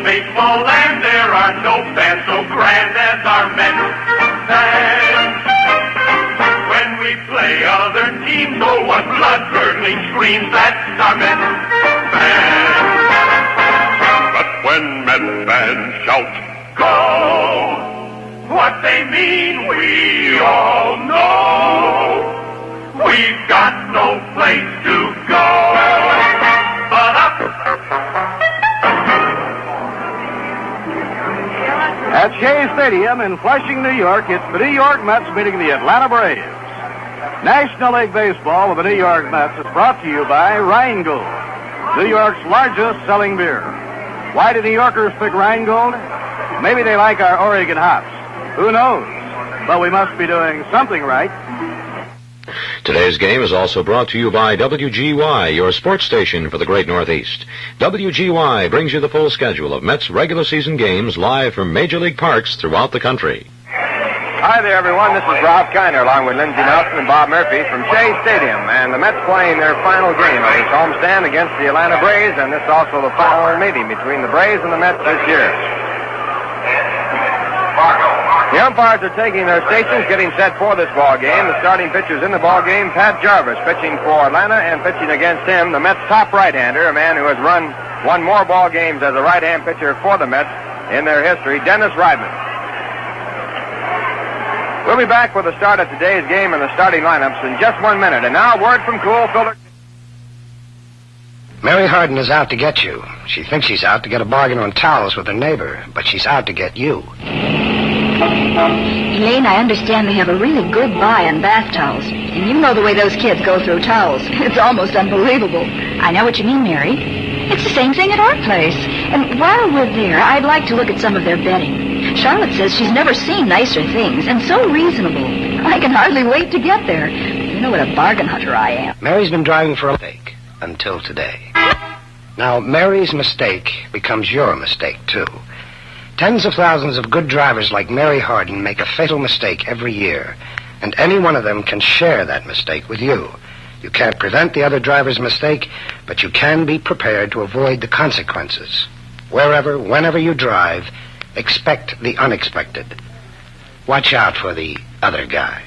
baseball land, there are no fans so grand as our Mets fans. When we play other teams, oh, what blood-curdling screams, that's our Mets fans. But when Mets fans shout, go! What they mean, we all know. We've got no place to go but up. At Shea Stadium in Flushing, New York, it's the New York Mets meeting the Atlanta Braves. National League Baseball with the New York Mets is brought to you by Rheingold, New York's largest selling beer. Why do New Yorkers pick Rheingold? Maybe they like our Oregon hops. Who knows? But we must be doing something right. Today's game is also brought to you by WGY, your sports station for the Great Northeast. WGY brings you the full schedule of Mets regular season games live from Major League parks throughout the country. Hi there, everyone. This is Rob Kiner, along with Lindsey Nelson and Bob Murphy from Shea Stadium. And the Mets playing their final game of this homestand against the Atlanta Braves, and this is also the final meeting between the Braves and the Mets this year. The umpires are taking their stations, getting set for this ball game. The starting pitchers in the ball game, Pat Jarvis pitching for Atlanta, and pitching against him, the Mets' top right-hander, a man who has won more ball games as a right-hand pitcher for the Mets in their history, Dennis Rodman. We'll be back with the start of today's game and the starting lineups in just 1 minute. And now, word from Cool Filter. Mary Harden is out to get you. She thinks she's out to get a bargain on towels with her neighbor, but she's out to get you. Elaine, I understand they have a really good buy on bath towels. And you know the way those kids go through towels. It's almost unbelievable. I know what you mean, Mary. It's the same thing at our place. And while we're there, I'd like to look at some of their bedding. Charlotte says she's never seen nicer things, and so reasonable. I can hardly wait to get there. You know what a bargain hunter I am. Mary's been driving for a mistake until today. Now, Mary's mistake becomes your mistake, too. Tens of thousands of good drivers like Mary Harden make a fatal mistake every year, and any one of them can share that mistake with you. You can't prevent the other driver's mistake, but you can be prepared to avoid the consequences. Wherever, whenever you drive, expect the unexpected. Watch out for the other guy.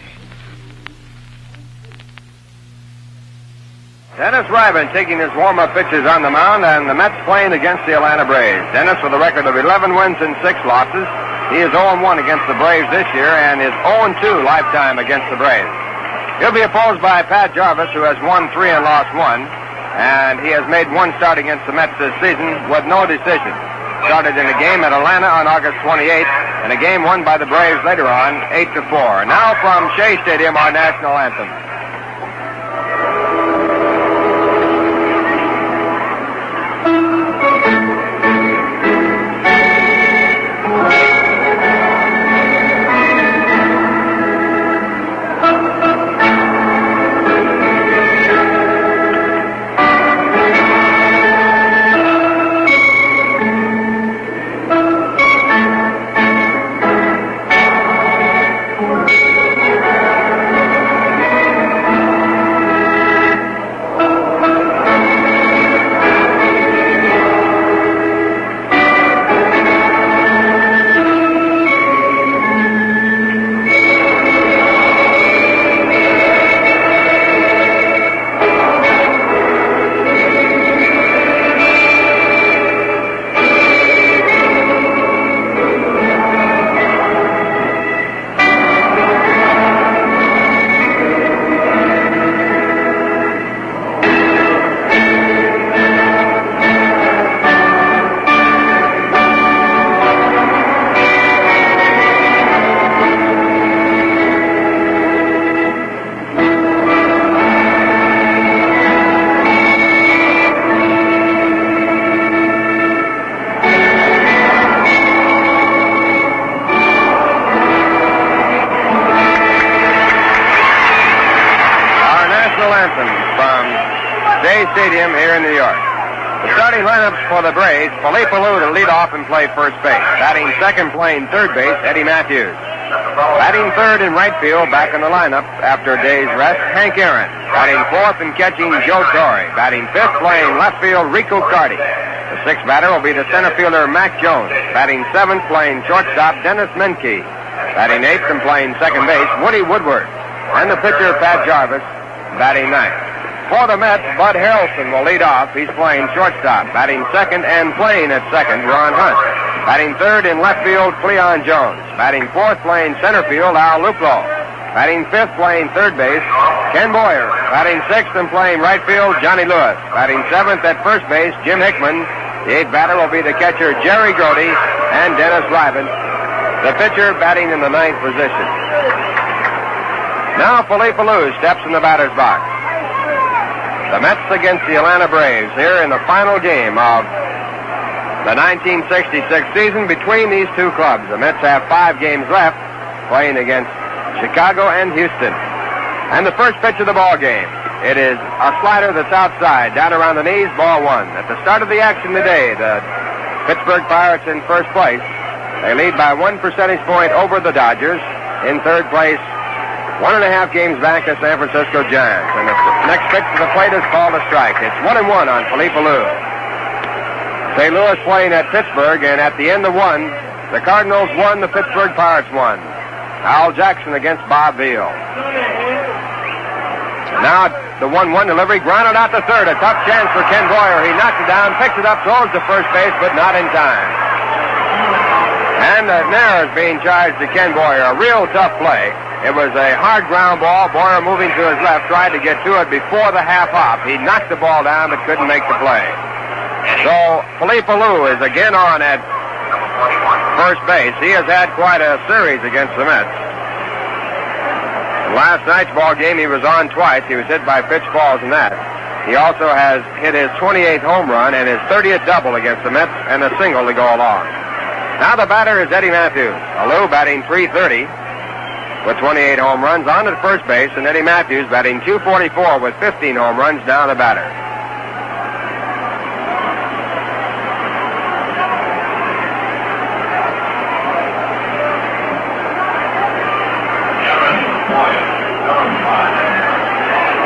Dennis Ryman taking his warm-up pitches on the mound, and the Mets playing against the Atlanta Braves. Dennis with a record of 11 wins and 6 losses. He is 0-1 against the Braves this year and is 0-2 lifetime against the Braves. He'll be opposed by Pat Jarvis, who has won 3 and lost 1, and he has made 1 start against the Mets this season with no decision. Started in a game at Atlanta on August 28th, and a game won by the Braves later on, 8-4. Now from Shea Stadium, our national anthem. Stadium here in New York. The starting lineups for the Braves: Philippe Alou to lead off and play first base. Batting second, playing third base, Eddie Matthews. Batting third in right field, back in the lineup after a day's rest, Hank Aaron. Batting fourth and catching, Joe Torre. Batting fifth, playing left field, Rico Carty. The The sixth batter will be the center fielder, Mac Jones. Batting seventh, playing shortstop, Dennis Menke. Batting eighth and playing second base, Woody Woodward. And the pitcher, Pat Jarvis, batting ninth. For the Mets, Bud Harrelson will lead off. He's playing shortstop. Batting second and playing at second, Ron Hunt. Batting third in left field, Cleon Jones. Batting fourth, playing center field, Al Luplo. Batting fifth, playing third base, Ken Boyer. Batting sixth and playing right field, Johnny Lewis. Batting seventh at first base, Jim Hickman. The eighth batter will be the catcher, Jerry Grody, and Dennis Ryben. The pitcher batting in the ninth position. Now Philippe Alou steps in the batter's box. The Mets against the Atlanta Braves here in the final game of the 1966 season between these two clubs. The Mets have 5 games left, playing against Chicago and Houston. And the first pitch of the ball game. It is a slider that's outside, down around the knees, ball one. At the start of the action today, the Pittsburgh Pirates in first place. They lead by 1 percentage point over the Dodgers. In third place, 1.5 games back, the San Francisco Giants. And the next pitch to the plate is called a strike. It's 1-1 on Philippe Alou. St. Louis playing at Pittsburgh, and at the end of one, the Cardinals won, the Pittsburgh Pirates won. Al Jackson against Bob Veal. Now the 1-1 delivery, grounded out to third. A tough chance for Ken Boyer. He knocks it down, picks it up, throws to first base, but not in time. And Nair is being charged to Ken Boyer. A real tough play. It was a hard ground ball. Boyer moving to his left, tried to get to it before the half hop. He knocked the ball down, but couldn't make the play. So Philippe Alou is again on at first base. He has had quite a series against the Mets. In last night's ball game, he was on twice. He was hit by pitch balls in that. He also has hit his 28th home run and his 30th double against the Mets and a single to go along. Now the batter is Eddie Matthews. Alou batting .330 with 28 home runs on at first base, and Eddie Matthews batting .244 with 15 home runs down the batter.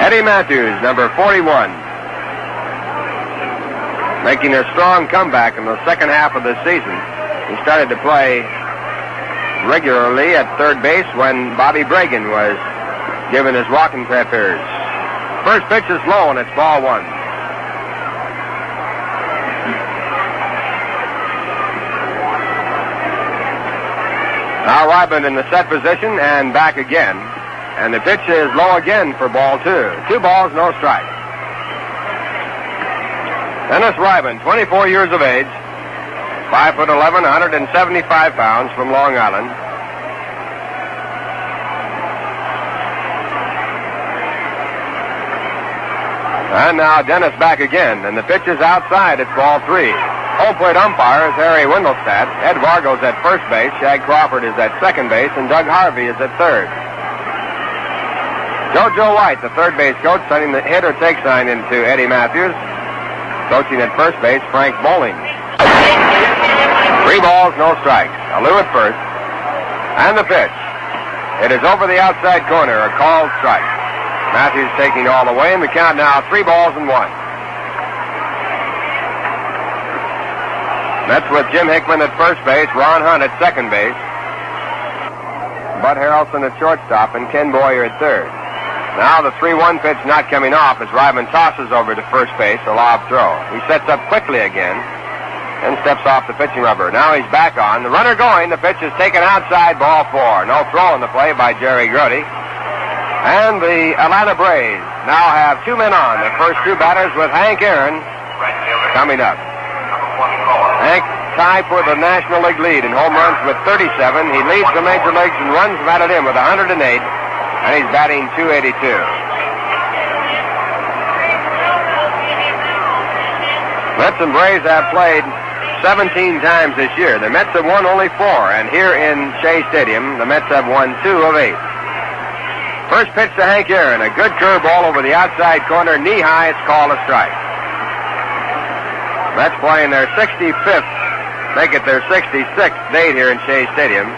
Eddie Matthews, number 41, making a strong comeback in the second half of the season. He started to play regularly at third base when Bobby Bragan was given his walking papers. First pitch is low, and it's ball one. Now Ryben in the set position and back again. And the pitch is low again for ball two. 2 balls, no strike. Dennis Ryben, 24 years of age, 5'11", 175 pounds, from Long Island. And now Dennis back again, and the pitch is outside. It's ball 3. Home plate umpire is Harry Windelstadt. Ed Vargo's at first base. Shag Crawford is at second base, and Doug Harvey is at third. Jojo White, the third base coach, sending the hit or take sign into Eddie Matthews. Coaching at first base, Frank Bowling. 3 balls, no strikes. Alou at first. And the pitch. It is over the outside corner, a called strike. Matthews taking all the way, and the count now 3 balls and 1. Mets with Jim Hickman at first base, Ron Hunt at second base, Bud Harrelson at shortstop, and Ken Boyer at third. Now the 3-1 pitch not coming off as Ryman tosses over to first base, a lob throw. He sets up quickly again and steps off the pitching rubber. Now he's back on. The runner going. The pitch is taken outside, ball 4. No throw in the play by Jerry Grody. And the Atlanta Braves now have 2 men on. The first 2 batters with Hank Aaron coming up. Hank tied for the National League lead in home runs with 37. He leads the major leagues in runs batted in with 108. And he's batting .282. Mets and Braves have played 17 times this year. The Mets have won only 4, and here in Shea Stadium, the Mets have won 2 of 8. First pitch to Hank Aaron, a good curveball over the outside corner, knee high. It's called a strike. Mets playing their 65th, make it their 66th date here in Shea Stadium.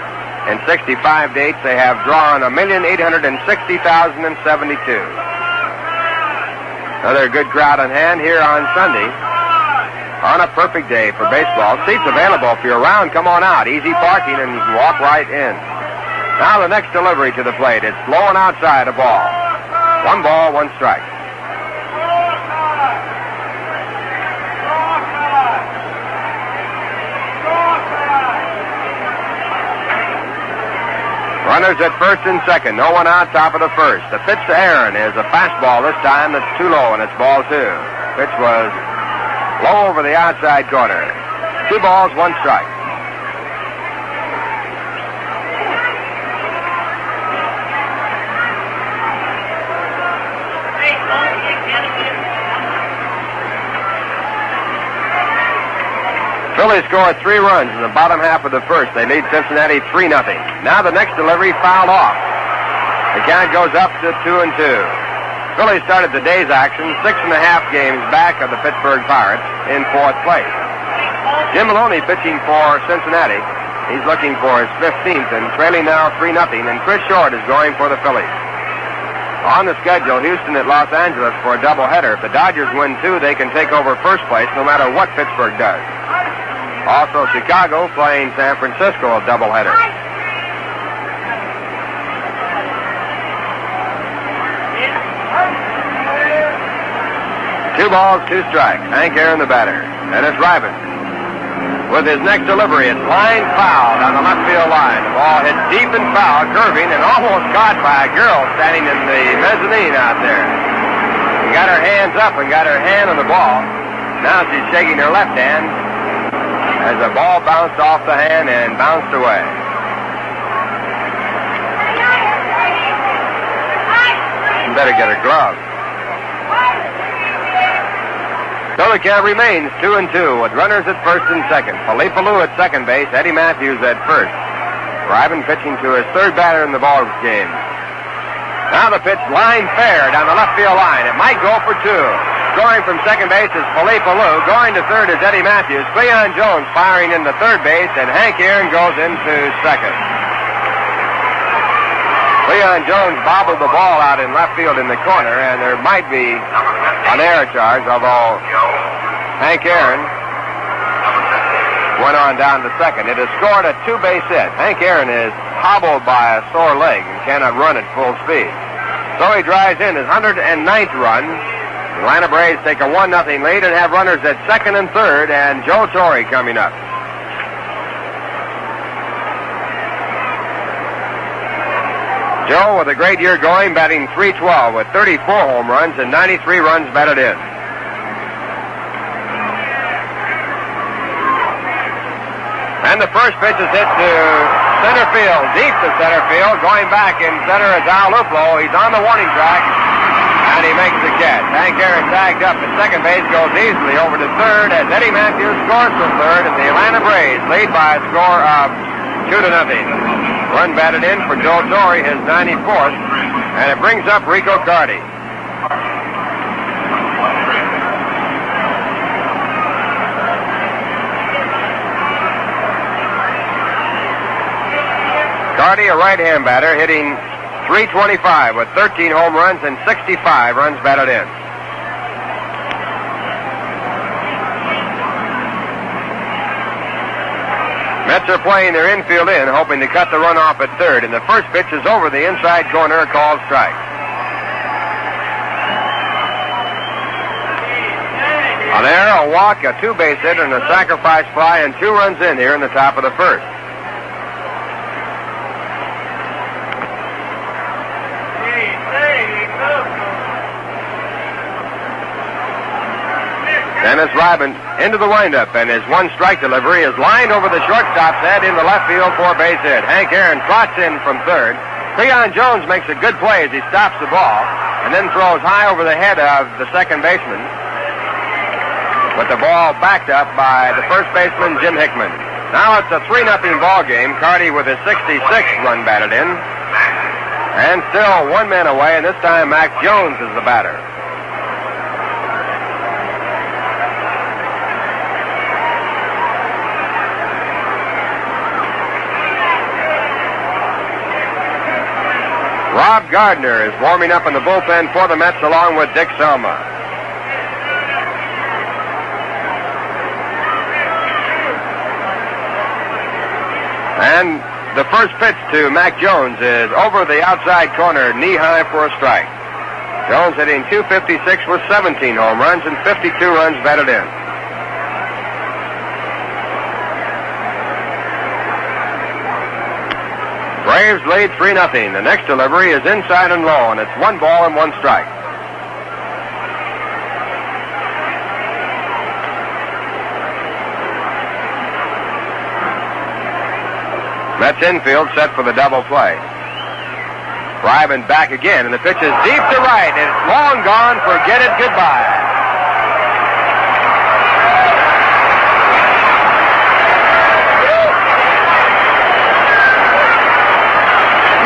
In 65 dates, they have drawn 1,860,072. Another good crowd on hand here on Sunday on a perfect day for baseball. Seats available if you're around. Come on out. Easy parking, and you can walk right in. Now the next delivery to the plate. It's blowing outside a ball. 1 ball, 1 strike. Runners at first and second. No one out, top of the first. The pitch to Aaron is a fastball this time that's too low, and it's ball 2. Pitch was low over the outside corner. 2 balls, 1 strike. Phillies scored 3 runs in the bottom half of the first. They lead Cincinnati 3-0. Now the next delivery fouled off. The count goes up to 2-2. Phillies started the day's action 6.5 games back of the Pittsburgh Pirates in 4th place. Jim Maloney pitching for Cincinnati. He's looking for his 15th and trailing now 3-0, and Chris Short is going for the Phillies. On the schedule, Houston at Los Angeles for a doubleheader. If the Dodgers win 2, they can take over first place no matter what Pittsburgh does. Also, Chicago playing San Francisco a doubleheader. 2 balls, 2 strikes. Hank Aaron the batter. And it's Ryben. With his next delivery, it's line foul down the left field line. The ball hit deep and foul, curving, and almost caught by a girl standing in the mezzanine out there. She got her hands up and got her hand on the ball. Now she's shaking her left hand as the ball bounced off the hand and bounced away. You better get a glove. So the count remains 2-2 with runners at first and second. Felipe Alou at second base, Eddie Matthews at first. Ryben pitching to his 3rd batter in the ball game. Now the pitch line fair down the left field line. It might go for 2. Scoring from second base is Felipe Alou. Going to third is Eddie Matthews. Cleon Jones firing into third base, and Hank Aaron goes into second. Cleon Jones bobbled the ball out in left field in the corner, and there might be an error charge, although Hank Aaron went on down to second. It has scored a 2-base hit. Hank Aaron is hobbled by a sore leg and cannot run at full speed. So he drives in his 109th run. The Atlanta Braves take a 1-0 lead and have runners at second and third, and Joe Torre coming up. Joe, with a great year going, batting .312 with 34 home runs and 93 runs batted in. And the first pitch is hit to center field, deep to center field. Going back in center is Al Luplo. He's on the warning track, and he makes the catch. Hank Aaron tagged up at second base, goes easily over to third as Eddie Matthews scores from third, and the Atlanta Braves lead by a score of 2-0. Run batted in for Joe Torre, his 94th, and it brings up Rico Carty. Carty, a right-hand batter, hitting .325 with 13 home runs and 65 runs batted in. Mets are playing their infield in, hoping to cut the run off at third, and the first pitch is over the inside corner, called strike. On there, a walk, a 2-base hit, and a sacrifice fly, and 2 runs in here in the top of the first. Dennis Ryben into the windup, and his 1-strike delivery is lined over the shortstop's head into left field for a base hit. Hank Aaron trots in from third. Cleon Jones makes a good play as he stops the ball and then throws high over the head of the second baseman, with the ball backed up by the first baseman, Jim Hickman. Now it's a 3-0 ball game. Carty with his 66th run batted in, and still 1 man away, and this time Mac Jones is the batter. Rob Gardner is warming up in the bullpen for the Mets along with Dick Selma. The first pitch to Mac Jones is over the outside corner, knee-high for a strike. Jones hitting .256 with 17 home runs and 52 runs batted in. Braves lead 3-0. The next delivery is inside and low, and it's 1 ball and 1 strike. Mets infield set for the double play. Ryman back again, and the pitch is deep to right. It's long gone. Forget it. Goodbye.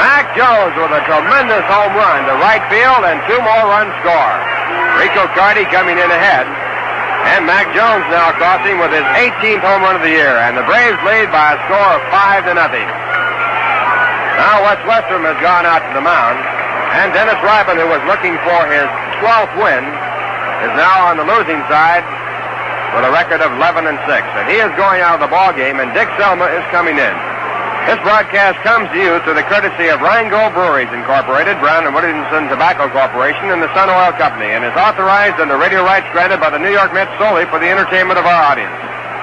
Mac Jones with a tremendous home run to right field, and 2 more runs score. Rico Carty coming in ahead. And Mac Jones now crossing with his 18th home run of the year, and the Braves lead by a score of 5-0. Now Wes Westrom has gone out to the mound, and Dennis Ryman, who was looking for his 12th win, is now on the losing side with a record of 11-6. And he is going out of the ball game, and Dick Selma is coming in. This broadcast comes to you through the courtesy of Rheingold Breweries Incorporated, Brown & Williamson Tobacco Corporation, and the Sun Oil Company, and is authorized under radio rights granted by the New York Mets solely for the entertainment of our audience.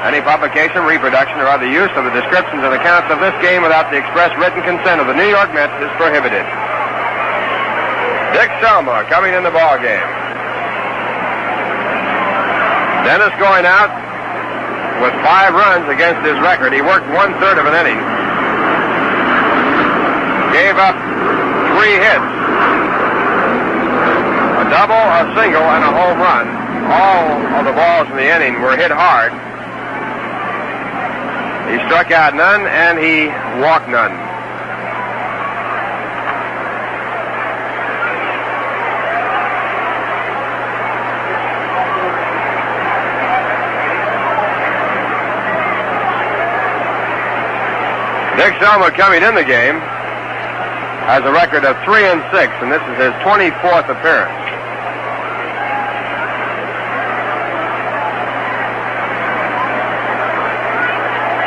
Any publication, reproduction, or other use of the descriptions and accounts of this game without the express written consent of the New York Mets is prohibited. Dick Selma coming in the ball game. Dennis going out with 5 runs against his record. He worked 1/3 of an inning. Gave up 3 hits. A double, a single, and a home run. All of the balls in the inning were hit hard. He struck out none, and he walked none. Dick Selma coming in the game has a record of 3-6, and this is his 24th appearance.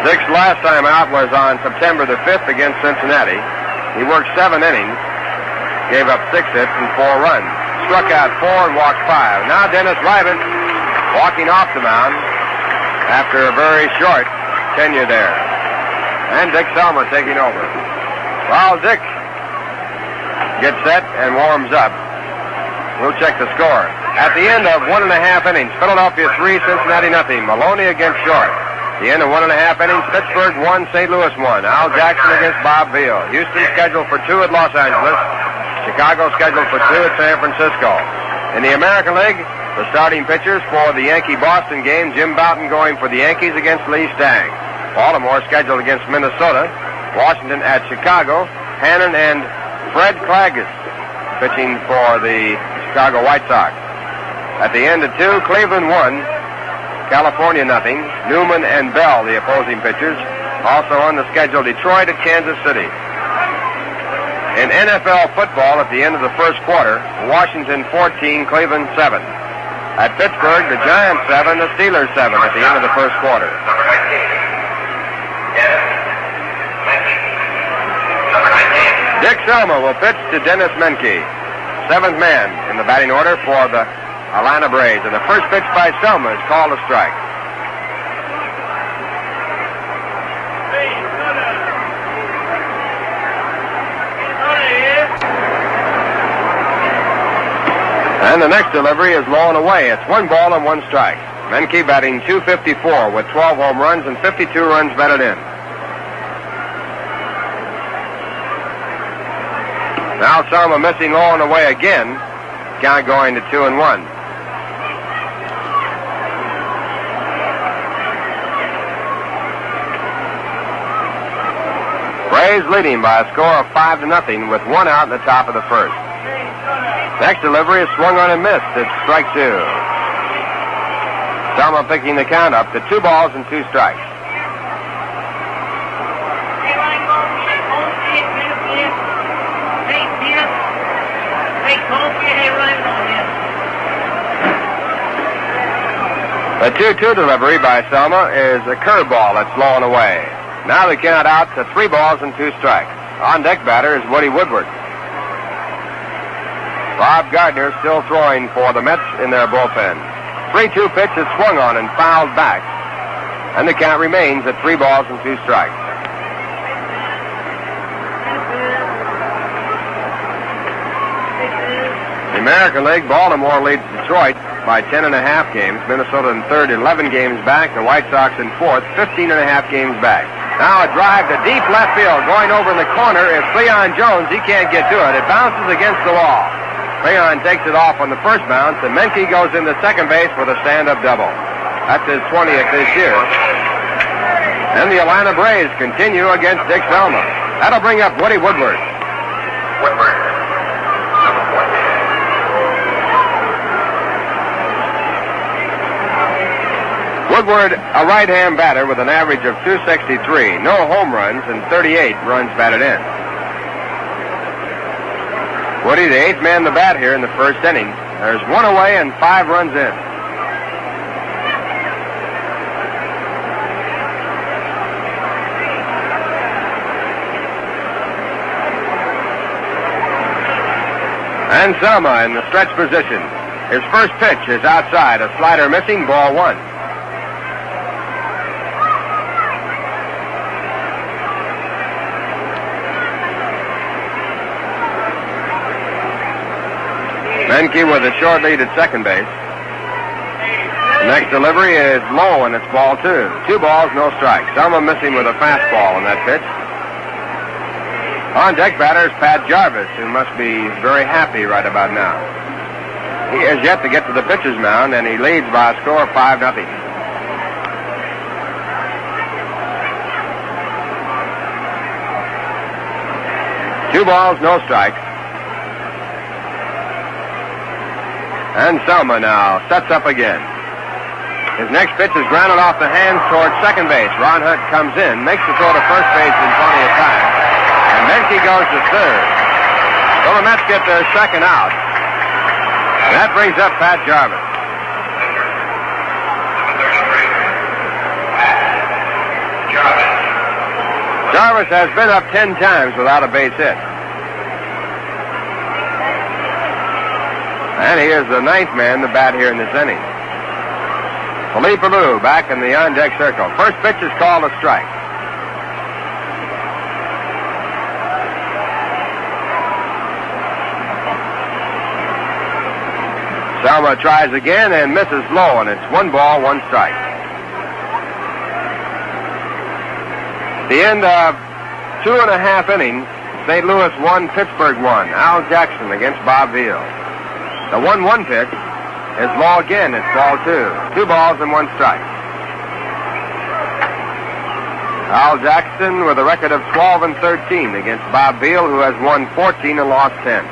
Dick's last time out was on September the 5th against Cincinnati. He worked 7 innings, gave up 6 hits and 4 runs. Struck out 4 and walked 5. Now Dennis Ryman walking off the mound after a very short tenure there. And Dick Selma taking over. While Dick gets set and warms up, we'll check the score. At the end of 1.5 innings, Philadelphia 3, Cincinnati nothing. Maloney against Short. The end of 1.5 innings, Pittsburgh 1, St. Louis 1. Al Jackson against Bob Veal. Houston scheduled for 2 at Los Angeles. Chicago scheduled for 2 at San Francisco. In the American League, the starting pitchers for the Yankee-Boston game, Jim Bouton going for the Yankees against Lee Stang. Baltimore scheduled against Minnesota. Washington at Chicago. Hannon and Fred Claggis pitching for the Chicago White Sox. At the end of 2, Cleveland 1, California nothing. Newman and Bell, the opposing pitchers. Also on the schedule, Detroit at Kansas City. In NFL football, at the end of the first quarter, Washington 14, Cleveland 7. At Pittsburgh, the Giants 7, the Steelers 7 at the end of the first quarter. Dick Selma will pitch to Dennis Menke, 7th man in the batting order for the Atlanta Braves. And the first pitch by Selma is called a strike. And the next delivery is low and away. It's 1 ball and 1 strike. Menke batting .254 with 12 home runs and 52 runs batted in. Now Selma missing low and away again. Count going to 2-1. Braves leading by a score of 5-0 with 1 out in the top of the first. Next delivery is swung on and missed. It's strike 2. Selma picking the count up to 2 balls and 2 strikes. The 2-2 delivery by Selma is a curveball that's low and away. Now the count out to 3 balls and 2 strikes. On deck batter is Woody Woodward. Bob Gardner still throwing for the Mets in their bullpen. 3-2 pitch is swung on and fouled back. And the count remains at 3 balls and 2 strikes. The American League, Baltimore leads Detroit by 10.5 games. Minnesota in third, 11 games back. The White Sox in fourth, 15.5 games back. Now a drive to deep left field. Going over in the corner is Cleon Jones. He can't get to it. It bounces against the wall. Cleon takes it off on the first bounce, and Menke goes into second base with a stand-up double. That's his 20th this year. And the Atlanta Braves continue against Dick Selma. That'll bring up Woody Woodward. Woodward, a right-hand batter with an average of .263, no home runs, and 38 runs batted in. Woody, the 8th man to bat here in the first inning. There's 1 away and 5 runs in. And Selma in the stretch position. His first pitch is outside, a slider missing, ball 1. Menke with a short lead at second base. The next delivery is low, and it's ball 2. 2 balls, no strikes. Selma missing with a fastball on that pitch. On deck batter is Pat Jarvis, who must be very happy right about now. He has yet to get to the pitcher's mound, and he leads by a score of 5-0. Two balls, no strikes. And Selma now sets up again. His next pitch is grounded off the hands towards second base. Ron Hunt comes in, makes the throw to first base in plenty of time. And Menke goes to third. So the Mets get their second out. And that brings up Pat Jarvis. Jarvis has been up 10 times without a base hit. And he is the 9th man to bat here in this inning. Philippe Alou back in the on-deck circle. First pitch is called a strike. Selma tries again and misses low, and it's 1 ball, 1 strike. The end of 2.5 innings, St. Louis 1, Pittsburgh 1. Al Jackson against Bob Veal. The 1-1 pitch is low again. It's ball 2. 2 balls and 1 strike. Al Jackson with a record of 12-13 against Bob Veal, who has won 14 and lost 10.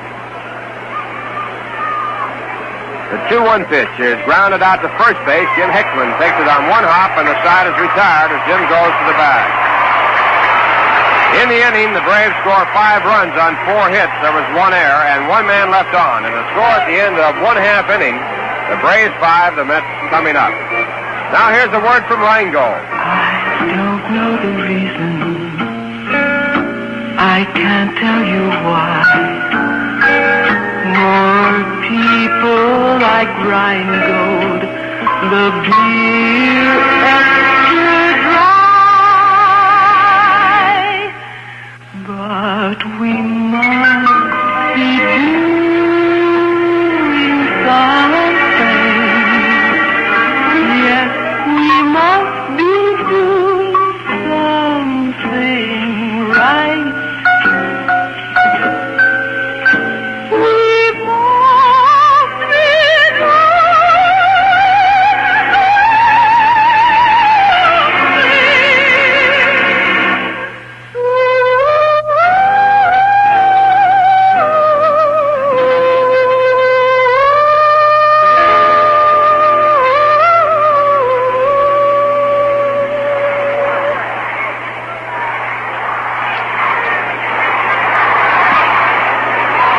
The 2-1 pitch is grounded out to first base. Jim Hickman takes it on 1 hop, and the side is retired as Jim goes to the bag. In the inning, the Braves score 5 runs on 4 hits. There was 1 error and 1 man left on. And the score at the end of 1/2 inning, the Braves 5, the Mets coming up. Now here's a word from Rheingold. I don't know the reason. I can't tell you why. More people like Rheingold, the beer extra dry. But we must be doing something. Yes, we must be doing something right. We must be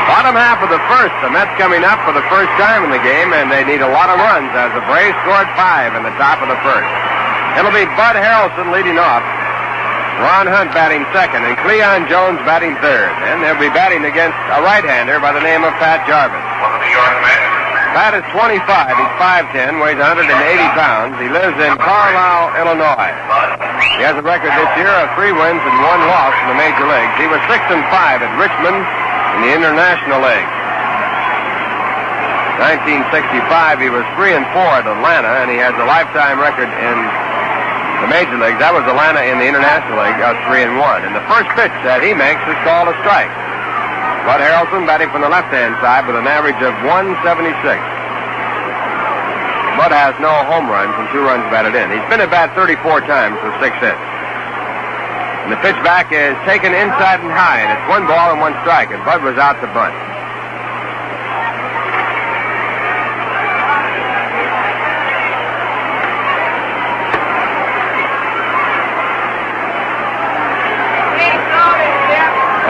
Bottom half of the first, the Mets coming up for the first time in the game, and they need a lot of runs as the Braves scored 5 in the top of the first. It'll be Bud Harrelson leading off. Ron Hunt batting second, and Cleon Jones batting third. And they'll be batting against a right-hander by the name of Pat Jarvis. Pat is 25. He's 5'10", weighs 180 pounds. He lives in Carlisle, Illinois. He has a record this year of 3 wins and 1 loss in the major leagues. He was 6-5 at Richmond in the International League. 1965, he was 3-4 at Atlanta, and he has a lifetime record in the major leagues. That was Atlanta in the International League, 3-1. And the first pitch that he makes is called a strike. Bud Harrelson batting from the left-hand side with an average of 176. Bud has no home runs and 2 runs batted in. He's been at bat 34 times with 6 hits. And the pitch back is taken inside and high, and it's 1 ball and 1 strike, and Bud was out to bunt.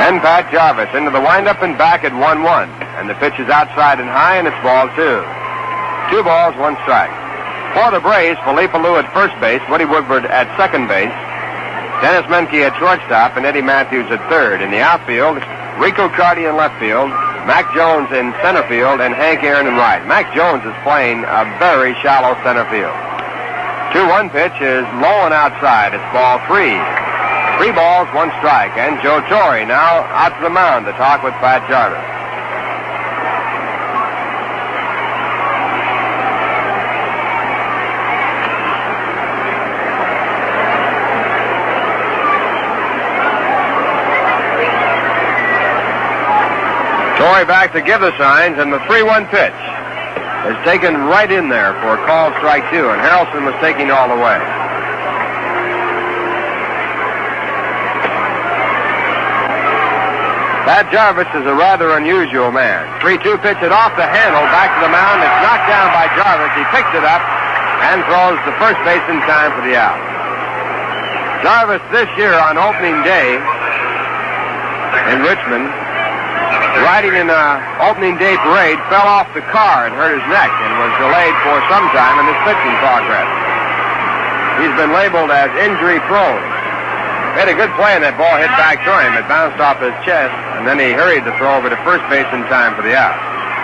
And Pat Jarvis into the windup and back at 1-1. And the pitch is outside and high, and it's ball 2. 2 balls, 1 strike. For the Braves, Philippe Alou at first base, Woody Woodward at second base, Dennis Menke at shortstop, and Eddie Matthews at third. In the outfield, Rico Carty in left field, Mac Jones in center field, and Hank Aaron in right. Mac Jones is playing a very shallow center field. 2-1 pitch is low and outside. It's ball 3. 3 balls, 1 strike. And Joe Torre now out to the mound to talk with Pat Jarvis. Torre back to give the signs, and the 3-1 pitch is taken right in there for a called strike 2, and Harrelson was taking all the way. Pat Jarvis is a rather unusual man. 3-2 pitch it off the handle, back to the mound. It's knocked down by Jarvis. He picks it up and throws the first base in time for the out. Jarvis this year on opening day in Richmond, riding in an opening day parade, fell off the car and hurt his neck and was delayed for some time in his pitching progress. He's been labeled as injury prone. Made a good play, and that ball hit back to him. It bounced off his chest, and then he hurried to throw over to first base in time for the out.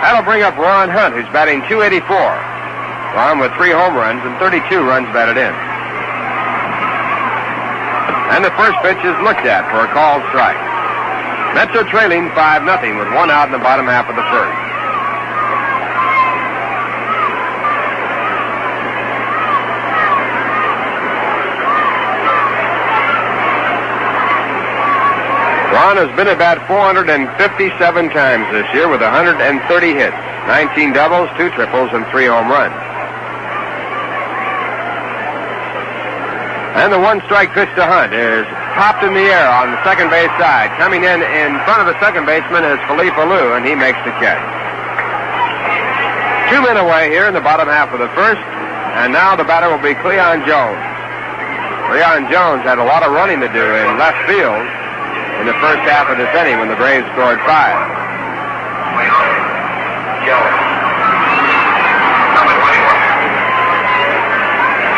That'll bring up Ron Hunt, who's batting .284. Ron with 3 home runs and 32 runs batted in. And the first pitch is looked at for a called strike. Mets are trailing 5-0 with 1 out in the bottom half of the first. Ron has been at bat 457 times this year with 130 hits, 19 doubles, 2 triples, and 3 home runs. And the 1-strike pitch to Hunt is popped in the air on the second base side. Coming in front of the second baseman is Philippe Alou, and he makes the catch. 2 men away here in the bottom half of the first, and now the batter will be Cleon Jones. Cleon Jones had a lot of running to do in left field in the first half of this inning when the Braves scored 5.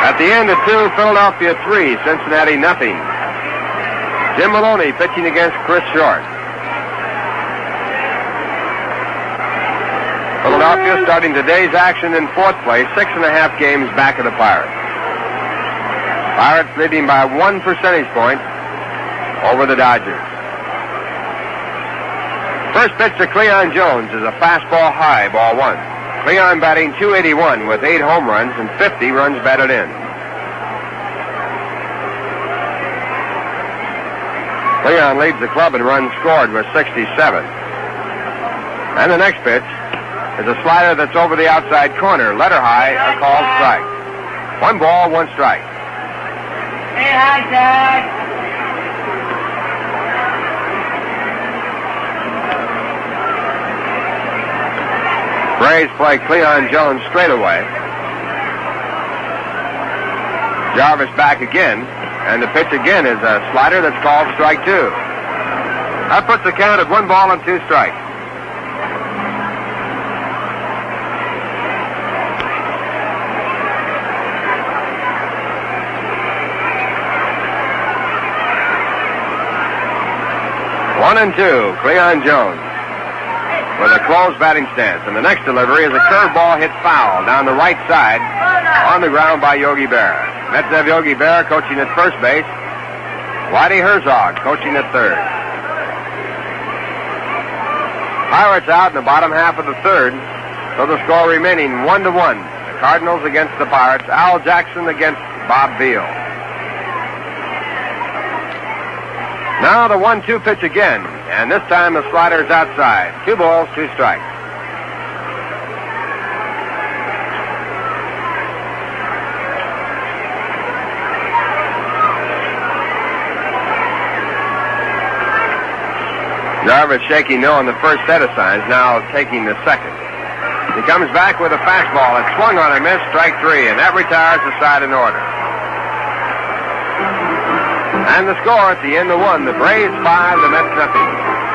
At the end of 2, Philadelphia 3, Cincinnati nothing. Jim Maloney pitching against Chris Short. Philadelphia starting today's action in 4th place, 6.5 games back of the Pirates. Pirates leading by 1 percentage point over the Dodgers. First pitch to Cleon Jones is a fastball high, ball 1. Cleon batting .281 with 8 home runs and 50 runs batted in. Cleon leads the club in runs scored with 67. And the next pitch is a slider that's over the outside corner, letter high, a called strike. 1 ball, 1 strike. Hey, hi, Dad. Braves play Cleon Jones straight away. Jarvis back again, and the pitch again is a slider that's called strike 2. That puts the count at 1 ball and 2 strikes. 1-2, Cleon Jones with a closed batting stance. And the next delivery is a curveball hit foul down the right side on the ground by Yogi Berra. Mets have Yogi Berra coaching at first base. Whitey Herzog coaching at third. Pirates out in the bottom half of the third. So the score remaining 1-1. The Cardinals against the Pirates. Al Jackson against Bob Beal. Now the 1-2 pitch again. And this time the slider's outside. 2 balls, 2 strikes. Jarvis shaking no on the first set of signs, now taking the second. He comes back with a fastball. It swung on and missed, strike 3, and that retires the side in order. And the score at the end of 1, the Braves 5, the Mets nothing.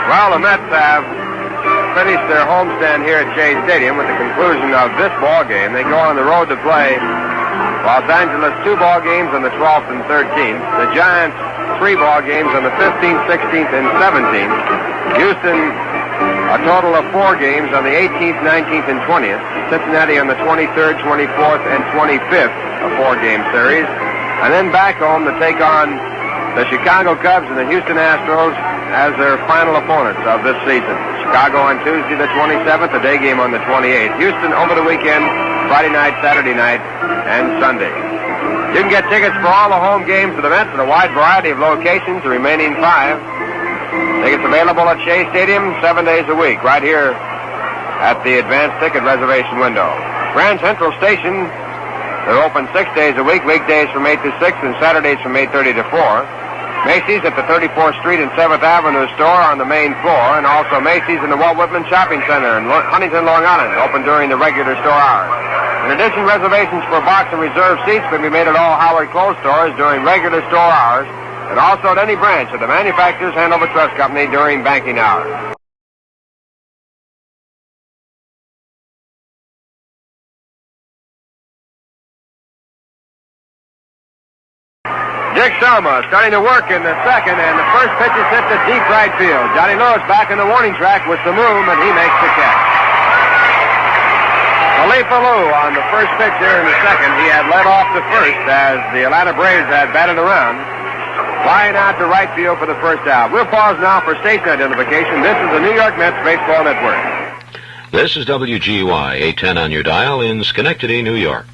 Well, the Mets have finished their homestand here at Shea Stadium with the conclusion of this ball game. They go on the road to play Los Angeles 2 ball games on the 12th and 13th. The Giants 3 ball games on the 15th, 16th, and 17th. Houston, a total of 4 games on the 18th, 19th, and 20th. Cincinnati on the 23rd, 24th, and 25th, a 4-game series. And then back home to take on the Chicago Cubs and the Houston Astros as their final opponents of this season. Chicago on Tuesday the 27th, a day game on the 28th. Houston over the weekend, Friday night, Saturday night, and Sunday. You can get tickets for all the home games of the Mets at a wide variety of locations, the remaining 5. Tickets available at Shea Stadium 7 days a week, right here at the advanced ticket reservation window. Grand Central Station, they're open 6 days a week, weekdays from 8 to 6 and Saturdays from 8:30 to 4. Macy's at the 34th Street and 7th Avenue store on the main floor, and also Macy's in the Walt Whitman Shopping Center in Huntington, Long Island, open during the regular store hours. In addition, reservations for box and reserve seats can be made at all Howard Clothes stores during regular store hours, and also at any branch of the Manufacturers Hanover Trust Company during banking hours. Dick Selma starting to work in the second, and the first pitch is hit to deep right field. Johnny Lewis back in the warning track with some room, and he makes the catch. Philippe Alou on the first pitch here in the second. He had led off to first as the Atlanta Braves had batted around. Flying out to right field for the first out. We'll pause now for station identification. This is the New York Mets Baseball Network. This is WGY 810 on your dial in Schenectady, New York.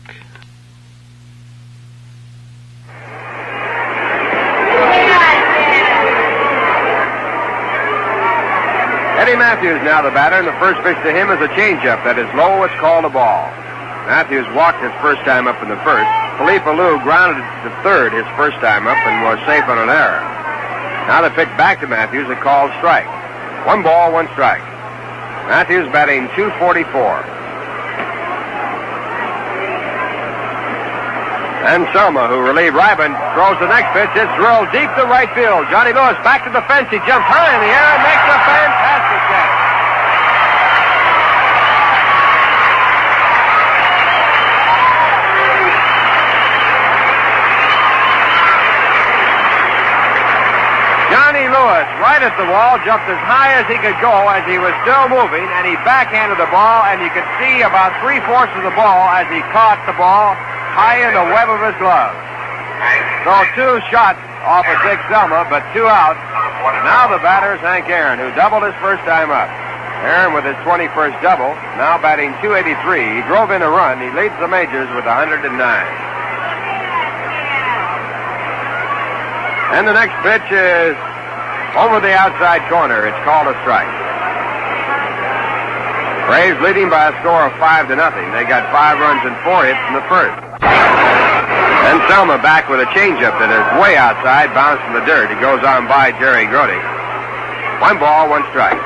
Eddie Matthews now the batter, and the first pitch to him is a changeup that is low. It's called a ball. Matthews walked his first time up in the first. Philippe Alou grounded to third his first time up and was safe on an error. Now the pitch back to Matthews, a called strike. 1 ball, 1 strike. Matthews batting .244. And Selma, who relieved Ryman, throws the next pitch. It's drilled deep to right field. Johnny Lewis back to the fence. He jumps high in the air and makes a fantastic catch. Johnny Lewis, right at the wall, jumped as high as he could go as he was still moving, and he backhanded the ball, and you could see about 3/4 of the ball as he caught the ball high in the web of his glove. So 2 shots off of Dick Selma, but 2 out. And now the batter is Hank Aaron, who doubled his first time up. Aaron with his 21st double, now batting .283. He drove in a run. He leads the majors with 109. And the next pitch is over the outside corner. It's called a strike. Braves leading by a score of 5-0. They got 5 runs and 4 hits in the first. And Selma back with a changeup that is way outside, bounced in the dirt. It goes on by Jerry Grody. 1 ball, 1 strike.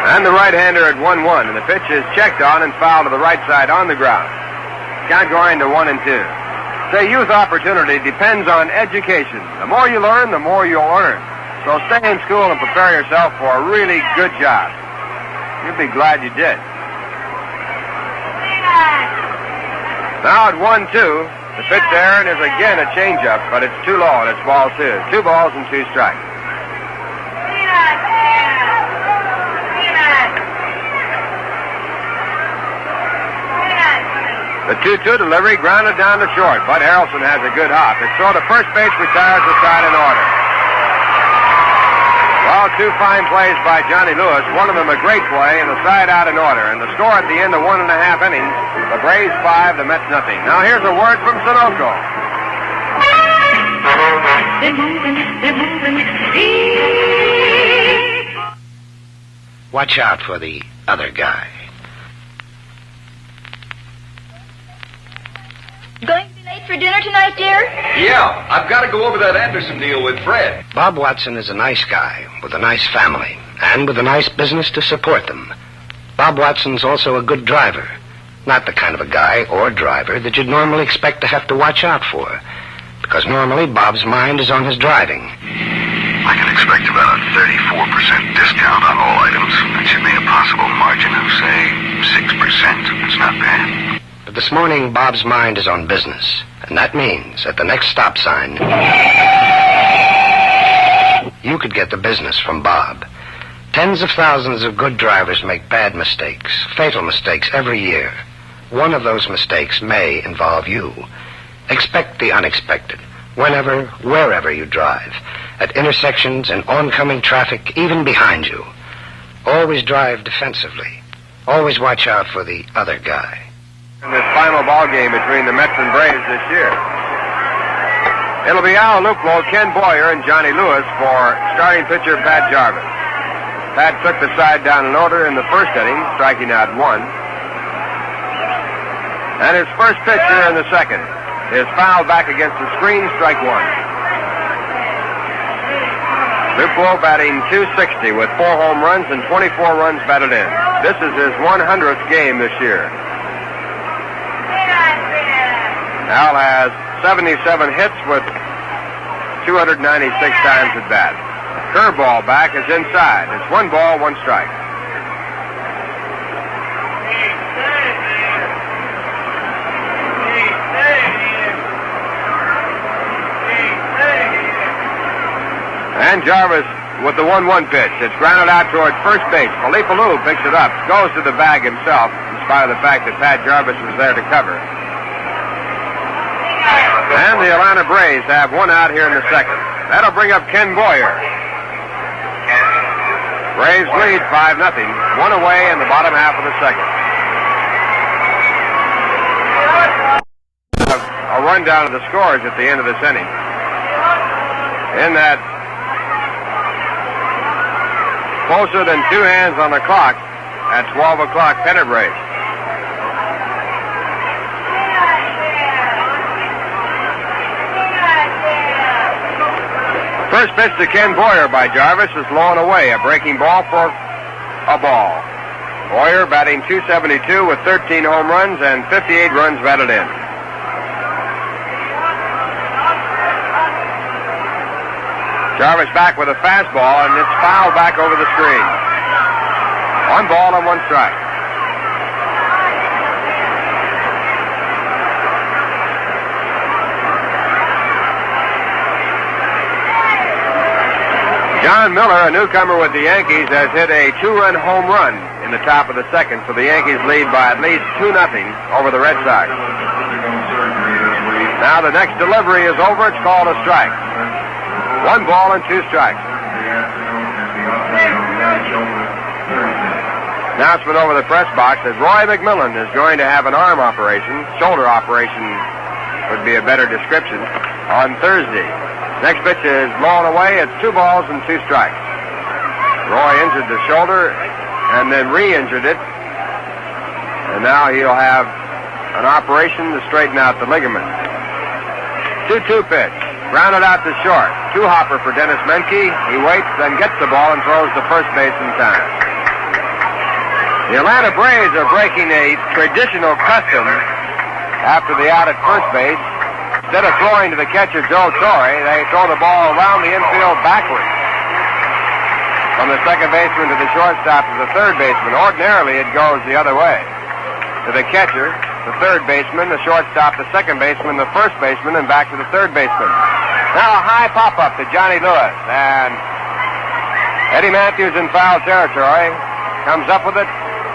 And the right-hander at 1-1, and the pitch is checked on and fouled to the right side on the ground. Count going to 1-2. Say youth opportunity depends on education. The more you learn, the more you'll earn. So stay in school and prepare yourself for a really good job. You'll be glad you did. Now at 1-2, the pitch to Aaron is again a changeup, but it's too low, and it's ball 2. 2 balls and 2 strikes. The 2-2 delivery grounded down to short. Bud Harrelson has a good hop. His throw to first base retires the side in order. Well, 2 fine plays by Johnny Lewis. One of them a great play and the side out in order. And the score at the end of 1.5 innings, the Braves 5, the Mets nothing. Now here's a word from Sunoco. They're moving. Watch out for the other guy. Going to be late for dinner tonight, dear? Yeah, I've got to go over that Anderson deal with Fred. Bob Watson is a nice guy with a nice family and with a nice business to support them. Bob Watson's also a good driver. Not the kind of a guy or driver that you'd normally expect to have to watch out for, because normally Bob's mind is on his driving. I can expect about a 34% discount on all items. That should mean a possible margin of, say, 6%. It's not bad. But this morning, Bob's mind is on business, and that means at the next stop sign, you could get the business from Bob. Tens of thousands of good drivers make bad mistakes, fatal mistakes every year. One of those mistakes may involve you. Expect the unexpected, whenever, wherever you drive, at intersections and oncoming traffic, even behind you. Always drive defensively. Always watch out for the other guy. In this final ball game between the Mets and Braves this year. It'll be Al Luplo, Ken Boyer, and Johnny Lewis for starting pitcher Pat Jarvis. Pat took the side down in order in the first inning, striking out 1. And his first pitch here in the second is fouled back against the screen, strike 1. Luplo batting .260 with 4 home runs and 24 runs batted in. This is his 100th game this year. Al has 77 hits with 296 times at bat. Curveball back is inside. It's 1 ball, 1 strike. And Jarvis with the 1-1 pitch. It's grounded out toward first base. Felipe Alou picks it up, goes to the bag himself, in spite of the fact that Pat Jarvis was there to cover. And the Atlanta Braves have 1 out here in the second. That'll bring up Ken Boyer. Braves lead 5-0. 1 away in the bottom half of the second. A rundown of the scores at the end of this inning. In that closer than 2 hands on the clock at 12 o'clock pennant race. First pitch to Ken Boyer by Jarvis is low and away. A breaking ball for a ball. Boyer batting .272 with 13 home runs and 58 runs batted in. Jarvis back with a fastball, and it's fouled back over the screen. 1 ball and 1 strike. John Miller, a newcomer with the Yankees, has hit a 2-run home run in the top of the second, so the Yankees lead by at least 2-0 over the Red Sox. Now the next delivery is over. It's called a strike. 1 ball and 2 strikes. Announcement over the press box that Roy McMillan is going to have an arm operation, shoulder operation would be a better description, on Thursday. Next pitch is blown away. It's 2 balls and 2 strikes. Roy injured the shoulder and then re-injured it. And now he'll have an operation to straighten out the ligament. 2-2 pitch. Grounded out to short. 2-hopper for Dennis Menke. He waits, then gets the ball and throws to first base in time. The Atlanta Braves are breaking a traditional custom after the out at first base. Instead of throwing to the catcher, Joe Torre, they throw the ball around the infield backwards. From the second baseman to the shortstop to the third baseman. Ordinarily, it goes the other way. To the catcher, the third baseman, the shortstop, the second baseman, the first baseman, and back to the third baseman. Now a high pop-up to Johnny Lewis, and Eddie Matthews in foul territory comes up with it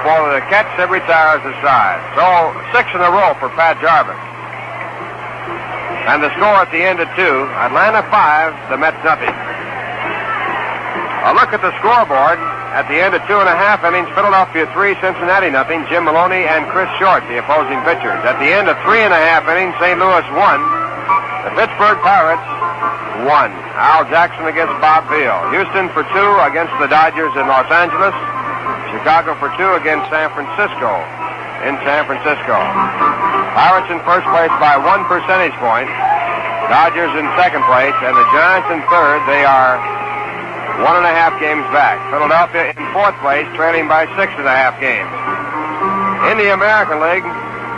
for the catch that retires the side. So 6 in a row for Pat Jarvis. And the score at the end of 2, Atlanta 5, the Mets nothing. A look at the scoreboard. At the end of 2.5 innings, Philadelphia 3, Cincinnati nothing. Jim Maloney and Chris Short, the opposing pitchers. At the end of 3.5 innings, St. Louis 1. The Pittsburgh Pirates 1. Al Jackson against Bob Veal. Houston for 2 against the Dodgers in Los Angeles. Chicago for 2 against San Francisco in San Francisco. Pirates in first place by 1 percentage point. Dodgers in second place, and the Giants in third. They are 1.5 games back. Philadelphia in fourth place, trailing by 6.5 games. In the American League,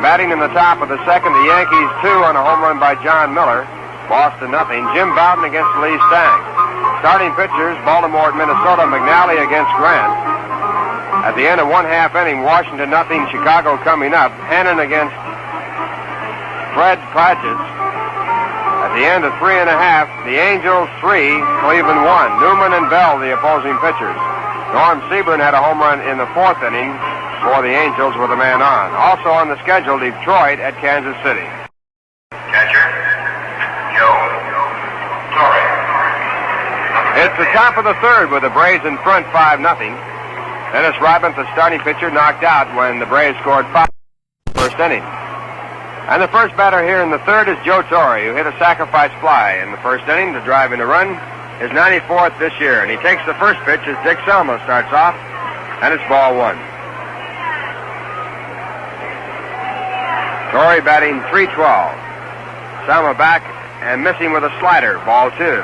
batting in the top of the second, the Yankees 2 on a home run by John Miller. Boston nothing. Jim Bowden against Lee Stang. Starting pitchers, Baltimore at Minnesota, McNally against Grant. At the end of 1/2 inning, Washington nothing, Chicago coming up. Hannon against Fred Pledges. At the end of 3.5, the Angels 3, Cleveland 1. Newman and Bell, the opposing pitchers. Norm Seaburn had a home run in the 4th inning for the Angels with a man on. Also on the schedule, Detroit at Kansas City. Catcher, Joe Torre. It's the top of the third with the Braves in front 5-0. Dennis Rodman, the starting pitcher, knocked out when the Braves scored 5 in the first inning. And the first batter here in the third is Joe Torre, who hit a sacrifice fly in the first inning to drive in a run, his 94th this year. And he takes the first pitch as Dick Selma starts off, and it's ball 1. Torre batting .312. Selma back and missing with a slider, ball 2.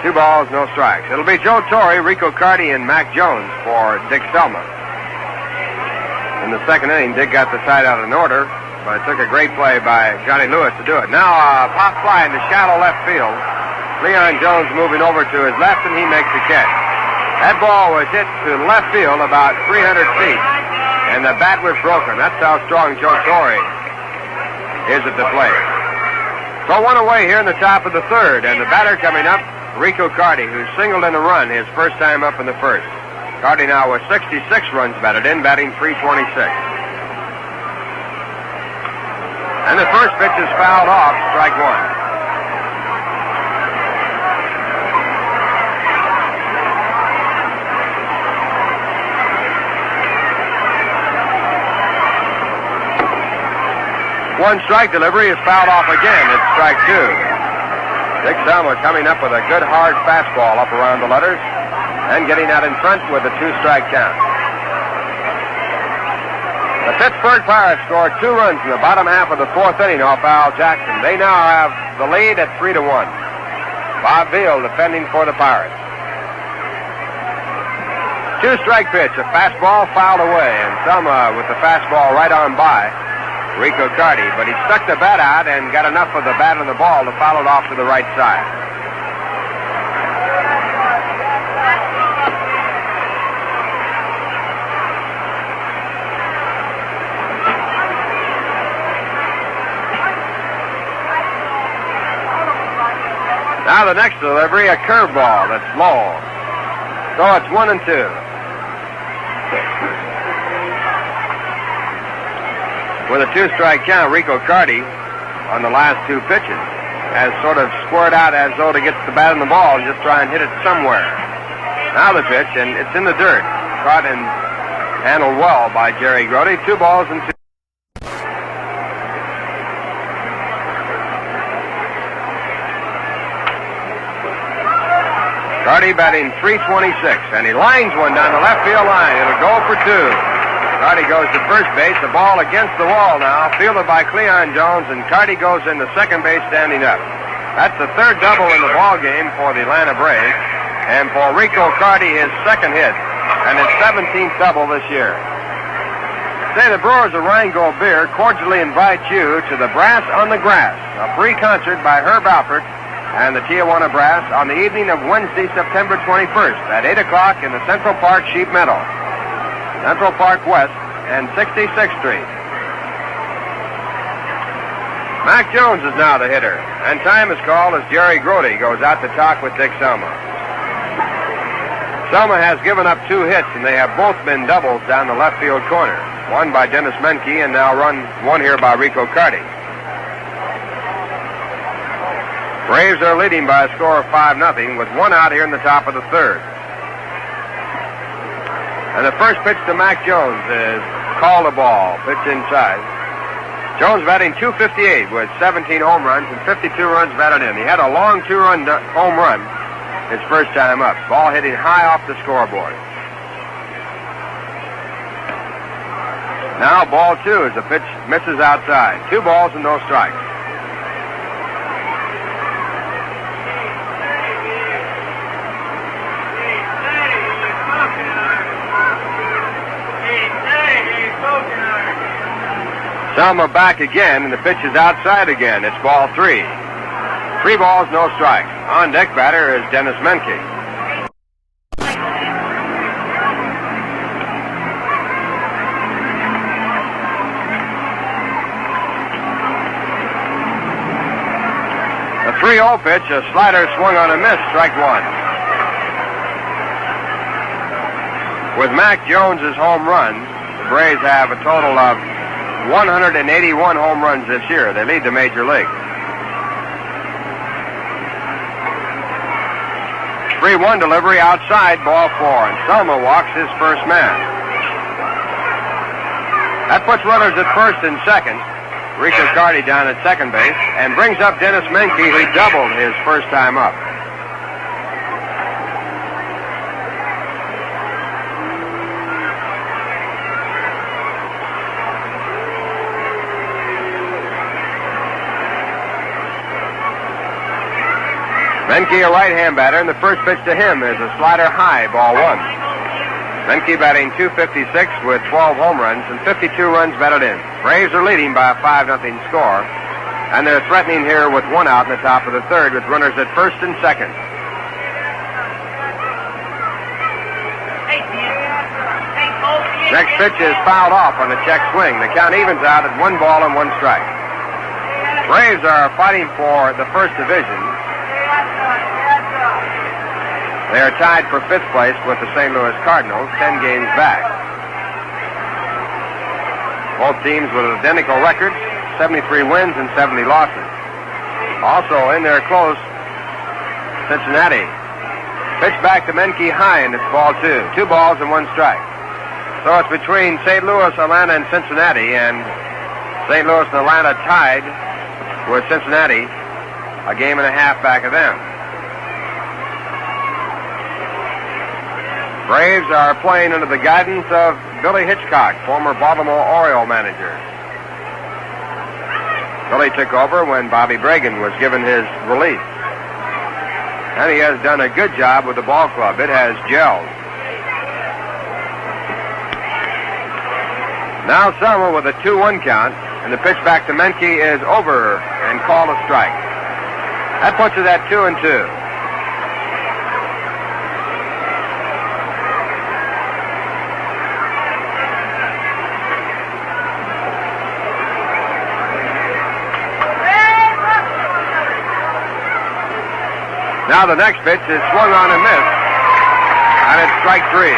2 balls, no strikes. It'll be Joe Torre, Rico Carty, and Mac Jones for Dick Selma. In the second inning, Dick got the side out in order, but it took a great play by Johnny Lewis to do it. Now a pop fly in the shallow left field. Leon Jones moving over to his left, and he makes the catch. That ball was hit to left field about 300 feet, and the bat was broken. That's how strong Joe Torre is at the plate. So 1 away here in the top of the third, and the batter coming up, Rico Carty, who singled in a run his first time up in the first. Carty now with 66 runs batted in, batting .326. And the first pitch is fouled off, strike 1. One strike delivery is fouled off again. It's strike 2. Dick Selma coming up with a good hard fastball up around the letters and getting out in front with a 2-strike count. The Pittsburgh Pirates scored 2 runs in the bottom half of the 4th inning off Al Jackson. They now have the lead at 3-1. Bob Veal defending for the Pirates. 2-strike pitch, a fastball fouled away, and Selma with the fastball right on by Rico Carty, but he stuck the bat out and got enough of the bat and the ball to foul it off to the right side. Now the next delivery, a curveball that's low. So it's 1-2. With a 2-strike count, Rico Carty on the last 2 pitches has sort of squared out as though to get the bat and the ball and just try and hit it somewhere. Now the pitch, and it's in the dirt. Caught and handled well by Jerry Grody. 2 balls and 2. Carty batting .326, and he lines one down the left field line. It'll go for 2. Carty goes to first base. The ball against the wall now, fielded by Cleon Jones, and Carty goes into second base standing up. That's the 3rd double in the ball game for the Atlanta Braves, and for Rico Carty, his 2nd hit, and his 17th double this year. Say, the Brewers of Rheingold Beer cordially invite you to the Brass on the Grass, a free concert by Herb Alpert and the Tijuana Brass on the evening of Wednesday, September 21st at 8 o'clock in the Central Park Sheep Meadow, Central Park West and 66th Street. Mac Jones is now the hitter, and time is called as Jerry Grody goes out to talk with Dick Selma. Selma has given up 2 hits, and they have both been doubles down the left field corner. One by Dennis Menke, and now one here by Rico Carty. Braves are leading by a score of 5-0 with 1 out here in the top of the 3rd. And the first pitch to Mac Jones is called a ball, pitch inside. Jones batting .258 with 17 home runs and 52 runs batted in. He had a long 2-run home run his first time up. Ball hitting high off the scoreboard. Now ball 2 as the pitch misses outside. 2 balls and no strikes. Selma back again, and the pitch is outside again. It's ball 3. 3 balls, no strikes. On deck batter is Dennis Menke. The 3-0 pitch, a slider swung on a miss, strike 1. With Mac Jones's home run, the Braves have a total of 181 home runs this year. They lead the major league. 3-1 delivery outside, ball 4, and Selma walks his first man. That puts runners at first and second. Rico Carty down at second base, and brings up Dennis Menke, who doubled his first time up. Menke, a right-hand batter, and the first pitch to him is a slider high, ball 1. Menke batting .256 with 12 home runs and 52 runs batted in. Braves are leading by a 5-0 score, and they're threatening here with 1 out in the top of the 3rd with runners at first and second. Next pitch is fouled off on a check swing. The count evens out at 1 ball and 1 strike. Braves are fighting for the first division. They are tied for 5th place with the St. Louis Cardinals, 10 games back. Both teams with identical records, 73 wins and 70 losses. Also in there close, Cincinnati. Pitch back to Menke high, and it's ball 2. 2 balls and 1 strike. So it's between St. Louis, Atlanta, and Cincinnati, and St. Louis and Atlanta tied with Cincinnati, a game and a half back of them. Braves are playing under the guidance of Billy Hitchcock, former Baltimore Oriole manager. Billy took over when Bobby Bragan was given his release. And he has done a good job with the ball club. It has gelled. Now Selma with a 2-1 count, and the pitch back to Menke is over and called a strike. That puts it at 2-2. Now the next pitch is swung on and missed, and it's strike 3.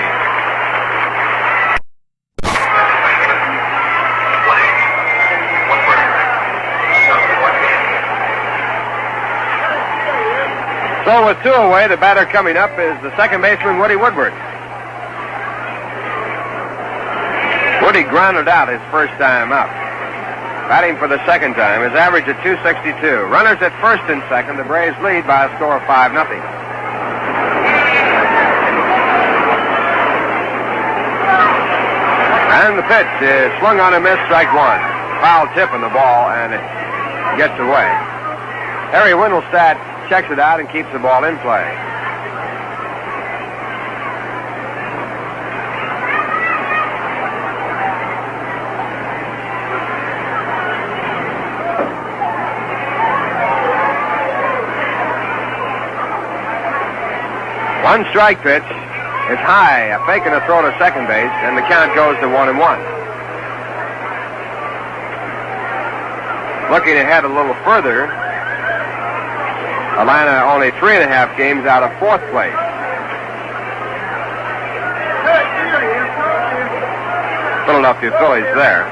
So with 2 away, the batter coming up is the second baseman, Woody Woodward. Woody grounded out his first time up. Batting for the second time, his average at .262. Runners at first and second. The Braves lead by a score of 5-0. And the pitch is swung on and missed, strike 1. Foul tip on the ball, and it gets away. Harry Windelstadt checks it out and keeps the ball in play. One strike pitch is high, a fake and a throw to second base, and the count goes to 1-1. Looking ahead a little further, Atlanta only 3.5 games out of 4th place. Philadelphia Phillies there.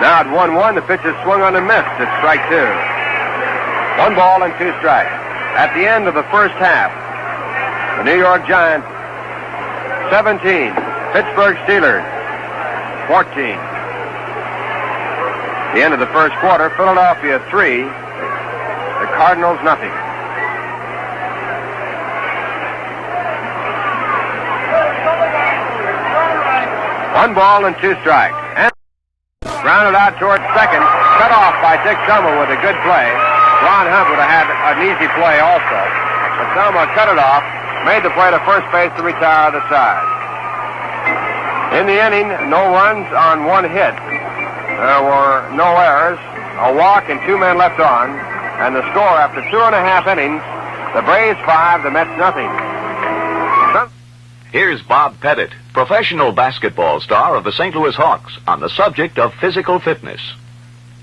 Now at 1-1, the pitch is swung on and missed. It's strike 2. 1 ball and 2 strikes. At the end of the first half, the New York Giants 17, Pittsburgh Steelers 14. At the end of the first quarter, Philadelphia 3, the Cardinals nothing. One ball and 2 strikes. And grounded out towards second, cut off by Dick Summer with a good play. Ron Hunt would have had an easy play also. But Summer cut it off, made the play to first base to retire the side. In the inning, no runs on 1 hit. There were no errors, a walk, and 2 men left on. And the score after 2.5 innings, the Braves 5, the Mets nothing. Here's Bob Pettit, professional basketball star of the St. Louis Hawks, on the subject of physical fitness.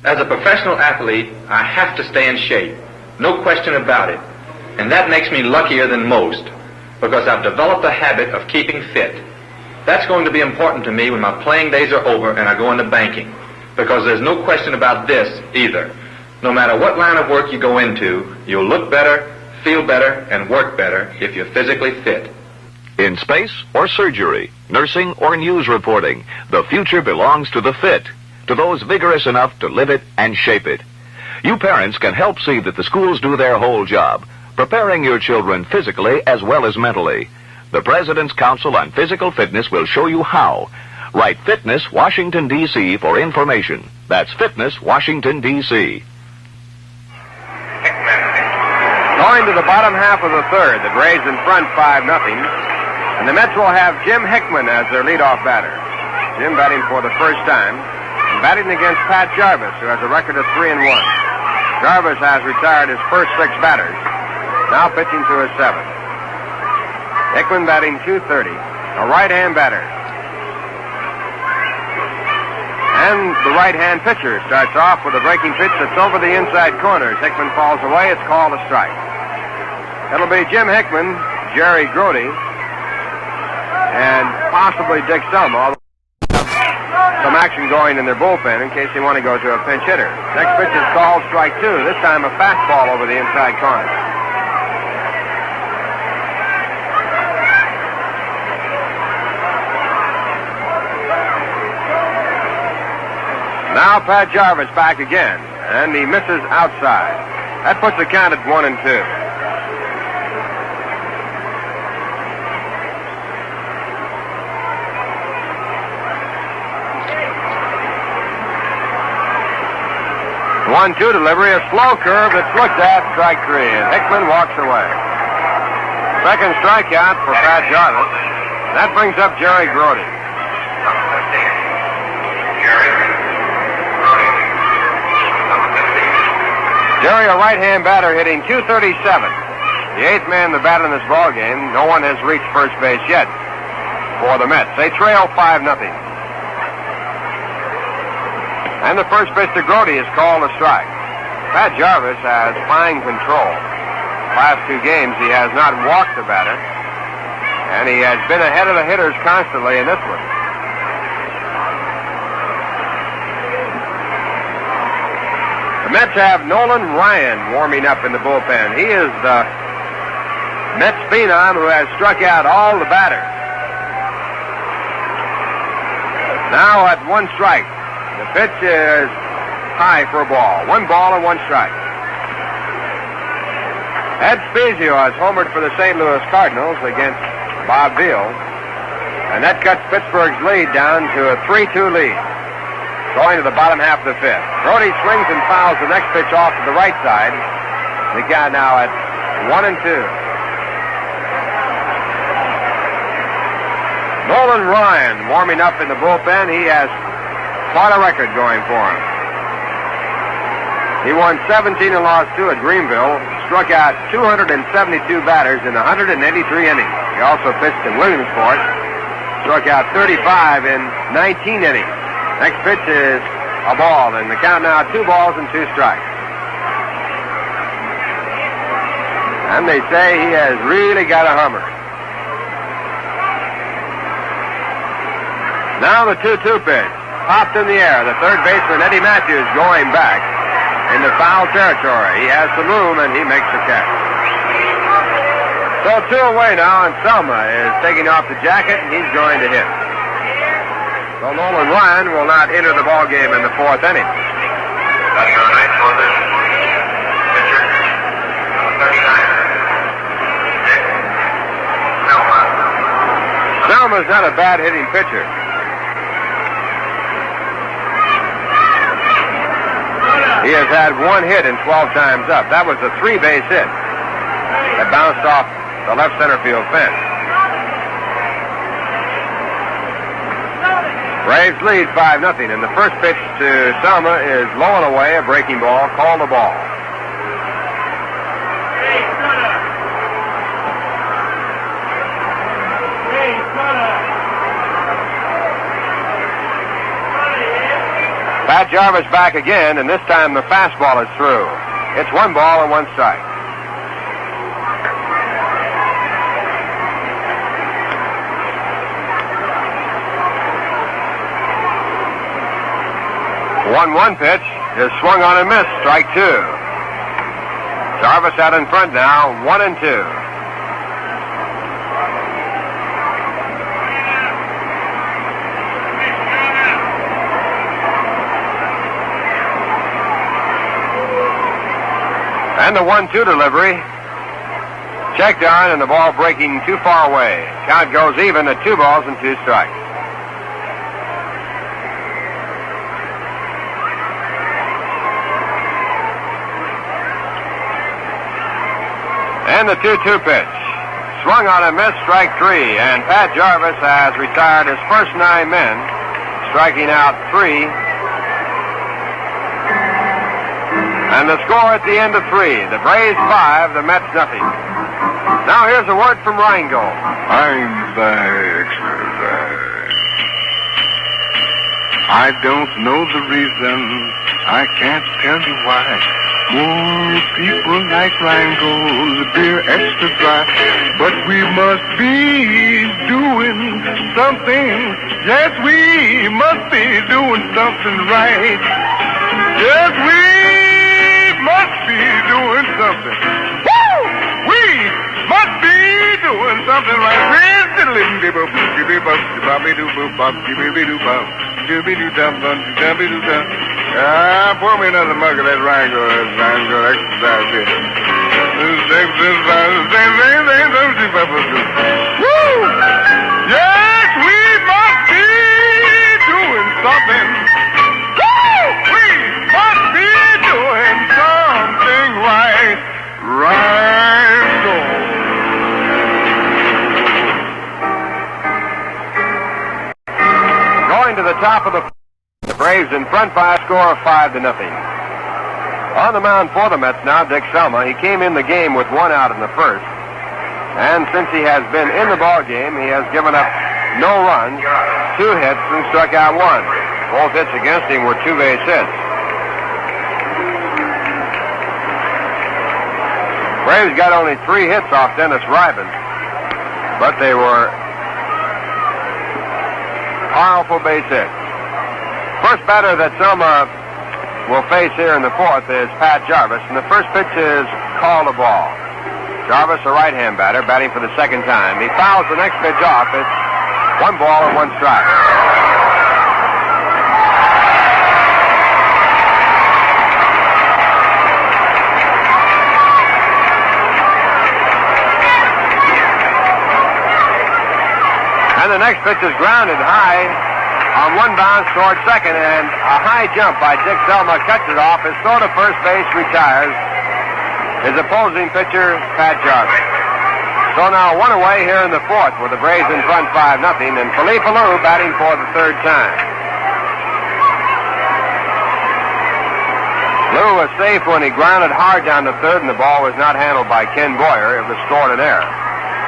As a professional athlete, I have to stay in shape. No question about it. And that makes me luckier than most, because I've developed a habit of keeping fit. That's going to be important to me when my playing days are over and I go into banking, because there's no question about this either. No matter what line of work you go into, you'll look better, feel better, and work better if you're physically fit. In space or surgery, nursing or news reporting, the future belongs to the fit, to those vigorous enough to live it and shape it. You parents can help see that the schools do their whole job, preparing your children physically as well as mentally. The President's Council on Physical Fitness will show you how. Write Fitness, Washington, D.C. for information. That's Fitness, Washington, D.C. Going to the bottom half of the third, the Braves in front 5-0. And the Mets will have Jim Hickman as their leadoff batter. Jim batting for the first time, and batting against Pat Jarvis, who has a record of 3-1. Jarvis has retired his first 6 batters, now pitching to his 7th. Hickman batting .230, a right-hand batter. And the right-hand pitcher starts off with a breaking pitch that's over the inside corners. Hickman falls away. It's called a strike. It'll be Jim Hickman, Jerry Grody, and possibly Dick Selma. Some action going in their bullpen in case they want to go to a pinch hitter. Next pitch is called strike 2. This time a fastball over the inside corner. Now Pat Jarvis back again, and he misses outside. That puts the count at 1-2. One-two delivery, a slow curve that's looked at, strike 3, and Hickman walks away. Second strikeout for Pat Jarvis. That brings up Jerry Grody. Jerry, a right-hand batter, hitting .237. The 8th man to bat in this ballgame. No one has reached first base yet for the Mets. They trail 5-0. And the first pitch to Grody is called a strike. Pat Jarvis has fine control. Last 2 games, he has not walked the batter, and he has been ahead of the hitters constantly in this one. The Mets have Nolan Ryan warming up in the bullpen. He is the Mets phenom who has struck out all the batters. Now at 1 strike. The pitch is high for a ball. 1 ball and 1 strike. Ed Spezio has homered for the St. Louis Cardinals against Bob Veal. And that cuts Pittsburgh's lead down to a 3-2 lead. Going to the bottom half of the 5th. Grody swings and fouls the next pitch off to the right side. The guy now at 1-2. Nolan Ryan warming up in the bullpen. He has quite a record going for him. He won 17 and lost 2 at Greenville, struck out 272 batters in 183 innings. He also pitched in Williamsport, struck out 35 in 19 innings. Next pitch is a ball, and the count now 2 balls and 2 strikes. And they say he has really got a hummer. Now the 2-2 pitch. Popped in the air. The third baseman, Eddie Matthews, going back into foul territory. He has some room, and he makes the catch. So 2 away now, and Selma is taking off the jacket, and he's going to hit. So Nolan Ryan will not enter the ball game in the 4th inning. Batting on 9th for the pitcher, number 39. Dick Selma. Selma's not a bad hitting pitcher. He has had 1 hit in 12 times up. That was a 3-base hit that bounced off the left center field fence. Braves lead 5-0, and the first pitch to Selma is low and away, a breaking ball, called a ball. Pat Jarvis back again, and this time the fastball is through. It's 1 ball and 1 strike. The 1-1 pitch is swung on and missed, strike 2. Jarvis out in front now, 1-2. And the 1-2 delivery. Checked on, and the ball breaking too far away. Count goes even at 2 balls and 2 strikes. And the 2-2 pitch. Swung on and missed, strike 3. And Pat Jarvis has retired his first 9 men, striking out 3. And the score at the end of 3, the Braves 5, the Mets nothing. Now here's a word from Rheingold. I'm back. I don't know the reason. I can't tell you why. More people like Rheingold, beer extra dry. But we must be doing something. Yes, we must be doing something right. Yes, we must be doing something. Woo! We must be doing something right. Pour me another mug of that Rheingold exercise here. Woo! Yes, we must be doing something. Woo! We must be doing something right. Rheingold. Going to the top of the Braves in front by a score of 5-0. On the mound for the Mets now, Dick Selma. He came in the game with 1 out in the first. And since he has been in the ball game, he has given up no runs, 2 hits, and struck out 1. Both hits against him were 2-base hits. Braves got only 3 hits off Dennis Ryben, but they were powerful base hits. First batter that Selma will face here in the 4th is Pat Jarvis, and the first pitch is called a ball. Jarvis, a right-hand batter, batting for the 2nd time. He fouls the next pitch off. It's 1 ball and 1 strike. And the next pitch is grounded high on 1 bounce toward second, and a high jump by Dick Selma cuts it off. His throw to first base retires his opposing pitcher, Pat Jarvis. So now 1 away here in the 4th with the Braves in front 5-0, and Felipe Alou batting for the 3rd time. Lou was safe when he grounded hard down the 3rd, and the ball was not handled by Ken Boyer. It was scored in error.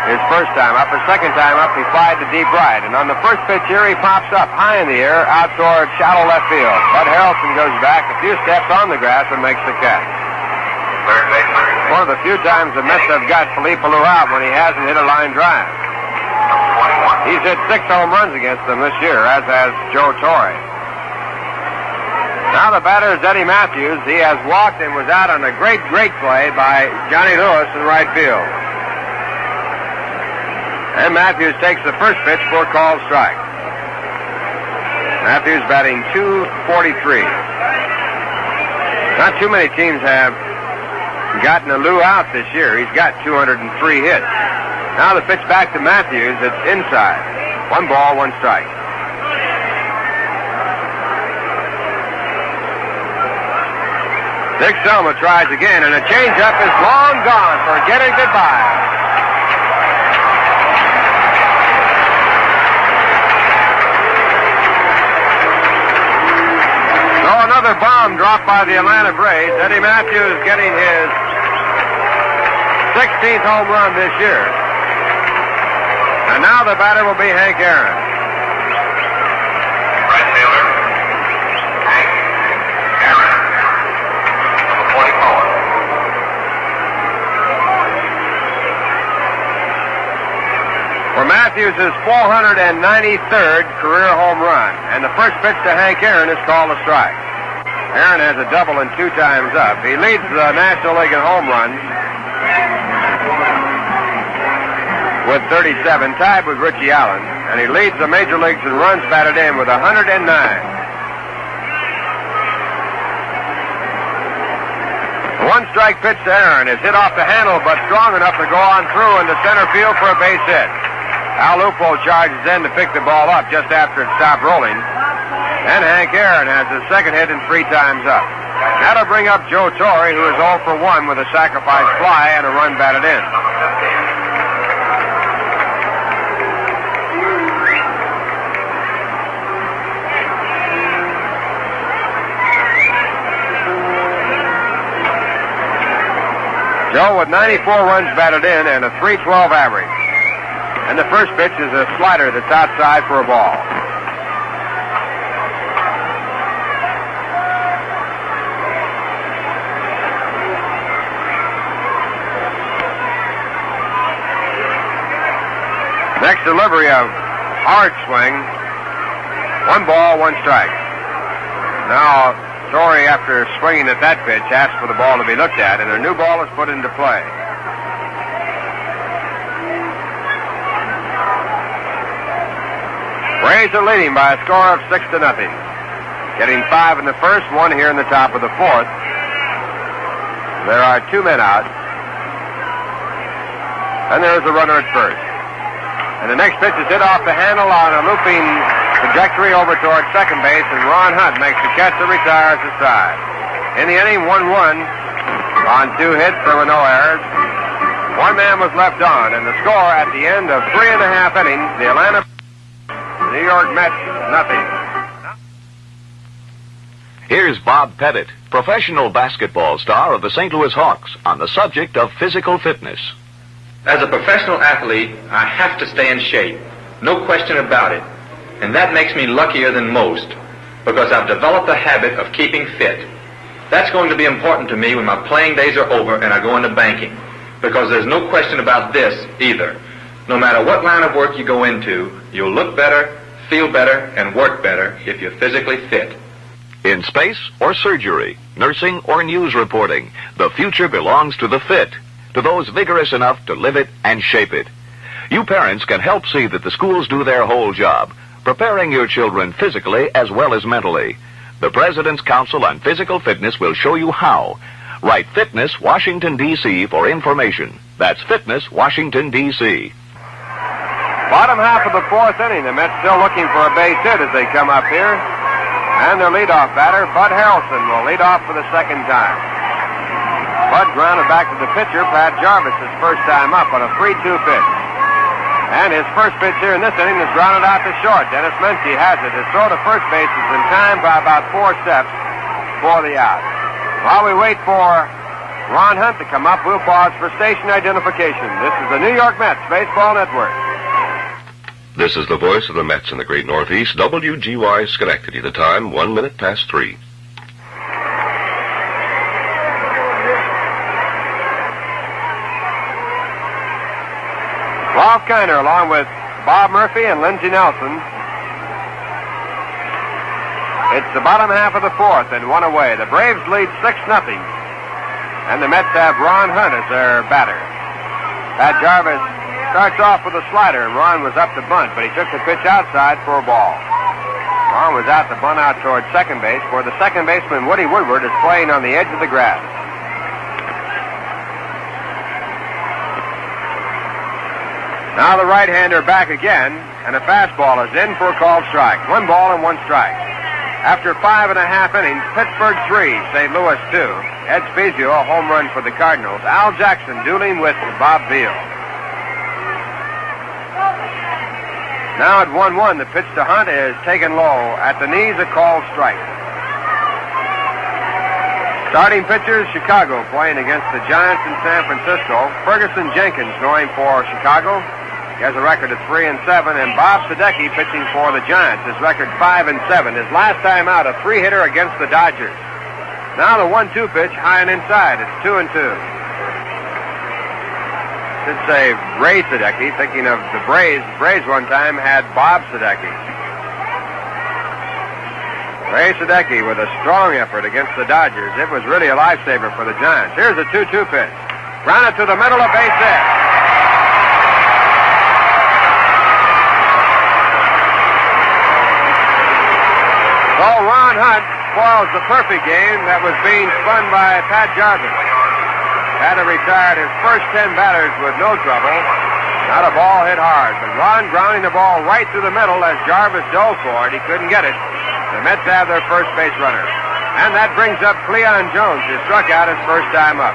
his first time up. His second time up, he flied to deep right. And on the first pitch here, he pops up high in the air out toward shallow left field. Bud Harrelson goes back a few steps on the grass and makes the catch. One of the few times the Mets have got Philippe Alou out when he hasn't hit a line drive. He's hit 6 home runs against them this year, as has Joe Torre. Now the batter is Eddie Matthews. He has walked and was out on a great play by Johnny Lewis in right field. And Matthews takes the first pitch for a called strike. Matthews batting .243. Not too many teams have gotten Alou out this year. He's got 203 hits. Now the pitch back to Matthews. It's inside. 1 ball, 1 strike. Dick Selma tries again, and a changeup is long gone. Forget it goodbye. So another bomb dropped by the Atlanta Braves. Eddie Matthews getting his 16th home run this year. And now the batter will be Hank Aaron. Right fielder, Hank Aaron, number 44. For Matthews' 493rd career home run. And the first pitch to Hank Aaron is called a strike. Aaron has a double and 2 times up. He leads the National League in home runs with 37, tied with Richie Allen. And he leads the major leagues in runs batted in with 109. The 1 strike pitch to Aaron is hit off the handle, but strong enough to go on through into center field for a base hit. Al Lupo charges in to pick the ball up just after it stopped rolling. And Hank Aaron has his second hit and 3 times up. That'll bring up Joe Torre, who is 0 for 1 with a sacrifice fly and a run batted in. Joe with 94 runs batted in and a .312 average. And the first pitch is a slider that's outside for a ball. Next delivery of hard swing. 1 ball, 1 strike. Now, Torre, after swinging at that pitch, asked for the ball to be looked at, and a new ball is put into play. Braves are leading by a score of 6-0. Getting 5 in the first, 1 here in the top of the 4th. There are 2 men out. And there's a runner at first. And the next pitch is hit off the handle on a looping trajectory over toward second base, and Ron Hunt makes the catch that retires the side. In the inning, 1-1 on 2 hits. There were no errors. 1 man was left on, and the score at the end of 3.5 innings, the New York Mets, nothing. Here's Bob Pettit, professional basketball star of the St. Louis Hawks, on the subject of physical fitness. As a professional athlete, I have to stay in shape. No question about it. And that makes me luckier than most, because I've developed a habit of keeping fit. That's going to be important to me when my playing days are over and I go into banking, because there's no question about this either. No matter what line of work you go into, you'll look better, feel better, and work better if you're physically fit. In space or surgery, nursing or news reporting, the future belongs to the fit, to those vigorous enough to live it and shape it. You parents can help see that the schools do their whole job, preparing your children physically as well as mentally. The President's Council on Physical Fitness will show you how. Write Fitness, Washington, D.C. for information. That's Fitness, Washington, D.C. Bottom half of the 4th inning, the Mets still looking for a base hit as they come up here. And their leadoff batter, Bud Harrelson, will lead off for the second time. Bud grounded back to the pitcher, Pat Jarvis, his first time up on a 3-2 pitch. And his first pitch here in this inning is grounded out to short. Dennis Menchie has it. His throw to first base is in time by about 4 steps for the out. While we wait for Ron Hunt to come up. We'll pause for station identification. This is the New York Mets Baseball Network. This is the voice of the Mets in the great Northeast, WGY Schenectady. The time, 3:01. Ralph Kiner along with Bob Murphy and Lindsey Nelson. It's the bottom half of the fourth and one away. The Braves lead 6-0. And the Mets have Ron Hunt as their batter. Pat Jarvis starts off with a slider. Ron was up to bunt, but he took the pitch outside for a ball. Ron was out to bunt out toward second base, where the second baseman, Woody Woodward, is playing on the edge of the grass. Now the right-hander back again, and a fastball is in for a called strike. 1 ball and 1 strike. After 5.5 innings, Pittsburgh 3, St. Louis 2. Ed Spezio, a home run for the Cardinals. Al Jackson dueling with Bob Veal. Now at 1-1, the pitch to Hunt is taken low. At the knees, a called strike. Starting pitchers, Chicago playing against the Giants in San Francisco. Ferguson Jenkins going for Chicago. He has a record of 3-7, and Bob Sadecki pitching for the Giants. His record 5-7. His last time out, a 3-hitter against the Dodgers. Now the 1-2 pitch, high and inside. It's 2-2. Should say Ray Sadecki, thinking of the Braves. The Braves one time had Bob Sadecki. Ray Sadecki with a strong effort against the Dodgers. It was really a lifesaver for the Giants. Here's a 2-2 pitch. Grounded to the middle of base hit. So Ron Hunt spoils the perfect game that was being spun by Pat Jarvis. Had to retire his first 10 batters with no trouble. Not a ball hit hard, but Ron grounding the ball right through the middle as Jarvis dove for it. He couldn't get it. The Mets have their first base runner. And that brings up Cleon Jones, who struck out his first time up.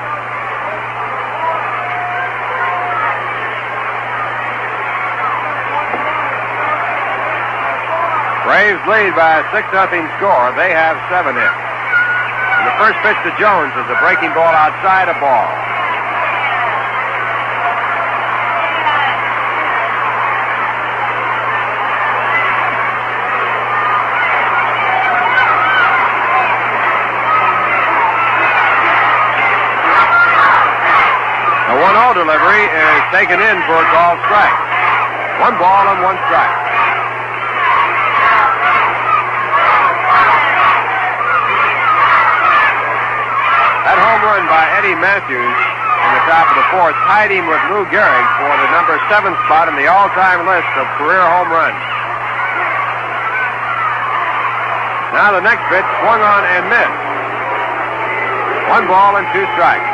Braves lead by a 6-0 score. They have 7 hits. And the first pitch to Jones is a breaking ball outside, a ball. The 1-0 delivery is taken in for a called strike. 1 ball and 1 strike. That home run by Eddie Matthews in the top of the fourth tied him with Lou Gehrig for the number 7 spot in the all-time list of career home runs. Now the next pitch swung on and missed. 1 ball and 2 strikes.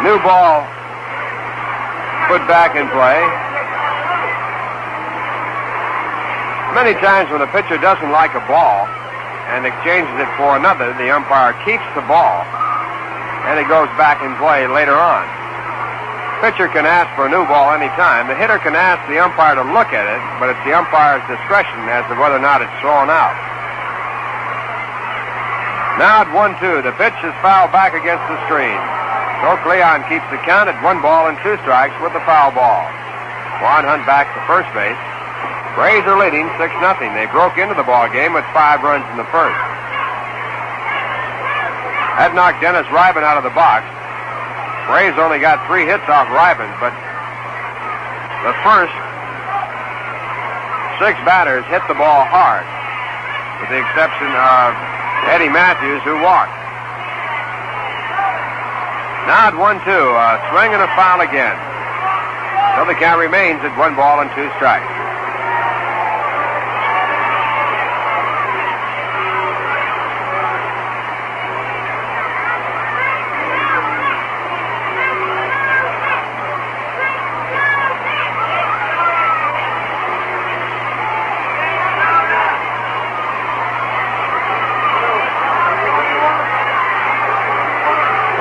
New ball put back in play. Many times when a pitcher doesn't like a ball and exchanges it for another, the umpire keeps the ball and it goes back in play later on. Pitcher can ask for a new ball any time. The hitter can ask the umpire to look at it, but it's the umpire's discretion as to whether or not it's thrown out. Now at 1-2, the pitch is fouled back against the screen. So Cleon keeps the count at 1 ball and 2 strikes with the foul ball. Ron Hunt back to first base. Braves are leading 6-0. They broke into the ball game with 5 runs in the first. That knocked Dennis Ryben out of the box. Braves only got 3 hits off Ryben, but the first 6 batters hit the ball hard, with the exception of Eddie Matthews, who walked. Now at 1-2, a swing and a foul again. So the count remains at 1 ball and 2 strikes.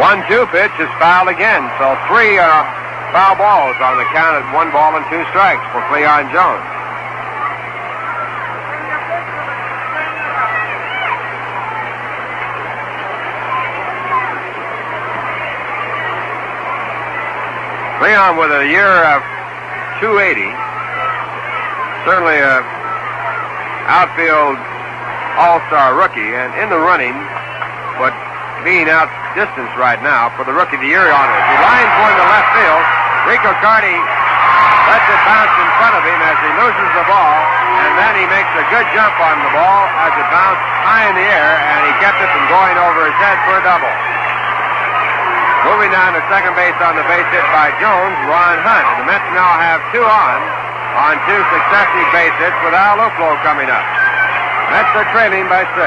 One-two pitch is fouled again, so 3 are foul balls on the count at 1 ball and 2 strikes for Cleon Jones. Cleon with a year of 280. Certainly a outfield all-star rookie and in the running, but being outdistanced right now for the Rookie of the Year honors. He lines one to left field. Rico Carty lets it bounce in front of him as he loses the ball, and then he makes a good jump on the ball as it bounced high in the air, and he kept it from going over his head for a double. Moving down to second base on the base hit by Jones, Ron Hunt. And the Mets now have 2 on 2 successive base hits with Al Luplow coming up. Mets are trailing by 6.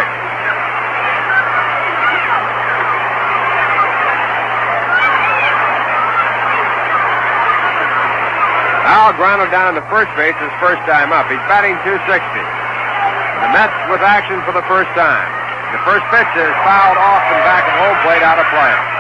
Al grounded down to first base his first time up. He's batting .260. The Mets with action for the first time. The first pitch is fouled off and back of home plate out of play.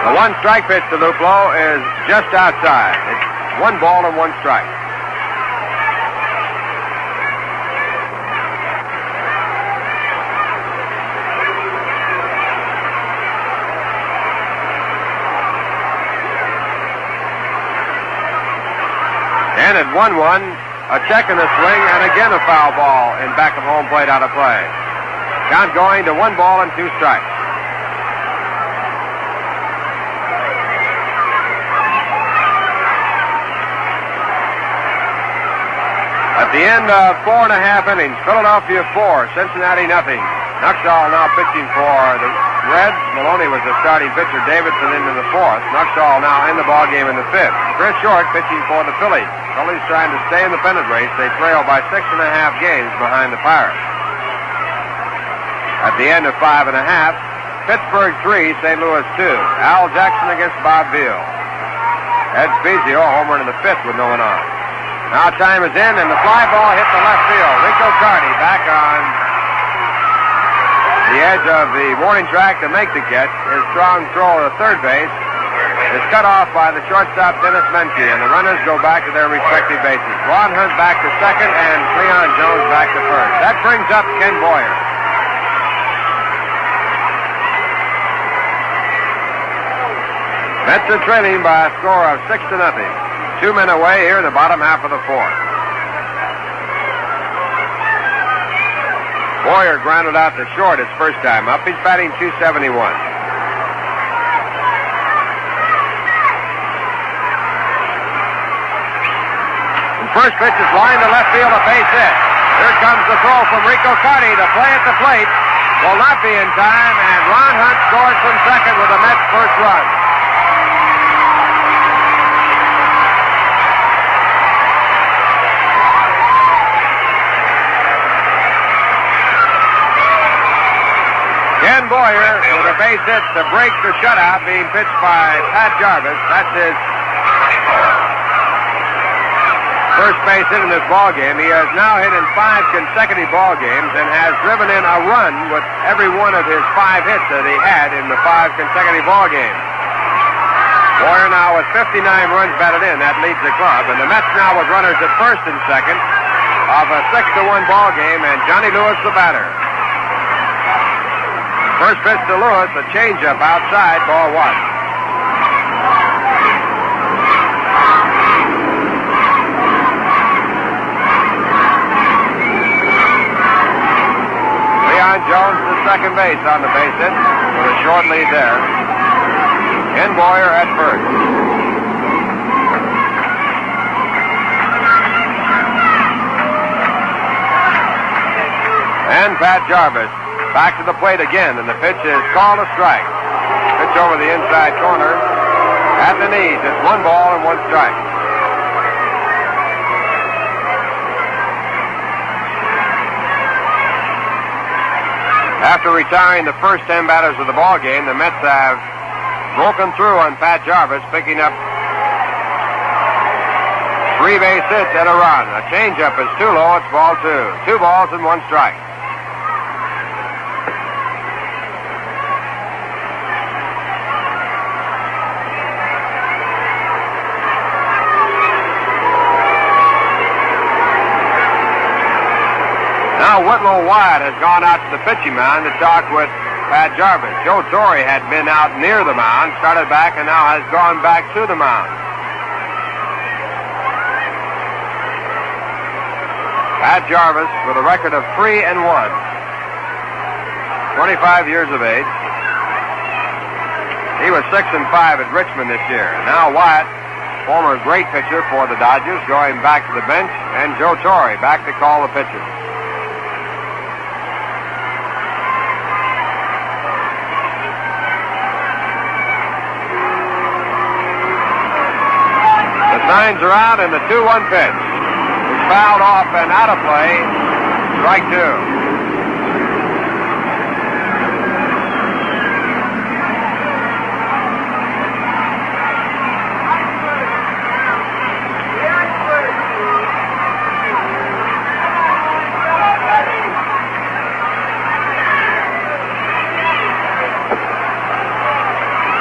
The 1-strike pitch to Luplow is just outside. It's 1 ball and 1 strike. And at 1-1, a check in the swing, and again a foul ball in back of home plate out of play. Count going to 1 ball and 2 strikes. At the end of 4 1/2 innings, Philadelphia 4, Cincinnati nothing. Nuxall now pitching for the Reds. Maloney was the starting pitcher. Davidson into the 4th. Nuxall now in the ballgame in the 5th. Chris Short pitching for the Phillies. Phillies trying to stay in the pennant race. They trail by 6.5 games behind the Pirates. At the end of 5 1/2, Pittsburgh 3, St. Louis 2. Al Jackson against Bob Veal. Ed Spezio homered in the 5th with no one on. Now time is in, and the fly ball hit the left field. Rico Carty back on the edge of the warning track to make the catch. His strong throw to third base is cut off by the shortstop, Dennis Menke, and the runners go back to their respective bases. Ron Hunt back to second, and Cleon Jones back to first. That brings up Ken Boyer. Mets are trailing by a score of 6-0. 2 men away here in the bottom half of the 4th. Boyer grounded out to short his first time up. He's batting .271. The first pitch is lined to left field, a base hit. Here comes the throw from Rico Carty. The play at the plate will not be in time, and Ron Hunt scores from second with the Mets' first run. Ken Boyer with a base hit to break the shutout being pitched by Pat Jarvis. That's his first base hit in this ballgame. He has now hit in 5 consecutive ballgames and has driven in a run with every one of his 5 hits that he had in the 5 consecutive ballgames. Boyer now with 59 runs batted in. That leads the club. And the Mets now with runners at first and second of a 6-1 ballgame, and Johnny Lewis the batter. First pitch to Lewis, a changeup outside, ball 1. Cleon Jones to second base on the base hit with a short lead there. Ken Boyer at first. And Pat Jarvis back to the plate again, and the pitch is called a strike. Pitch over the inside corner at the knees. It's 1 ball and 1 strike. After retiring the first 10 batters of the ball game, the Mets have broken through on Pat Jarvis, picking up 3 base hits and a run. A changeup is too low. It's ball 2. 2 balls and 1 strike. Now Whitlow Wyatt has gone out to the pitching mound to talk with Pat Jarvis. Joe Torrey had been out near the mound, started back, and now has gone back to the mound. Pat Jarvis with a record of 3-1. 25 years of age. He was 6-5 at Richmond this year. Now Wyatt, former great pitcher for the Dodgers, going back to the bench, and Joe Torrey back to call the pitchers. Signs are out, and the 2-1 pitch is fouled off and out of play. Strike 2.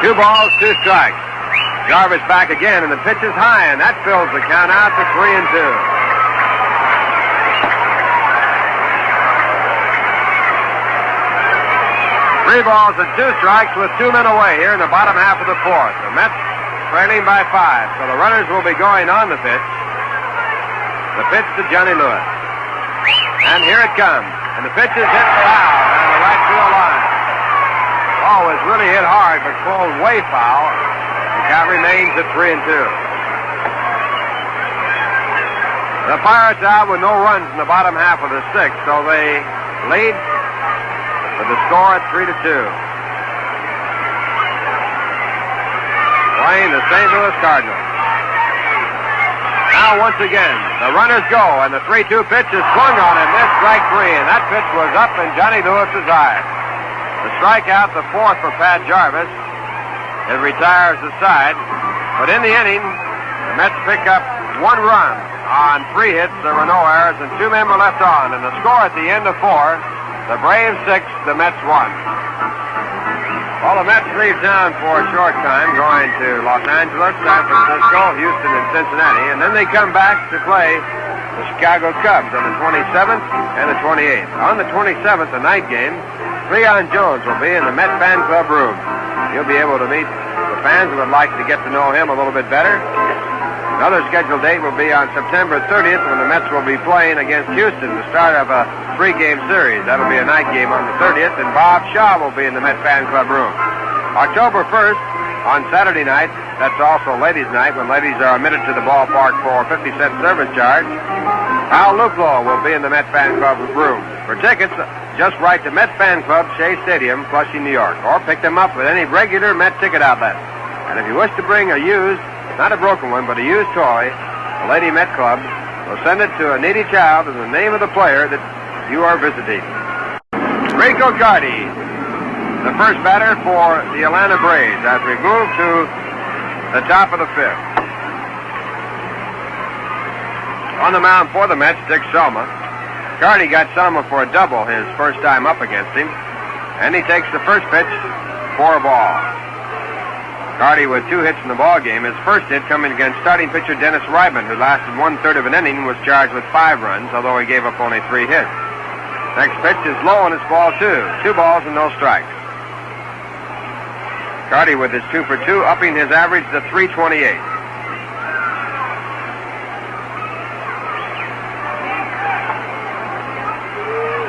Two balls, 2 strikes. Jarvis back again, and the pitch is high, and that fills the count out to 3-2. 3 balls and 2 strikes with 2 men away here in the bottom half of the 4th. The Mets trailing by 5, so the runners will be going on the pitch. The pitch to Johnny Lewis. And here it comes, and the pitch is hit foul on the right field line. Ball was really hit hard, but pulled way foul. The count remains at 3-2. The Pirates out with no runs in the bottom half of the 6th, so they lead with the score at 3-2. Playing the St. Louis Cardinals. Now once again, the runners go, and the 3-2 pitch is swung on and missed, strike 3, and that pitch was up in Johnny Lewis's eye. The strikeout, the 4th for Pat Jarvis. It retires the side, but in the inning, the Mets pick up 1 run on 3 hits. There were no errors, and 2 men were left on. And the score at the end of 4, the Braves 6, the Mets 1. Well, the Mets leave town for a short time, going to Los Angeles, San Francisco, Houston, and Cincinnati, and then they come back to play the Chicago Cubs on the 27th and the 28th. On the 27th, the night game, Cleon Jones will be in the Met Fan Club room. You'll be able to meet the fans who would like to get to know him a little bit better. Another scheduled date will be on September 30th when the Mets will be playing against Houston, the start of a 3-game series. That'll be a night game on the 30th, and Bob Shaw will be in the Met Fan Club room. October 1st, on Saturday night, that's also ladies' night, when ladies are admitted to the ballpark for a 50-cent service charge, Al Luplo will be in the Met Fan Club room. For tickets, just write to Met Fan Club, Shea Stadium, Flushing, New York, or pick them up at any regular Met ticket outlet. And if you wish to bring a used, not a broken one, but a used toy, the Lady Met Club will send it to a needy child in the name of the player that you are visiting. Rico Cardi, the first batter for the Atlanta Braves, as we move to the top of the 5th. On the mound for the Mets, Dick Selma. Cardi got Selma for a double his first time up against him, and he takes the first pitch for a ball. Cardi with 2 hits in the ball game. His first hit coming against starting pitcher Dennis Reitman, who lasted 1/3 of an inning and was charged with 5 runs, although he gave up only 3 hits. Next pitch is low, and it's ball 2. 2 balls and no strikes. Cardi with his 2 for 2, upping his average to .328.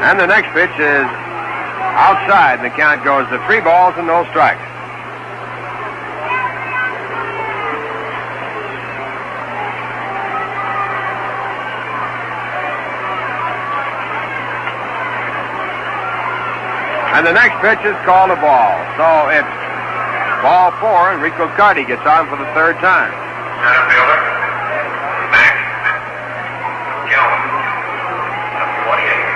And the next pitch is outside, and the count goes to 3 balls and no strikes. And the next pitch is called a ball. So it's ball 4, and Rico Cardi gets on for the 3rd time. Center fielder, Max Gilman, number 28.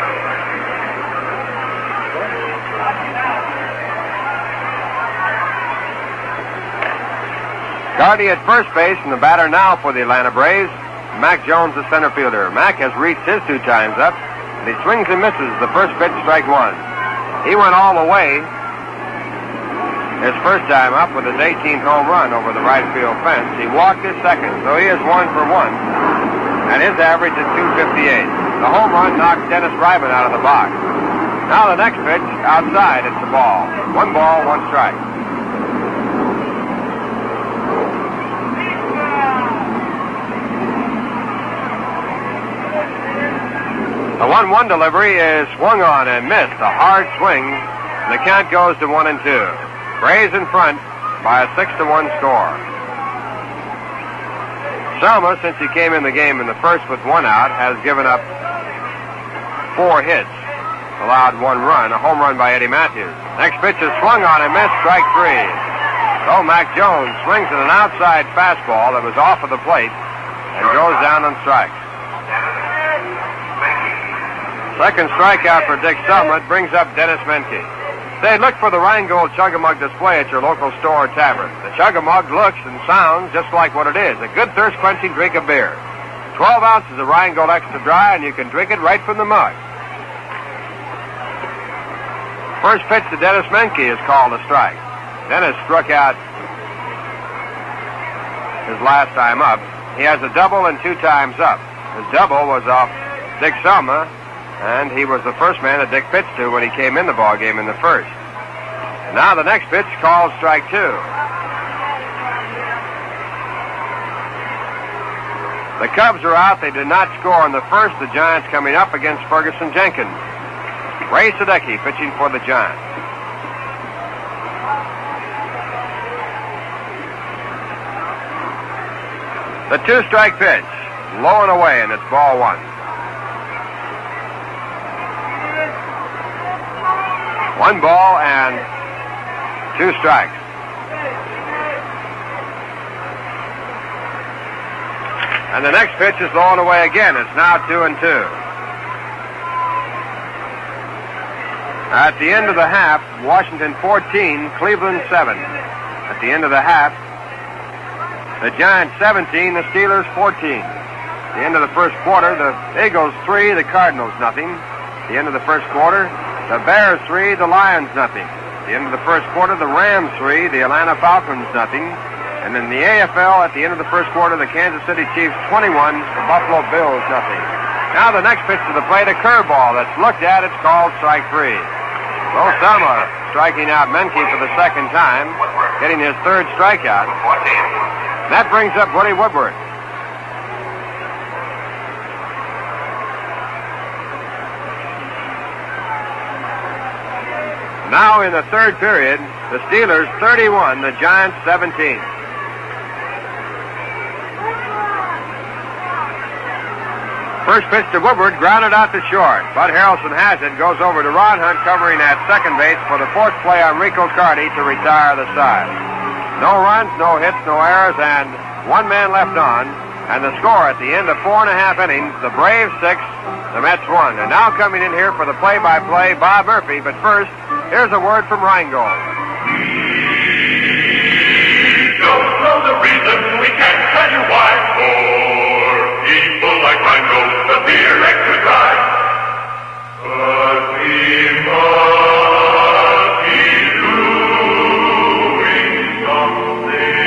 Carty at first base, and the batter now for the Atlanta Braves, Mac Jones, the center fielder. Mac has reached his 2 times up, and he swings and misses. The first pitch, strike 1. He went all the way his first time up with his 18th home run over the right field fence. He walked his second, so he is 1 for 1, and his average is 258. The home run knocked Dennis Ryman out of the box. Now the next pitch, outside, it's a ball. 1 ball, 1 strike. The 1-1 delivery is swung on and missed. A hard swing. The count goes to 1-2. Braves in front by a 6-1 score. Selma, since he came in the game in the first with 1 out, has given up 4 hits, allowed 1 run, a home run by Eddie Matthews. Next pitch is swung on and missed, strike 3. So Mac Jones swings at an outside fastball that was off of the plate and goes down on strikes. Second strikeout for Dick Selma. It brings up Dennis Menke. Say, look for the Rheingold Chug-A-Mug display at your local store or tavern. The Chug-A-Mug looks and sounds just like what it is, a good thirst-quenching drink of beer. 12 ounces of Rheingold Extra Dry, and you can drink it right from the mug. First pitch to Dennis Menke is called a strike. Dennis struck out his last time up. He has a double and 2 times up. His double was off Dick Selma, and he was the first man that Dick pitched to when he came in the ball game in the first. And now the next pitch called strike 2. The Cubs are out. They did not score in the first. The Giants coming up against Ferguson Jenkins. Ray Sadecki pitching for the Giants. The 2-strike pitch, low and away, and it's ball 1. 1 ball and 2 strikes. And the next pitch is low and away again. It's now 2-2. At the end of the half, Washington 14, Cleveland 7. At the end of the half, the Giants 17, the Steelers 14. At the end of the first quarter, the Eagles 3, the Cardinals nothing. At the end of the first quarter, the Bears 3, the Lions nothing. At the end of the first quarter, the Rams 3, the Atlanta Falcons nothing. And in the AFL, at the end of the first quarter, the Kansas City Chiefs 21, the Buffalo Bills nothing. Now the next pitch to the plate, a curveball that's looked at. It's called strike 3. Bo Selma striking out Menke for the second time, getting his 3rd strikeout. That brings up Woody Woodward. Now in the 3rd period, the Steelers 31, the Giants 17. First pitch to Woodward, grounded out to short. Bud Harrelson has it, goes over to Ron Hunt, covering at second base for the 4th play on Rico Carty to retire the side. No runs, no hits, no errors, and 1 man left on. And the score at the end of 4.5 innings, the Braves 6, the Mets 1. And now coming in here for the play-by-play, Bob Murphy. But first, here's a word from Rheingold. Don't know the reason, we can't tell you why. For people like Rheingold, the beer extra dry. But we must be doing something.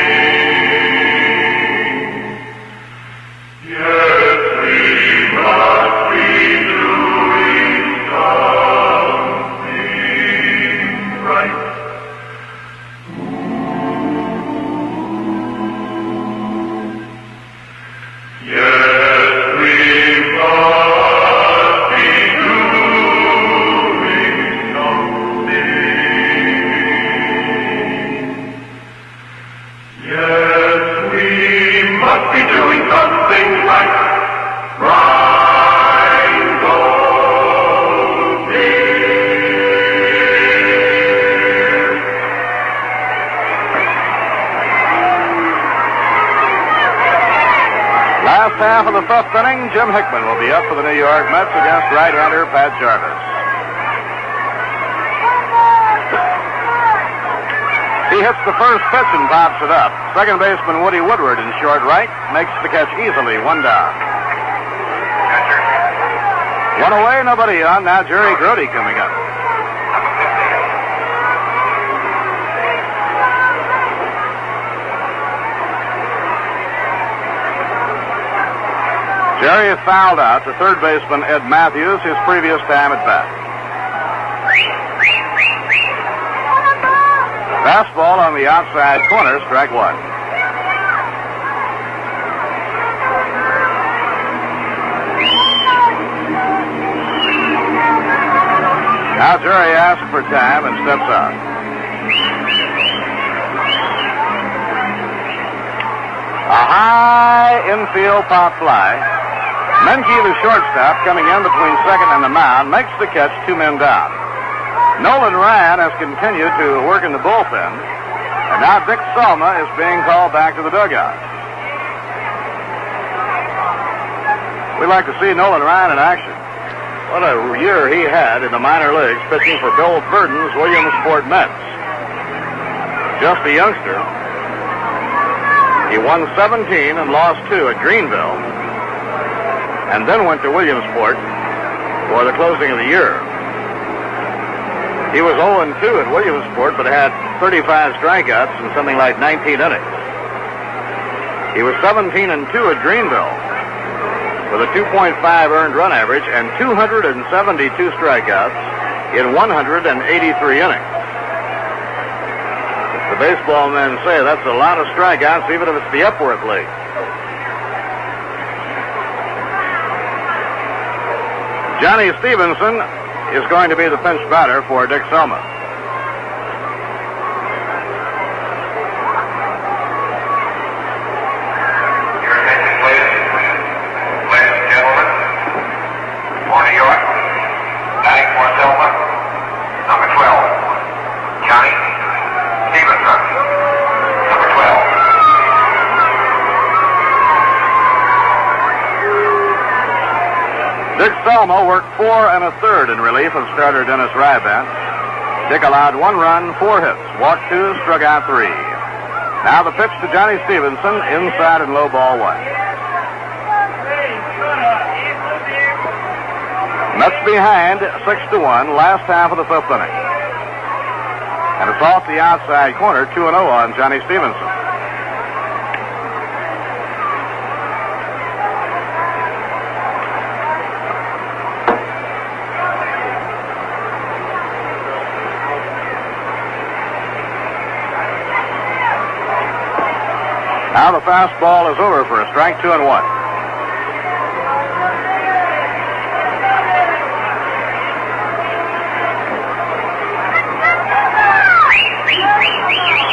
Yes, we must be doing something right. Half of the 5th inning, Jim Hickman will be up for the New York Mets against right-hander Pat Jarvis. He hits the first pitch and pops it up. Second baseman Woody Woodward in short right makes the catch easily, one down. One away, nobody on. Now Jerry Grody coming up. Jerry is fouled out to third baseman Ed Matthews, his previous time at bat. Fastball on the outside corner, strike one. Now Jerry asks for time and steps out. A high infield pop fly. Menke, the shortstop, coming in between second and the mound, makes the catch, 2 men down. Nolan Ryan has continued to work in the bullpen, and now Dick Selma is being called back to the dugout. We'd like to see Nolan Ryan in action. What a year he had in the minor leagues pitching for Bill Burden's Williamsport Mets. Just a youngster. He won 17 and lost 2 at Greenville, and then went to Williamsport for the closing of the year. He was 0-2 at Williamsport, but had 35 strikeouts and something like 19 innings. He was 17-2 at Greenville with a 2.5 earned run average and 272 strikeouts in 183 innings. The baseball men say that's a lot of strikeouts, even if it's the Epworth League. Johnny Stevenson is going to be the pinch batter for Dick Selma. Your attention, please. Ladies and gentlemen, for New York, batting for Selma, number 12, Johnny Stevenson, number 12. Dick Selma worked 4 1/3 in relief of starter Dennis Rybank. Dick allowed 1 run, 4 hits, walked 2, struck out 3. Now the pitch to Johnny Stevenson, inside and low, ball 1. Mets behind 6-1, last half of the 5th inning. And it's off the outside corner, 2-0 on Johnny Stevenson. Now the fastball is over for a strike, 2-1.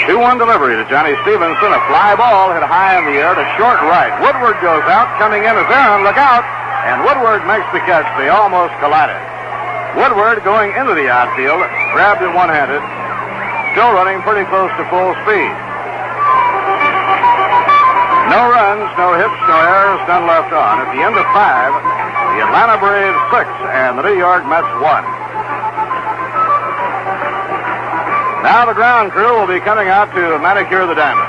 2-1 delivery to Johnny Stevenson. A fly ball hit high in the air to short right. Woodward goes out. Coming in is Aaron. Look out. And Woodward makes the catch. They almost collided. Woodward going into the outfield. Grabbed it one-handed. Still running pretty close to full speed. No runs, no hits, no errors, none left on. At the end of 5, the Atlanta Braves 6 and the New York Mets 1. Now the ground crew will be coming out to manicure the diamond.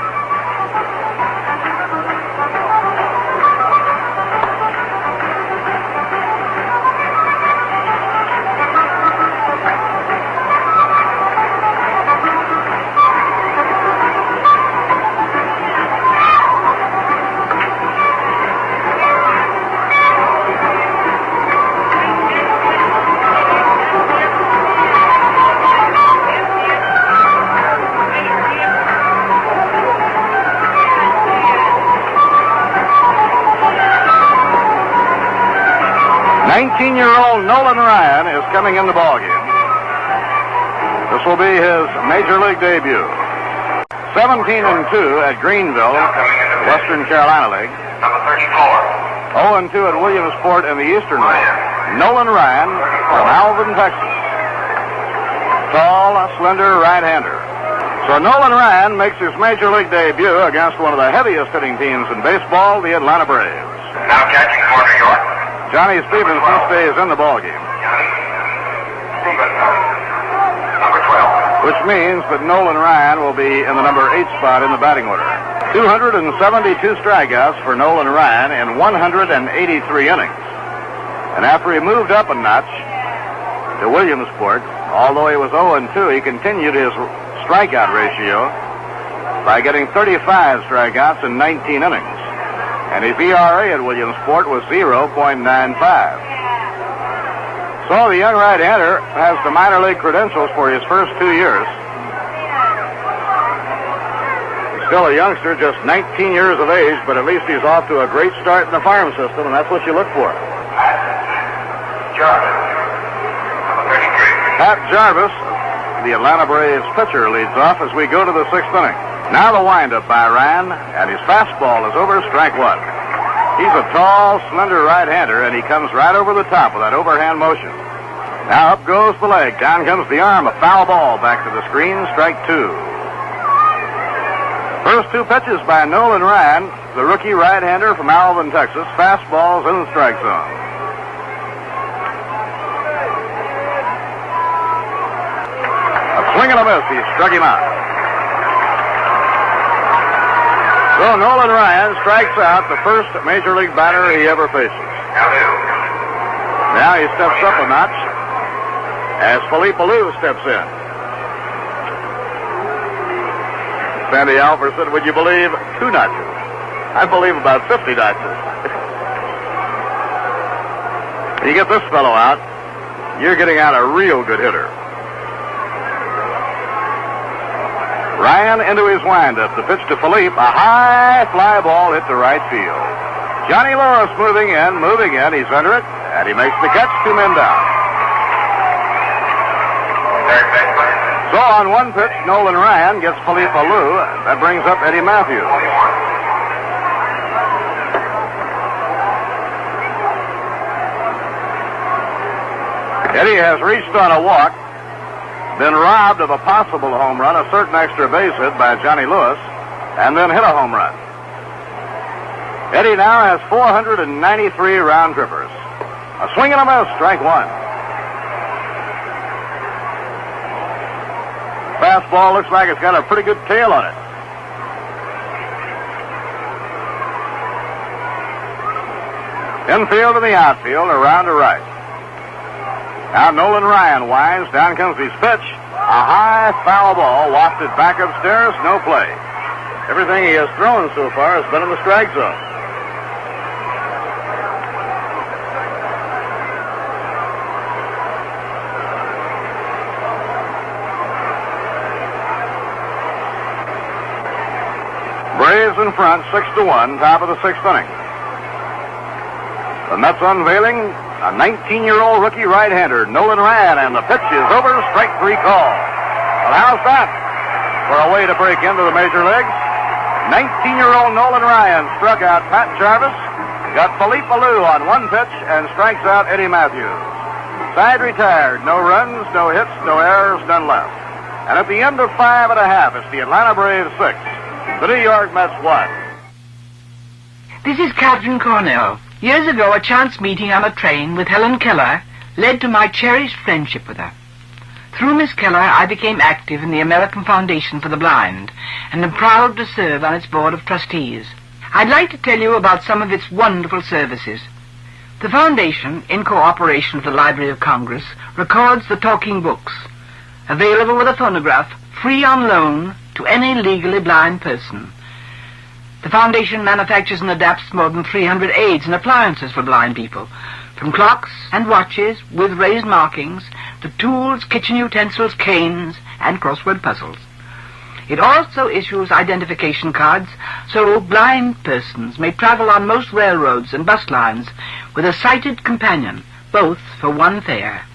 Year-old Nolan Ryan is coming in the ballgame. This will be his major league debut. 17-2 at Greenville, Western Carolina League. Number 34. 0-2 at Williamsport in the Eastern League. Nolan Ryan from Alvin, Texas. Tall, slender right-hander. So Nolan Ryan makes his major league debut against one of the heaviest hitting teams in baseball, the Atlanta Braves. Now catching for New York. Johnny Stevenson stays in the ballgame. Johnny Stevenson, number 12. which means that Nolan Ryan will be in the number 8 spot in the batting order. 272 strikeouts for Nolan Ryan in 183 innings. And after he moved up a notch to Williamsport, although he was 0-2, he continued his strikeout ratio by getting 35 strikeouts in 19 innings. And his ERA at Williamsport was 0.95. So the young right-hander has the minor league credentials for his first 2 years. He's still a youngster, just 19 years of age, but at least he's off to a great start in the farm system, and that's what you look for. Pat Jarvis, the Atlanta Braves pitcher, leads off as we go to the 6th inning. Now the windup by Ryan, and his fastball is over strike one. He's a tall, slender right-hander, and he comes right over the top with that overhand motion. Now up goes the leg, down comes the arm, a foul ball back to the screen, strike two. First two pitches by Nolan Ryan, the rookie right-hander from Alvin, Texas. Fastballs in the strike zone. A swing and a miss, he struck him out. So Nolan Ryan strikes out the first major league batter he ever faces. Now he steps up a notch as Philippe Alou steps in. Sandy Alford said, would you believe 2 notches? I believe about 50 notches. You get this fellow out, you're getting out a real good hitter. Ryan into his windup. The pitch to Philippe. A high fly ball hit to right field. Johnny Lewis moving in. He's under it, and he makes the catch. 2 men down. So on one pitch, Nolan Ryan gets Philippe Alou. That brings up Eddie Matthews. Eddie has reached on a walk, been robbed of a possible home run, a certain extra base hit by Johnny Lewis, and then hit a home run. Eddie now has 493 round trippers. A swing and a miss, strike one. Fastball looks like it's got a pretty good tail on it. Infield to the outfield, around to right. Now Nolan Ryan winds, down comes his pitch. A high foul ball wafted back upstairs, no play. Everything he has thrown so far has been in the strike zone. Braves in front, 6-1, top of the 6th inning. The Mets unveiling a 19-year-old rookie right-hander, Nolan Ryan, and the pitch is over, strike 3 call. Well, how's that for a way to break into the major leagues? 19-year-old Nolan Ryan struck out Pat Jarvis, got Philippe Alou on one pitch, and strikes out Eddie Matthews. Side retired, no runs, no hits, no errors, none left. And at the end of 5 1/2, it's the Atlanta Braves 6, the New York Mets 1. This is Catherine Cornell. Years ago, a chance meeting on a train with Helen Keller led to my cherished friendship with her. Through Miss Keller, I became active in the American Foundation for the Blind, and am proud to serve on its board of trustees. I'd like to tell you about some of its wonderful services. The Foundation, in cooperation with the Library of Congress, records the talking books, available with a phonograph, free on loan to any legally blind person. The Foundation manufactures and adapts more than 300 aids and appliances for blind people, from clocks and watches with raised markings to tools, kitchen utensils, canes, and crossword puzzles. It also issues identification cards so blind persons may travel on most railroads and bus lines with a sighted companion, both for one fare.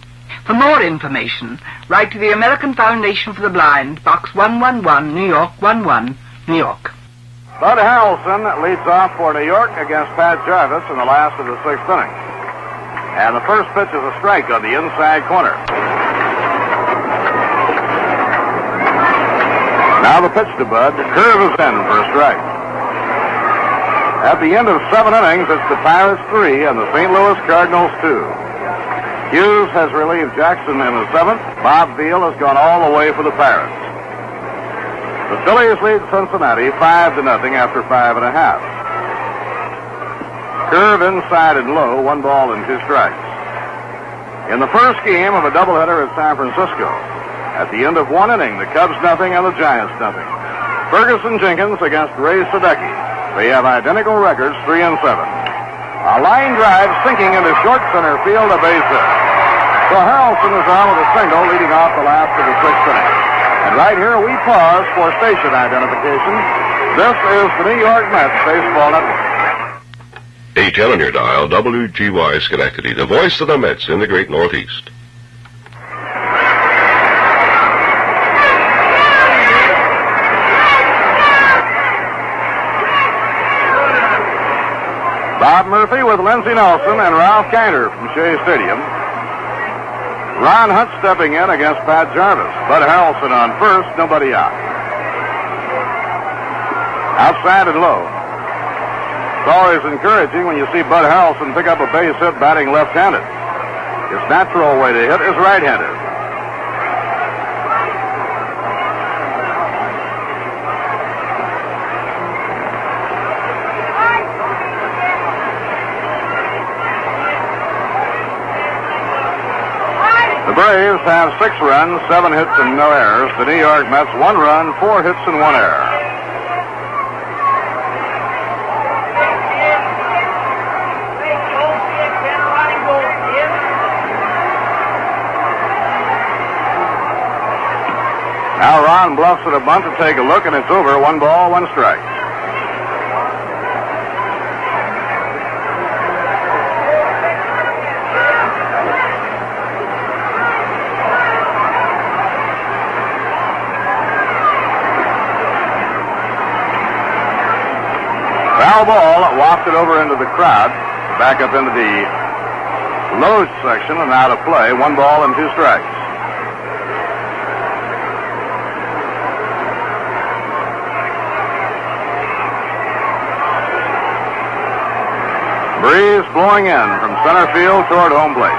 For more information, write to the American Foundation for the Blind, Box 111, New York 11, New York. Bud Harrelson leads off for New York against Pat Jarvis in the last of the 6th inning. And the first pitch is a strike on the inside corner. Now the pitch to Bud. The curve is in for a strike. At the end of 7 innings, it's the Pirates 3 and the St. Louis Cardinals 2. Hughes has relieved Jackson in the seventh. Bob Beal has gone all the way for the Pirates. The Phillies lead Cincinnati 5-0 after 5 1/2. Curve inside and low, 1 ball and 2 strikes. In the first game of a doubleheader at San Francisco, at the end of 1 inning, the Cubs nothing and the Giants nothing. Ferguson Jenkins against Ray Sadecki. They have identical records, 3-7. A line drive sinking into short center field, a base hit. So Harrelson is on with a single, leading off the last of the 6th inning. And right here we pause for station identification. This is the New York Mets Baseball Network. 810 on your dial, WGY Schenectady, the voice of the Mets in the Great Northeast. Bob Murphy with Lindsey Nelson and Ralph Kiner from Shea Stadium. Ron Hunt stepping in against Pat Jarvis. Bud Harrelson on first, nobody out. Outside and low. It's always encouraging when you see Bud Harrelson pick up a base hit batting left-handed. His natural way to hit is right-handed. The Braves have 6 runs, 7 hits, and no errors. The New York Mets 1 run, 4 hits, and 1 error. Now Ron bluffs at a bunt to take a look, and it's over. 1 ball, 1 strike. Foul ball wafted over into the crowd, back up into the low section and out of play. 1 ball and 2 strikes. Breeze blowing in from center field toward home plate.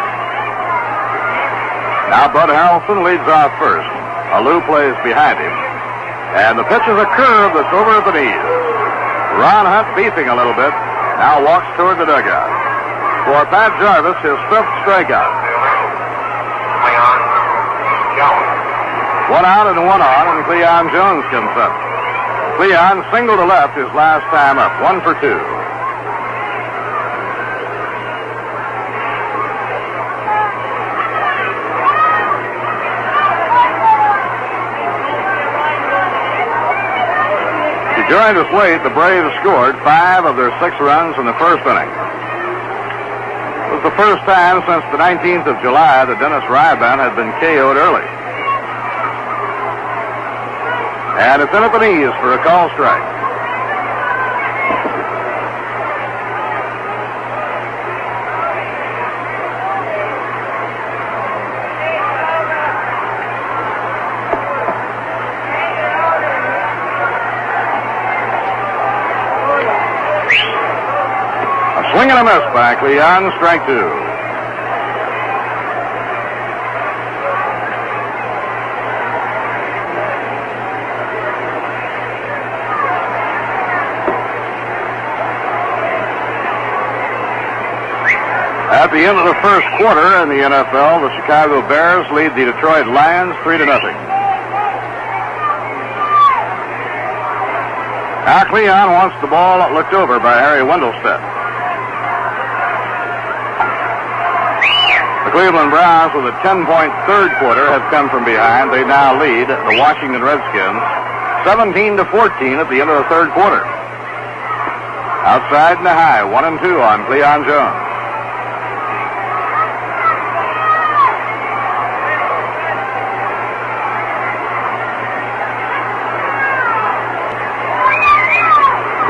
Now Bud Harrelson leads off first. Alou plays behind him. And the pitch is a curve that's over at the knees. Ron Hunt beefing a little bit. Now walks toward the dugout. For Pat Jarvis, his 5th strikeout. 1 out and 1 on, and Cleon Jones comes up. Cleon single to left his last time up. 1 for 2. During the slate, the Braves scored 5 of their 6 runs in the first inning. It was the first time since the 19th of July that Dennis Ryban had been KO'd early. And it's in at the knees for a call strike. Swing and a miss by Cleon, strike 2. At the end of the first quarter in the NFL, the Chicago Bears lead the Detroit Lions 3-0. Now Cleon wants the ball looked over by Harry Wendelstedt. The Cleveland Browns, with a 10-point third quarter, have come from behind. They now lead the Washington Redskins 17-14 at the end of the third quarter. Outside and a high, 1-2 on Cleon Jones.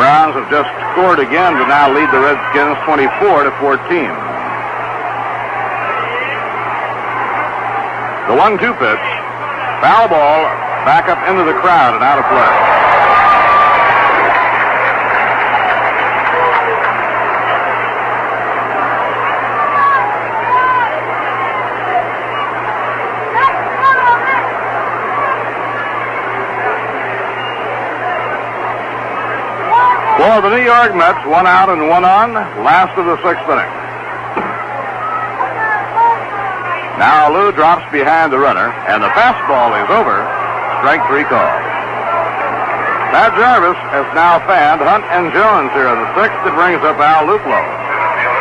Browns have just scored again to now lead the Redskins 24-14. The 1-2 pitch, foul ball, back up into the crowd and out of play. So the New York Mets, 1 out and 1 on, last of the 6th inning. Now Lou drops behind the runner, and the fastball is over. Strike 3 call. Pat Jarvis has now fanned Hunt and Jones here in the 6th. It brings up Al Luplow.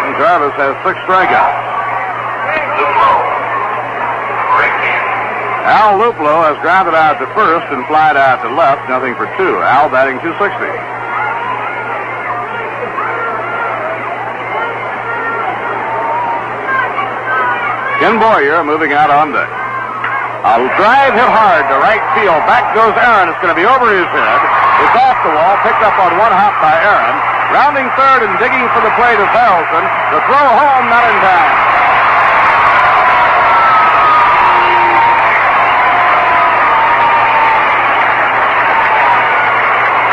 And Jarvis has 6 strikeouts. Al Luplow has grounded out to first and flied out to left, nothing for 2. Al batting .260. Ken Boyer moving out on deck. A drive hit hard to right field. Back goes Aaron. It's going to be over his head. It's off the wall. Picked up on 1 hop by Aaron. Rounding third and digging for the plate is Harrelson. The throw home, not in time.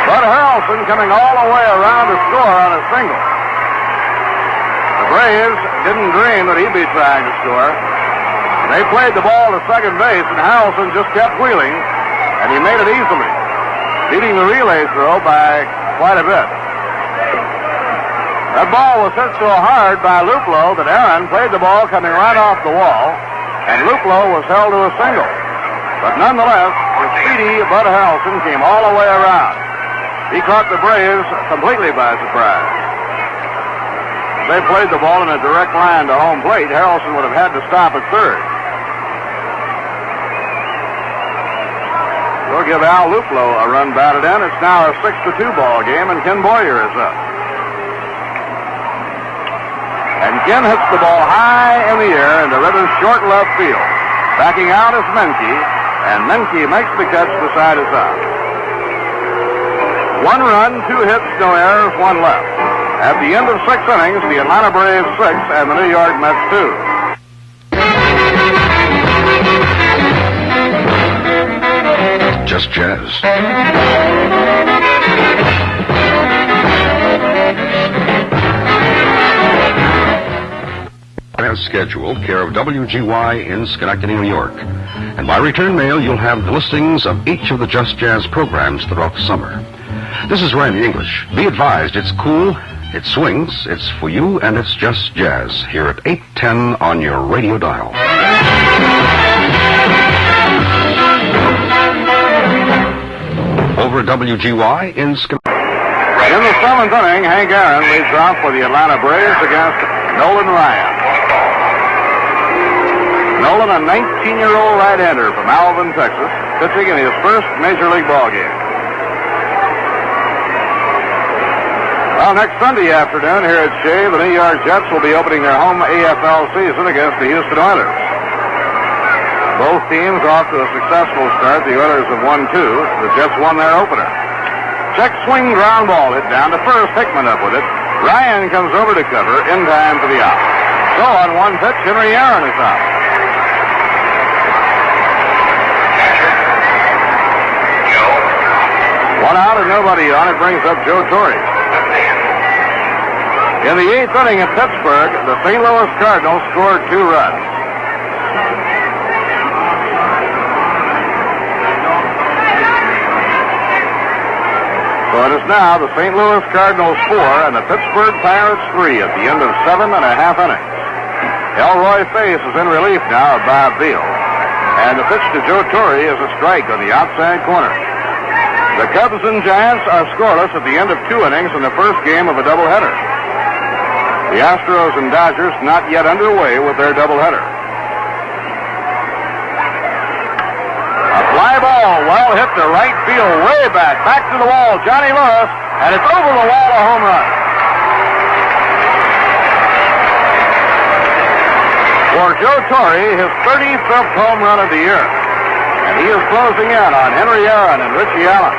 Bud Harrelson coming all the way around to score on a single. The Braves didn't dream that he'd be trying to score. They played the ball to second base, and Harrelson just kept wheeling, and he made it easily, leading the relay throw by quite a bit. That ball was hit so hard by Luplow that Aaron played the ball coming right off the wall, and Luplow was held to a single. But nonetheless, the speedy Bud Harrelson came all the way around. He caught the Braves completely by surprise. If they played the ball in a direct line to home plate, Harrelson would have had to stop at third. We'll give Al Luplow a run batted in. It's now a 6-2 ball game, and Ken Boyer is up. And Ken hits the ball high in the air into rather short left field. Backing out is Menke, and Menke makes the catch to side is out. 1 run, 2 hits, no errors, 1 left. At the end of 6 innings, the Atlanta Braves 6 and the New York Mets 2. Just Jazz. As scheduled, care of WGY in Schenectady, New York. And by return mail, you'll have the listings of each of the Just Jazz programs throughout the summer. This is Randy English. Be advised, it's cool, it swings, it's for you, and it's Just Jazz here at 810 on your radio dial. Over WGY in Schenectady. In the 7th inning, Hank Aaron leads off for the Atlanta Braves against Nolan Ryan. Nolan, a 19-year-old right-hander from Alvin, Texas, pitching in his first Major League ball game. Well, next Sunday afternoon here at Shea, the New York Jets will be opening their home AFL season against the Houston Oilers. Both teams off to a successful start. The Oilers have won 2. The Jets won their opener. Check swing ground ball hit down to first. Hickman up with it. Ryan comes over to cover in time for the out. So on 1 pitch, Henry Aaron is out. One out and nobody on. It brings up Joe Torre. In the 8th inning at Pittsburgh, the St. Louis Cardinals scored 2 runs. So it is now the St. Louis Cardinals 4 and the Pittsburgh Pirates 3 at the end of 7.5 innings. Elroy Face is in relief now of Bob Beal. And the pitch to Joe Torre is a strike on the outside corner. The Cubs and Giants are scoreless at the end of 2 innings in the first game of a doubleheader. The Astros and Dodgers not yet underway with their doubleheader. A fly ball, well hit to right field, way back to the wall, Johnny Lewis, and it's over the wall, a home run. For Joe Torre, his 35th home run of the year. And he is closing in on Henry Aaron and Richie Allen.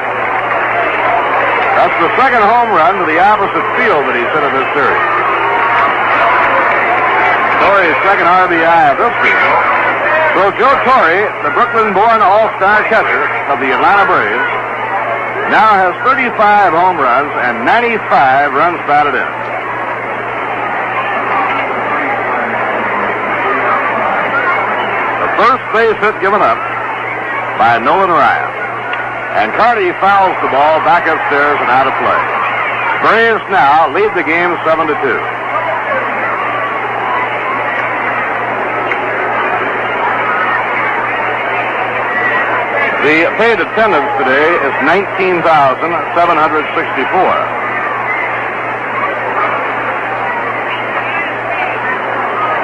That's the second home run to the opposite field that he's hit in this series. Torre's second RBI of this season. So Joe Torre, the Brooklyn-born all-star catcher of the Atlanta Braves, now has 35 home runs and 95 runs batted in. The first base hit given up by Nolan Ryan. And Carty fouls the ball back upstairs and out of play. Braves now lead the game 7-2. The paid attendance today is 19,764.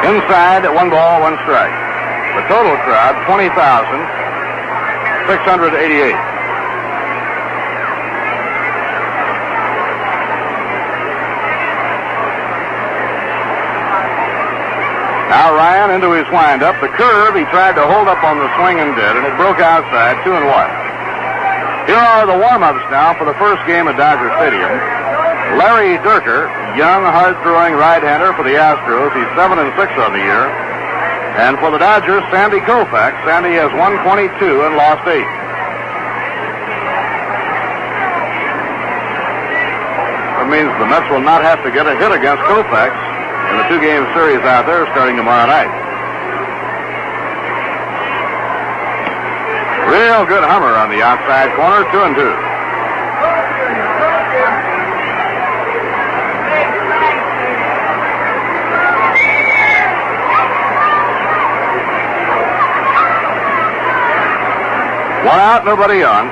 Inside, 1 ball, 1 strike. The total crowd, 20,688. Now Ryan into his windup. The curve he tried to hold up on the swing and did, and it broke outside, 2-1. Here are the warm-ups now for the first game at Dodger Stadium. Larry Dierker, young, hard-throwing right-hander for the Astros. He's 7-6 on the year. And for the Dodgers, Sandy Koufax. Sandy has 122 and lost 8. That means the Mets will not have to get a hit against Koufax in the 2-game series out there starting tomorrow night. Real good hummer on the outside corner, 2-2. One out, nobody on.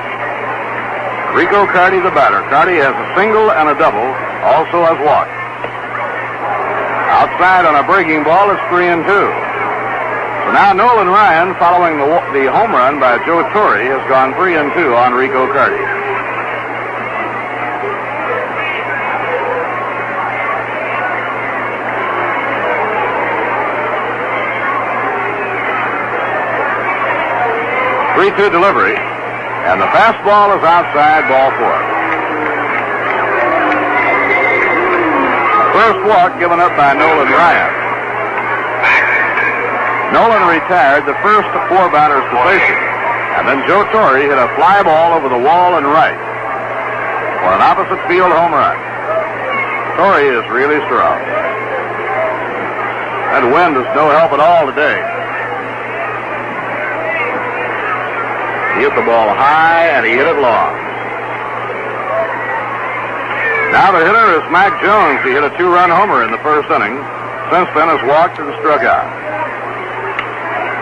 Rico Carty, the batter. Carty has a single and a double, also has walked. Outside on a breaking ball, it's 3-2. So now Nolan Ryan, following the home run by Joe Torre, has gone 3-2 on Rico Carty. Three-two delivery, and the fastball is outside, ball 4. First walk given up by Nolan Ryan. Nolan retired the first 4 batters to face him, and then Joe Torre hit a fly ball over the wall and right for an opposite field home run. Torre is really strong. That wind is no help at all today. He hit the ball high and he hit it long. Now the hitter is Mac Jones. He hit a 2-run homer in the first inning. Since then has walked and struck out.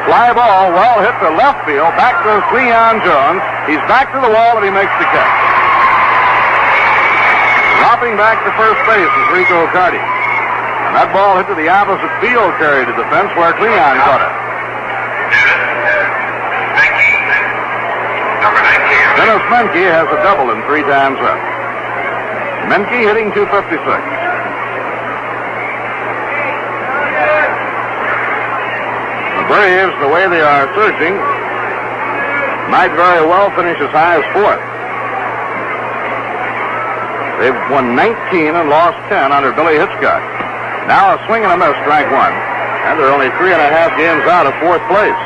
Fly ball, well hit to left field. Back goes Cleon Jones. He's back to the wall and he makes the catch. Dropping back to first base is Rico Carty. And that ball hit to the opposite field, carried to the fence where Cleon caught it. Dennis Menke has a double in 3 times up. Menke hitting .256. The Braves, the way they are surging, might very well finish as high as 4th. They've won 19 and lost 10 under Billy Hitchcock. Now a swing and a miss, strike 1. And they're only 3.5 games out of 4th place.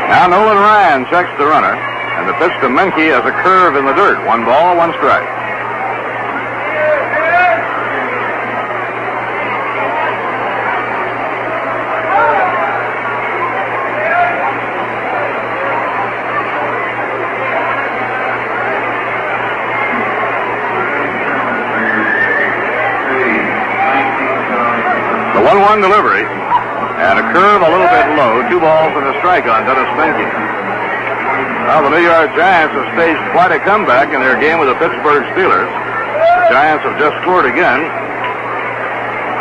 Now Nolan Ryan checks the runner, and the pitch to Menke has a curve in the dirt. 1 ball, 1 strike. The 1-1 delivery. And a curve a little bit low. 2 balls and a strike on Dennis Menke. Well, the New York Giants have staged quite a comeback in their game with the Pittsburgh Steelers. The Giants have just scored again.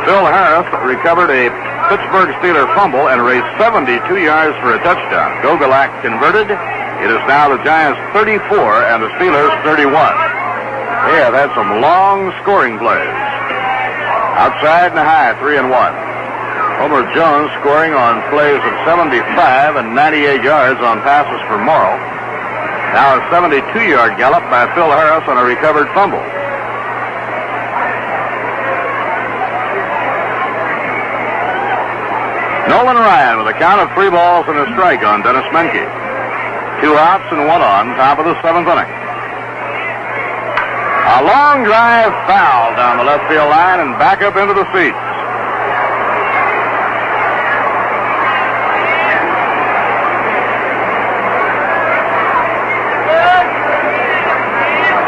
Phil Harris recovered a Pittsburgh Steeler fumble and raced 72 yards for a touchdown. Gogolak converted. It is now the Giants 34 and the Steelers 31. They have had some long scoring plays. Outside and high, 3-1. Homer Jones scoring on plays of 75 and 98 yards on passes for Morrow. Now a 72-yard gallop by Phil Harris on a recovered fumble. Nolan Ryan with a count of 3 balls and a strike on Dennis Menke. 2 outs and 1 on, top of the 7th inning. A long drive foul down the left field line and back up into the seats.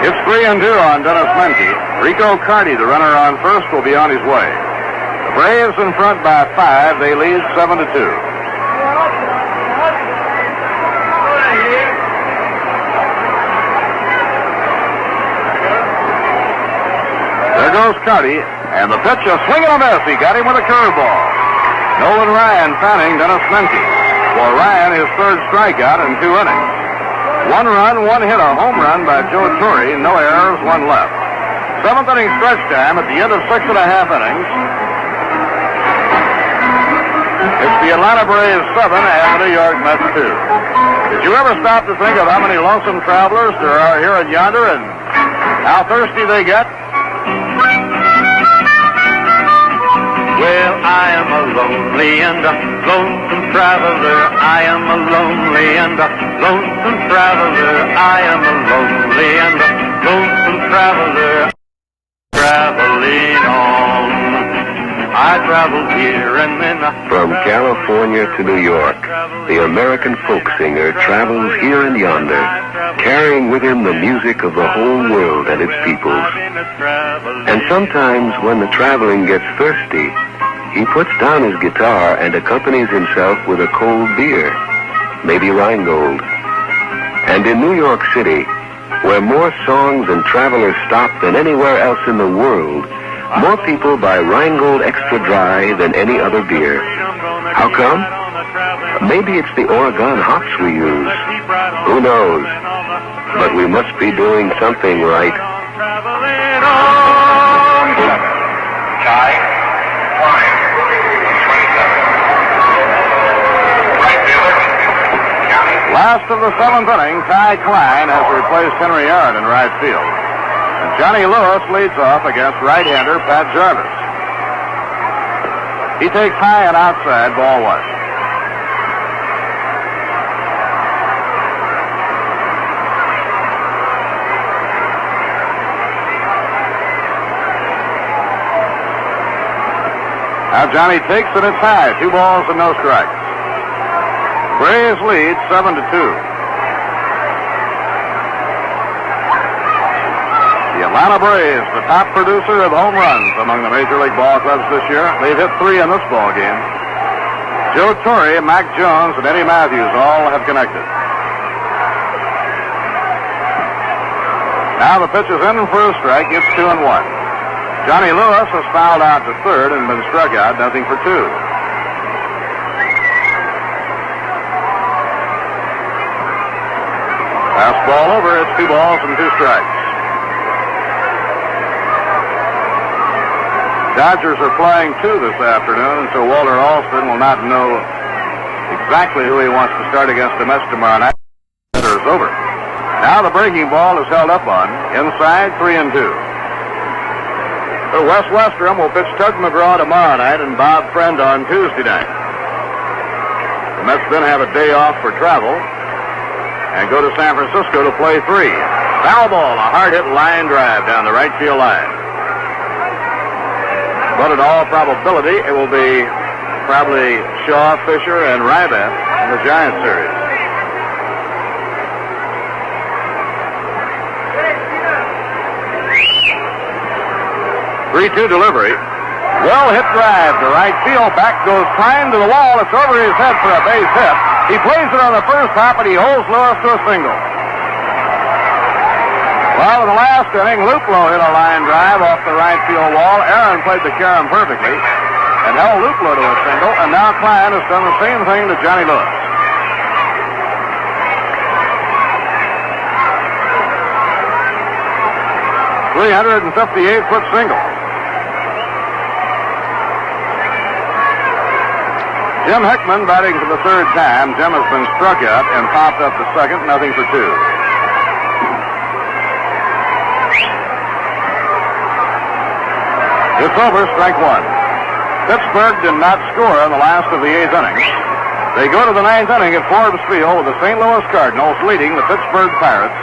It's 3-2 on Dennis Menke. Rico Carty, the runner on first, will be on his way. The Braves in front by 5. They lead 7-2. There goes Carty, and the pitch, a swing and a miss. He got him with a curveball. Nolan Ryan fanning Dennis Menke. For Ryan, his third strikeout in 2 innings. 1 run, 1 hit, a home run by Joe Torre, no errors, 1 left. 7th inning stretch time at the end of 6.5 innings. It's the Atlanta Braves 7 and the New York Mets 2. Did you ever stop to think of how many lonesome travelers there are here and yonder and how thirsty they get? Well, I am a lonely and a lonesome traveler. I am a lonely and a lonesome traveler. I am a lonely and a lonesome traveler. Traveling on. I travel here and then From California to New York, the American folk singer travels here and yonder, carrying with him the music of the whole world and its peoples. And sometimes when the traveling gets thirsty, he puts down his guitar and accompanies himself with a cold beer, maybe Rheingold. And in New York City, where more songs and travelers stop than anywhere else in the world, more people buy Rheingold Extra Dry than any other beer. How come? Maybe it's the Oregon hops we use. Who knows? But we must be doing something right. Last of the 7th inning, Ty Klein has replaced Henry Aaron in right field. And Johnny Lewis leads off against right-hander Pat Jarvis. He takes high and outside, ball 1. Now Johnny takes it, it's high. 2 balls and no strikes. Braves lead 7-2. The Atlanta Braves, the top producer of home runs among the Major League ball clubs this year. They've hit 3 in this ball game. Joe Torre, Mac Jones, and Eddie Matthews all have connected. Now the pitch is in for a strike. It's 2-1. Johnny Lewis has fouled out to third and been struck out, nothing for 2. Fastball over. It's 2 balls and 2 strikes. Dodgers are flying 2 this afternoon, and so Walter Alston will not know exactly who he wants to start against the Mets tomorrow night. It's over. Now the breaking ball is held up on. Inside, 3-2. So Wes Westrom will pitch Tug McGraw tomorrow night and Bob Friend on Tuesday night. The Mets then have a day off for travel and go to San Francisco to play 3. Foul ball, a hard-hit line drive down the right field line. But in all probability, it will be probably Shaw, Fisher, and Ryback in the Giants series. 3-2 delivery. Well hit drive to right field. Back goes Klein to the wall. It's over his head for a base hit. He plays it on the first hop, and he holds Lewis to a single. Well, in the last inning, Luplow hit a line drive off the right field wall. Aaron played the carom perfectly and held Luplow to a single, and now Klein has done the same thing to Johnny Lewis. .358-foot single. Jim Hickman batting for the 3rd time. Jim has been struck out and popped up to second, nothing for 2. It's over, strike 1. Pittsburgh did not score in the last of the 8th inning. They go to the 9th inning at Forbes Field with the St. Louis Cardinals leading the Pittsburgh Pirates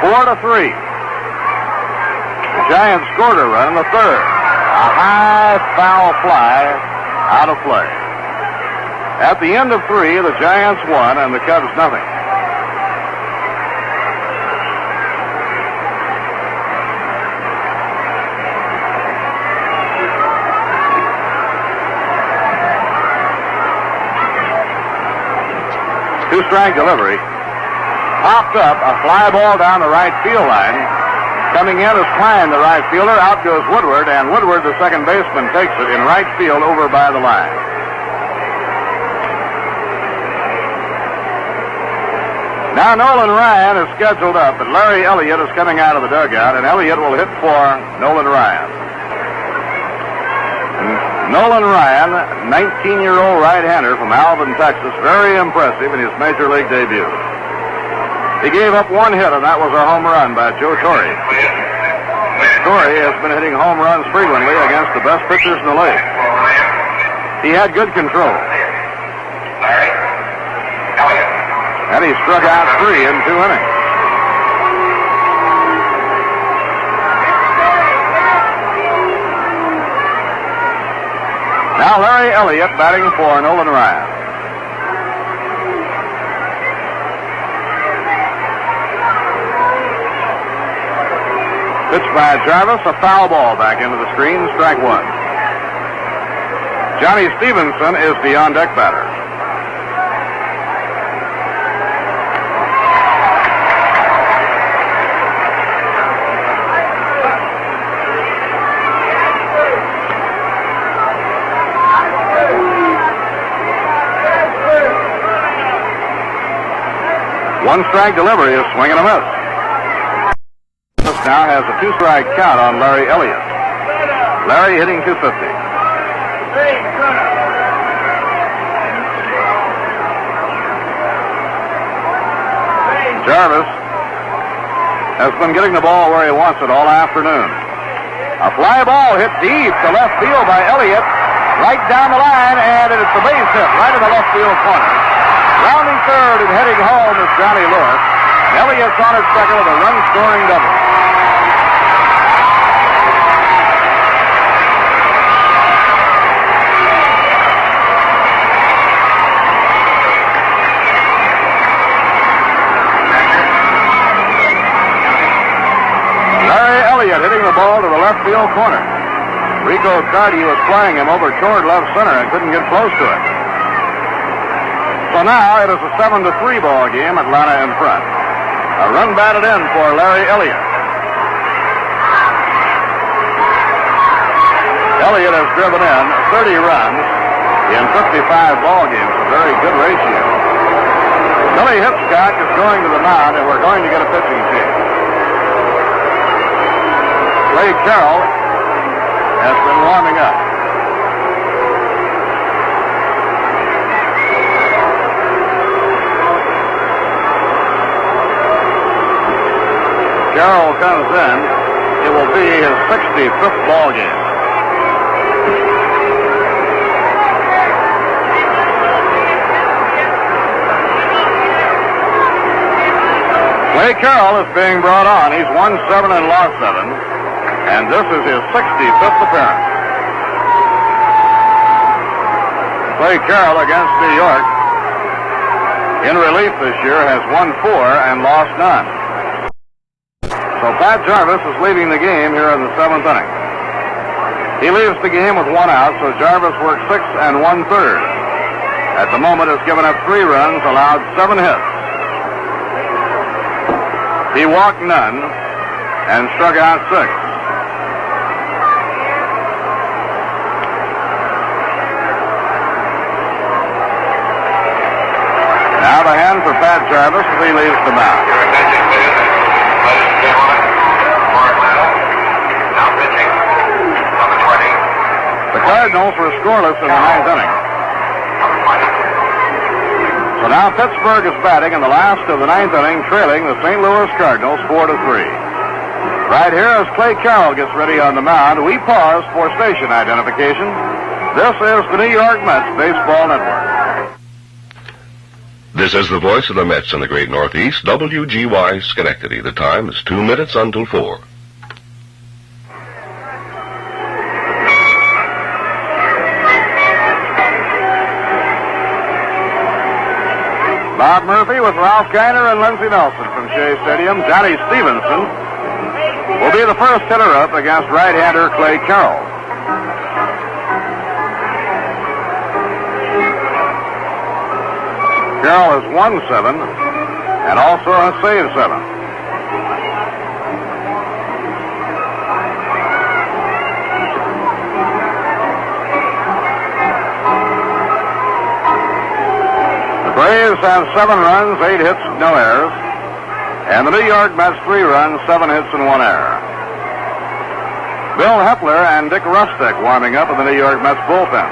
4-3. The Giants scored a run in the third. A high foul fly out of play. At the end of 3, the Giants won and the Cubs nothing. Two-strike delivery. Popped up, a fly ball down the right field line. Coming in is Klein, the right fielder. Out goes Woodward, and Woodward, the second baseman, takes it in right field over by the line. Now Nolan Ryan is scheduled up, but Larry Elliott is coming out of the dugout, and Elliott will hit for Nolan Ryan. Nolan Ryan, 19-year-old right-hander from Alvin, Texas, very impressive in his Major League debut. He gave up one hit, and that was a home run by Joe Torre. Torre has been hitting home runs frequently against the best pitchers in the league. He had good control. And he struck out 3 in 2 innings. Now Larry Elliott batting for Nolan Ryan. Pitch by Jarvis, a foul ball back into the screen, strike 1. Johnny Stevenson is the on-deck batter. One strike delivery is swing and a miss. This now has a 2-strike count on Larry Elliott. Larry hitting .250. Jarvis has been getting the ball where he wants it all afternoon. A fly ball hit deep to left field by Elliott, right down the line, and it's a base hit right in the left field corner. Rounding third and heading home is Johnny Lewis. Elliott's on at second with a run-scoring double. Larry Elliott hitting the ball to the left field corner. Rico Cardi was flying him over toward left center and couldn't get close to it. So now it is a 7-3 ball game, Atlanta in front. A run batted in for Larry Elliott. Elliott has driven in 30 runs in 55 ball games, a very good ratio. Billy Hitchcock is going to the mound, and we're going to get a pitching change. Clay Carroll has been warming up. Carroll comes in. It will be his 65th ball game. Clay Carroll is being brought on. He's won 7 and lost 7. And this is his 65th appearance. Clay Carroll against New York in relief this year has won 4 and lost none. So Pat Jarvis is leaving the game here in the 7th inning. He leaves the game with 1 out, so Jarvis works 6 1/3. At the moment has given up 3 runs, allowed 7 hits. He walked none and struck out 6. Now the hand for Pat Jarvis as he leaves the mound. Your attention, please. Ladies and gentlemen, for Atlanta, now pitching on the 20. The Cardinals were scoreless in the 9th inning. So now Pittsburgh is batting in the last of the 9th inning, trailing the St. Louis Cardinals 4-3. Right here as Clay Carroll gets ready on the mound, we pause for station identification. This is the New York Mets Baseball Network. This is the voice of the Mets in the great Northeast, WGY Schenectady. The time is 2 minutes until 4. Bob Murphy with Ralph Kiner and Lindsey Nelson from Shea Stadium. Johnny Stevenson will be the first hitter up against right-hander Clay Carroll. Carroll has won 7 and also has saved 7. The Braves have 7 runs, 8 hits, no errors. And the New York Mets 3 runs, 7 hits, and 1 error. Bill Hepler and Dick Rustick warming up in the New York Mets bullpen.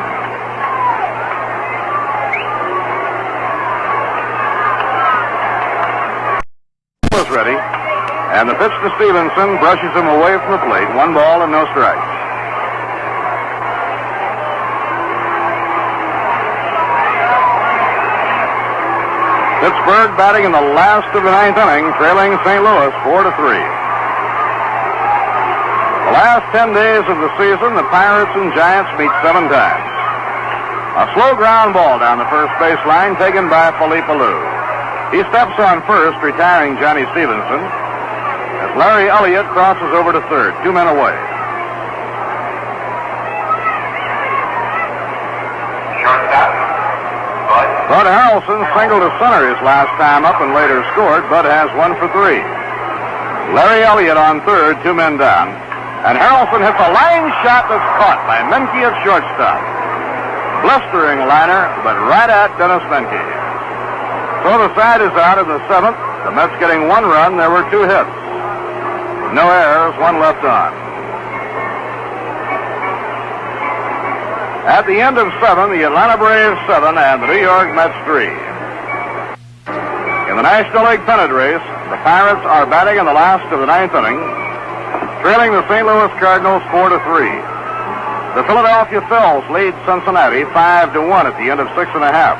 Was ready, and the pitch to Stevenson brushes him away from the plate. 1 ball and no strikes. Pittsburgh batting in the last of the 9th inning, trailing St. Louis 4-3. The last 10 days of the season, the Pirates and Giants meet 7 times. A slow ground ball down the first baseline taken by Philippe Alou. He steps on first, retiring Johnny Stevenson, as Larry Elliott crosses over to third, 2 men away. Bud Harrelson singled to center his last time up and later scored. Bud has 1 for 3. Larry Elliott on third, 2 men down. And Harrelson hits a line shot that's caught by Menke at shortstop. Blistering liner, but right at Dennis Menke. So the side is out in the 7th. The Mets getting 1 run. There were 2 hits. No errors, 1 left on. At the end of 7, the Atlanta Braves 7 and the New York Mets 3. In the National League pennant race, the Pirates are batting in the last of the 9th inning, trailing the St. Louis Cardinals 4-3. The Philadelphia Phils lead Cincinnati 5-1 at the end of 6 1/2.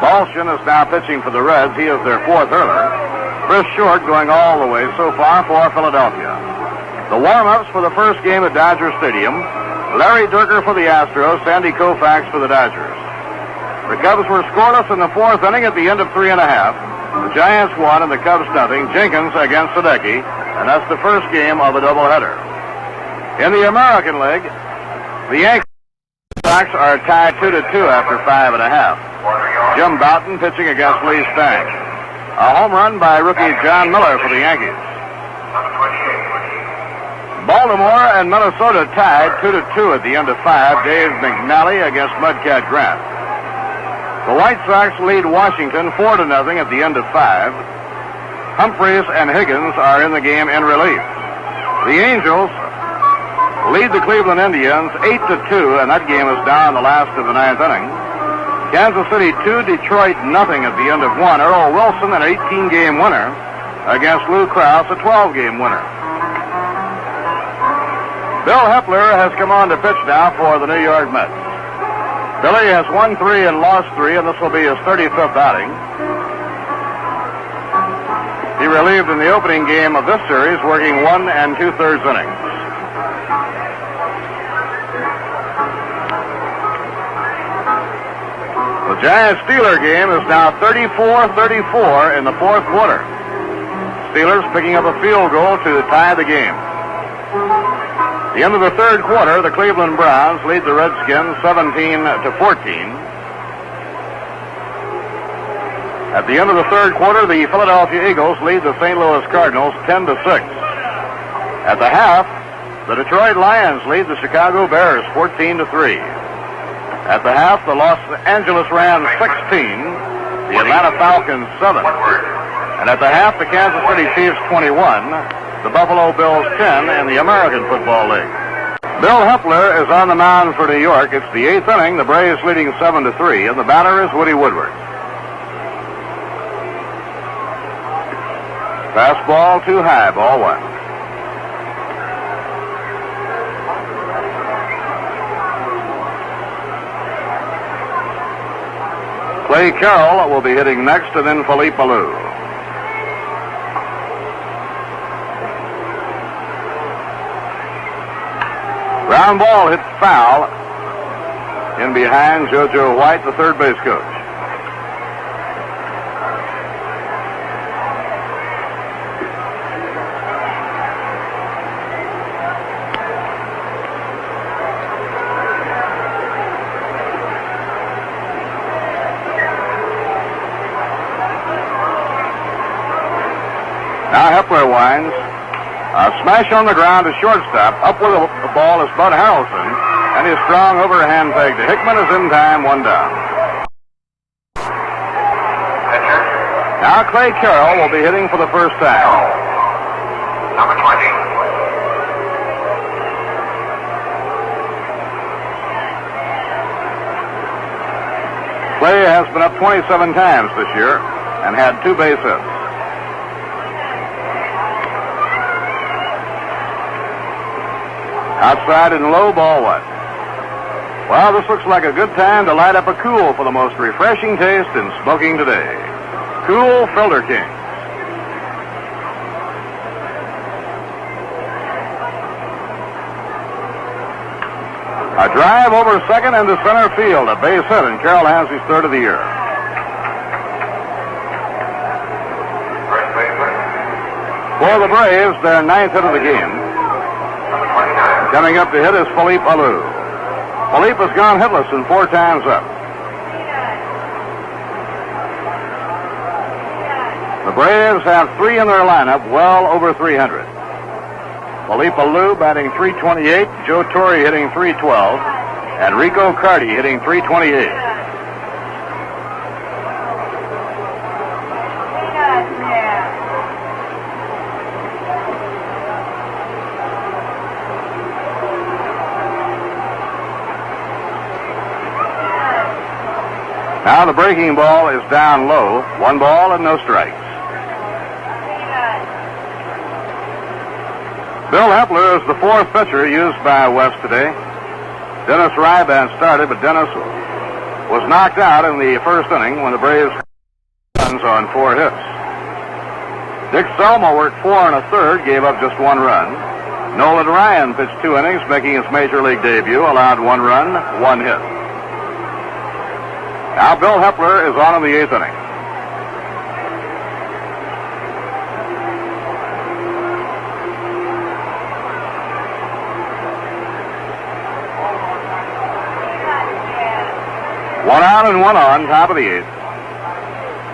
Balshin is now pitching for the Reds. He is their 4th hurler. Chris Short going all the way so far for Philadelphia. The warm-ups for the first game at Dodger Stadium: Larry Durker for the Astros, Sandy Koufax for the Dodgers. The Cubs were scoreless in the 4th inning at the end of 3 1/2. The Giants won and the Cubs nothing. Jenkins against Sadecki, and that's the first game of a doubleheader. In the American League, the Yankees Sox are tied 2-2 after 5 1/2. Jim Bouton pitching against Lee Stang. A home run by rookie John Miller for the Yankees. Baltimore and Minnesota tied 2-2 at the end of 5. Dave McNally against Mudcat Grant. The White Sox lead Washington 4-0 at the end of 5. Humphreys and Higgins are in the game in relief. The Angels lead the Cleveland Indians 8-2, and that game is down the last of the 9th inning. Kansas City 2, Detroit 0 at the end of 1. Earl Wilson, an 18-game winner, against Lou Krause, a 12-game winner. Bill Hepler has come on to pitch now for the New York Mets. Billy has won 3 and lost 3, and this will be his 35th outing. He relieved in the opening game of this series, working 1 2/3 innings. The Giants-Steeler game is now 34-34 in the 4th quarter. Steelers picking up a field goal to tie the game. At the end of the 3rd quarter, the Cleveland Browns lead the Redskins 17-14. At the end of the 3rd quarter, the Philadelphia Eagles lead the St. Louis Cardinals 10-6. At the half, the Detroit Lions lead the Chicago Bears 14-3. At the half, the Los Angeles Rams 16, the Atlanta Falcons 7. And at the half, the Kansas City Chiefs 21, the Buffalo Bills 10 in the American Football League. Bill Hepler is on the mound for New York. It's the 8th inning, the Braves leading 7-3, and the batter is Woody Woodward. Fastball too high, ball 1. Clay Carroll will be hitting next, and then Philippe Alou. Ground ball hit foul in behind JoJo White, the third base coach. Hepler winds. A smash on the ground to shortstop. Up with the ball is Bud Harrelson. And his strong overhand peg to Hickman is in time, 1 down. Now Clay Carroll will be hitting for the first time. Number 20. Clay has been up 27 times this year and had 2 base hits. Outside and low, ball 1. Well, this looks like a good time to light up a Cool for the most refreshing taste in smoking today. Cool Filter King. A drive over second into center field, a base hit, and Carroll has his 3rd of the year. For the Braves, their 9th hit of the game. Coming up to hit is Philippe Alou. Philippe has gone hitless in 4 times up. The Braves have 3 in their lineup, well over 300. Philippe Alou batting .328, Joe Torre hitting .312, and Rico Carty hitting .328. Now the breaking ball is down low, 1 ball and no strikes. Bill Hepler is the 4th pitcher used by West today. Dennis Ryban started, but Dennis was knocked out in the 1st inning when the Braves runs on 4 hits. Dick Selma worked 4 1/3, gave up just 1 run. Nolan Ryan pitched 2 innings, making his major league debut, allowed 1 run, 1 hit. Now Bill Hepler is on in the 8th inning. One out and 1 on, top of the 8th.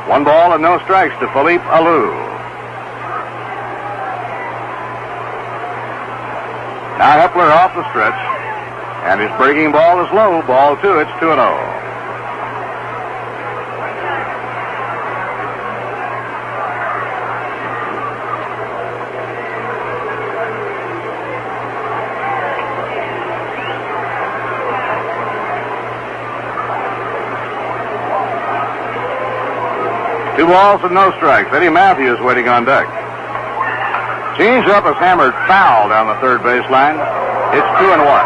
1 ball and no strikes to Philippe Alou. Now Hepler off the stretch, and his breaking ball is low, ball 2, it's 2-0. Two balls and no strikes. Eddie Matthews waiting on deck. Change-up is hammered foul down the 3rd baseline. It's 2-1.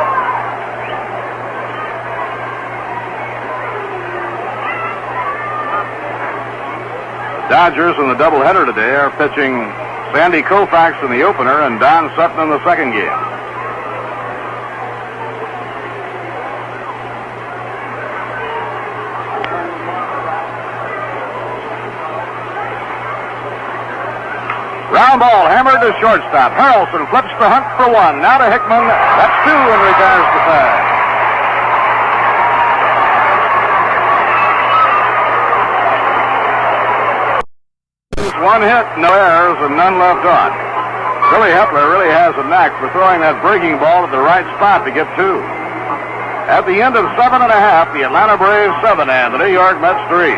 The Dodgers in the doubleheader today are pitching Sandy Koufax in the opener and Don Sutton in the 2nd game. Ground ball hammered to shortstop. Harrelson flips the hunt for 1. Now to Hickman. That's 2 and retires the side. One hit, no errors, and none left on. Billy Hepler really has a knack for throwing that breaking ball at the right spot to get 2. At the end of 7 1/2, the Atlanta Braves 7 and the New York Mets 3.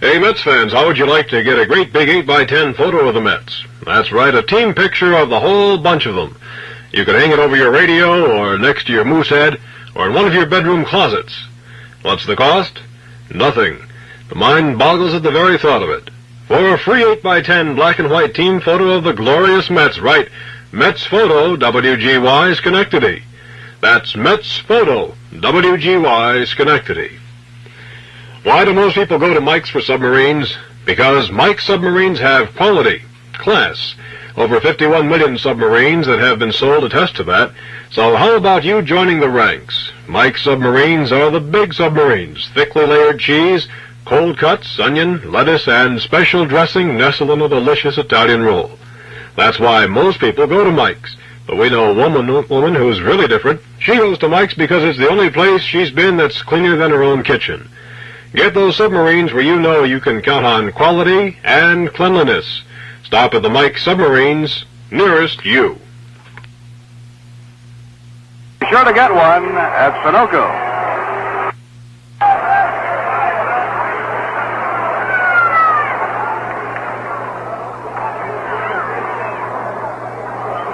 Hey, Mets fans, how would you like to get a great big 8x10 photo of the Mets? That's right, a team picture of the whole bunch of them. You can hang it over your radio or next to your moose head or in one of your bedroom closets. What's the cost? Nothing. The mind boggles at the very thought of it. For a free 8x10 black and white team photo of the glorious Mets, right? Mets Photo, WGY, Schenectady. That's Mets Photo, WGY, Schenectady. Why do most people go to Mike's for submarines? Because Mike's submarines have quality, class. Over 51 million submarines that have been sold attest to that. So how about you joining the ranks? Mike's submarines are the big submarines, thickly layered cheese, cold cuts, onion, lettuce, and special dressing nestled in a delicious Italian roll. That's why most people go to Mike's. But we know a woman who's really different. She goes to Mike's because it's the only place she's been that's cleaner than her own kitchen. Get those submarines where you know you can count on quality and cleanliness. Stop at the Mike submarines nearest you. Be sure to get one at Sunoco.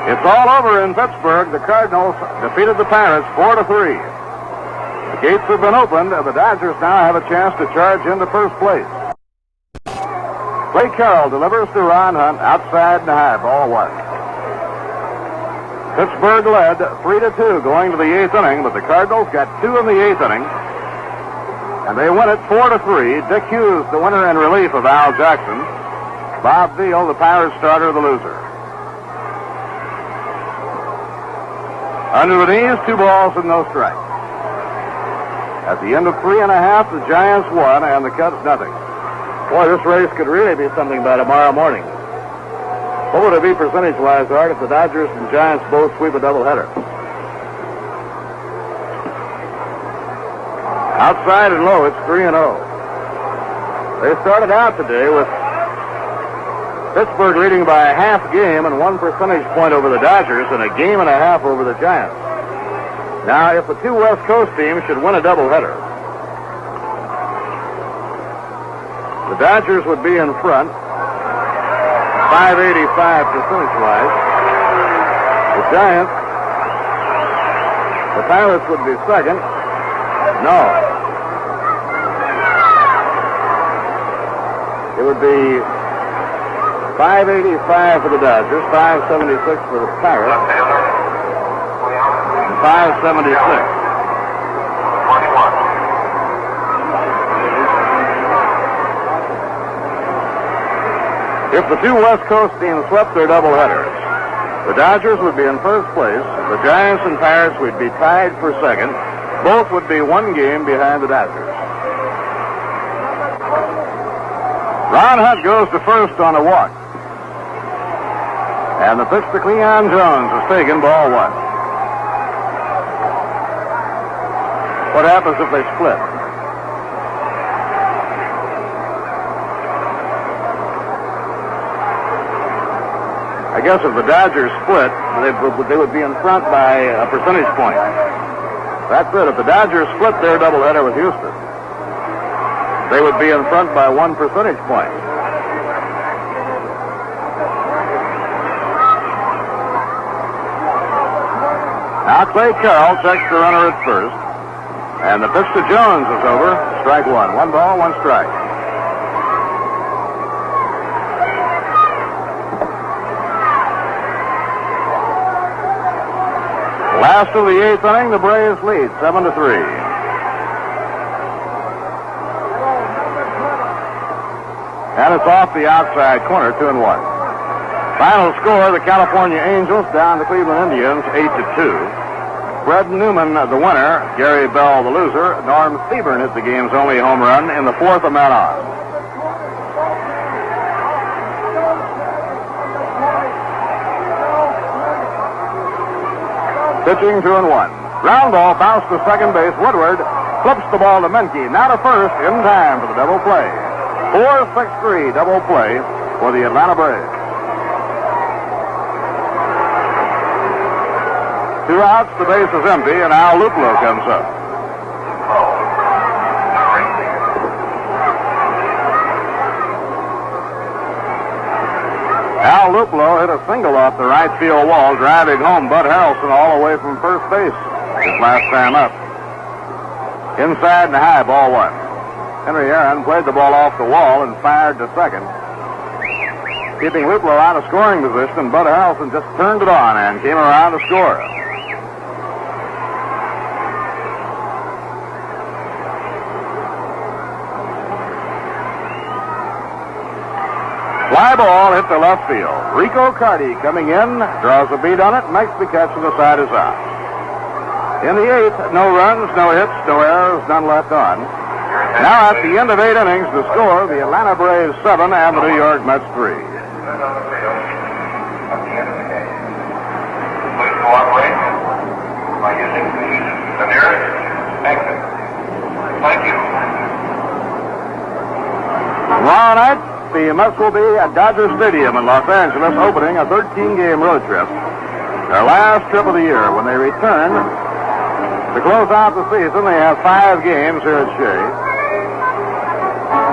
It's all over in Pittsburgh. The Cardinals defeated the Pirates 4-3. The gates have been opened, and the Dodgers now have a chance to charge into first place. Clay Carroll delivers to Ron Hunt outside and high, ball one. Pittsburgh led 3-2 going to the eighth inning, but the Cardinals got two in the eighth inning, and they win it 4-3. Dick Hughes, the winner in relief of Al Jackson. Bob Veal, the Pirates starter, the loser. Under the knees, 2 balls and no strikes. At the end of 3 1/2, the Giants won and the Cubs nothing. Boy, this race could really be something by tomorrow morning. What would it be percentage-wise, Art, if the Dodgers and Giants both sweep a doubleheader? Outside and low, it's 3-0. They started out today with Pittsburgh leading by a half game and 1 percentage point over the Dodgers and a game and a half over the Giants. Now, if the two West Coast teams should win a doubleheader, the Dodgers would be in front, 585 percentage-wise. The Giants, the Pirates would be second. No. It would be 585 for the Dodgers, 576 for the Pirates, and 576. If the two West Coast teams swept their doubleheaders, the Dodgers would be in first place, the Giants and Pirates would be tied for second. Both would be 1 game behind the Dodgers. Ron Hunt goes to first on a walk. And the pitch to Cleon Jones is taken, ball 1. What happens if they split? I guess if the Dodgers split, they would be in front by a percentage point. That's it. If the Dodgers split their doubleheader with Houston, they would be in front by 1 percentage point. Now Clay Carroll checks the runner at first. And the pitch to Jones is over. Strike 1. 1 ball, 1 strike. Last of the eighth inning, the Braves lead 7-3. And it's off the outside corner, 2-1. Final score, the California Angels down the Cleveland Indians, 8-2. Fred Newman, the winner. Gary Bell, the loser. Norm Seaburn hit the game's only home run in the 4th of men on. Pitching 2-1. Ground ball bounced to second base. Woodward flips the ball to Menke. Now to first in time for the double play. 4-6-3 double play for the Atlanta Braves. 2 outs, the base is empty, and Al Luplo comes up. Al Luplo hit a single off the right field wall, driving home Bud Harrelson all the way from first base his last time up. Inside and high, ball 1. Henry Aaron played the ball off the wall and fired to second, keeping Luplo out of scoring position, and Bud Harrelson just turned it on and came around to score. Fly ball hit to left field. Rico Carty coming in, draws a beat on it, makes the catch, and the side is out. In the 8th, no runs, no hits, no errors, none left on. Now at the end of 8 innings, the score, the Atlanta Braves 7 and the New York Mets 3. Please cooperate by using the nearest exit. Thank you. Tomorrow night, the Mets will be at Dodger Stadium in Los Angeles, opening a 13-game road trip. Their last trip of the year. When they return to close out the season, they have 5 games here at Shea.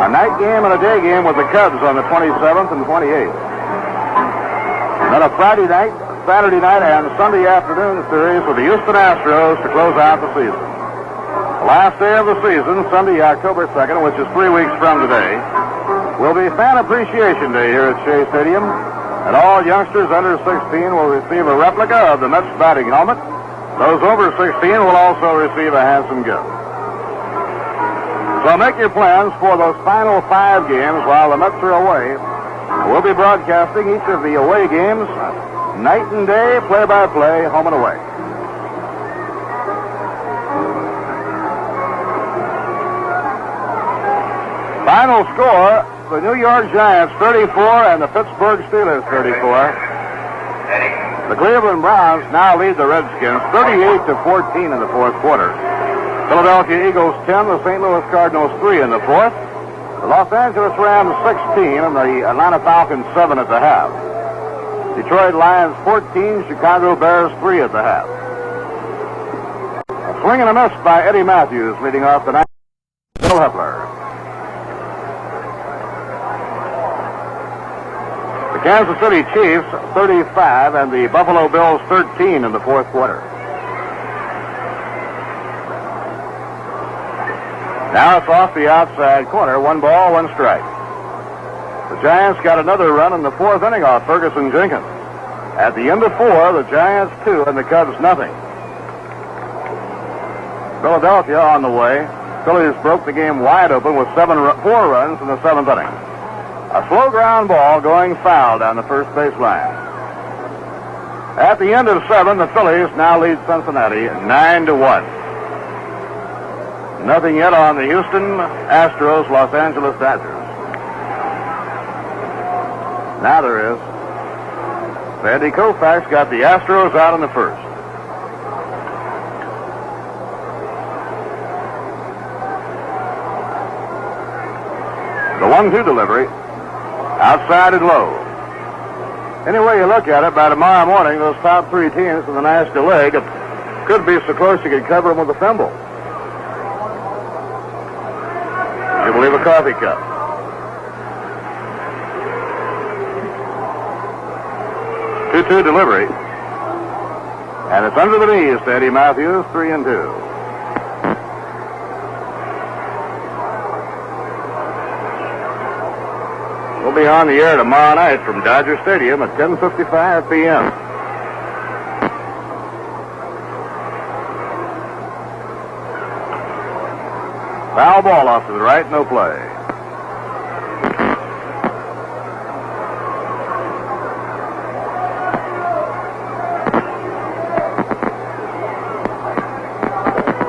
A night game and a day game with the Cubs on the 27th and 28th. Then a Friday night, Saturday night, and Sunday afternoon series with the Houston Astros to close out the season. The last day of the season, Sunday, October 2nd, which is 3 weeks from today, will be Fan Appreciation Day here at Shea Stadium, and all youngsters under 16 will receive a replica of the Mets batting helmet. Those over 16 will also receive a handsome gift. So make your plans for those final 5 games while the Mets are away. We'll be broadcasting each of the away games, night and day, play-by-play, home and away. Final score, the New York Giants 34 and the Pittsburgh Steelers 34. The Cleveland Browns now lead the Redskins 38-14 in the fourth quarter. Philadelphia Eagles 10, the St. Louis Cardinals 3 in the fourth. The Los Angeles Rams 16 and the Atlanta Falcons 7 at the half. Detroit Lions 14, Chicago Bears 3 at the half. A swing and a miss by Eddie Matthews leading off the ninth. Bill Hepler. The Kansas City Chiefs 35 and the Buffalo Bills 13 in the fourth quarter. Now it's off the outside corner. 1 ball, 1 strike. The Giants got another run in the fourth inning off Ferguson Jenkins. At the end of 4, the Giants 2 and the Cubs nothing. Philadelphia on the way. Phillies broke the game wide open with 4 runs in the 7th inning. A slow ground ball going foul down the first base line. At the end of 7, the Phillies now lead Cincinnati 9-1. Nothing yet on the Houston Astros, Los Angeles Dodgers. Now there is. Sandy Koufax got the Astros out in the first. The 1-2 delivery. Outside and low. Any way you look at it, by tomorrow morning, those top 3 teams in the National League could be so close you could cover them with a thimble. You believe a coffee cup. Two-two delivery. And it's under the knees to Eddie Matthews, 3-2. We'll be on the air tomorrow night from Dodger Stadium at 10:55 p.m. Foul ball off to the right, no play.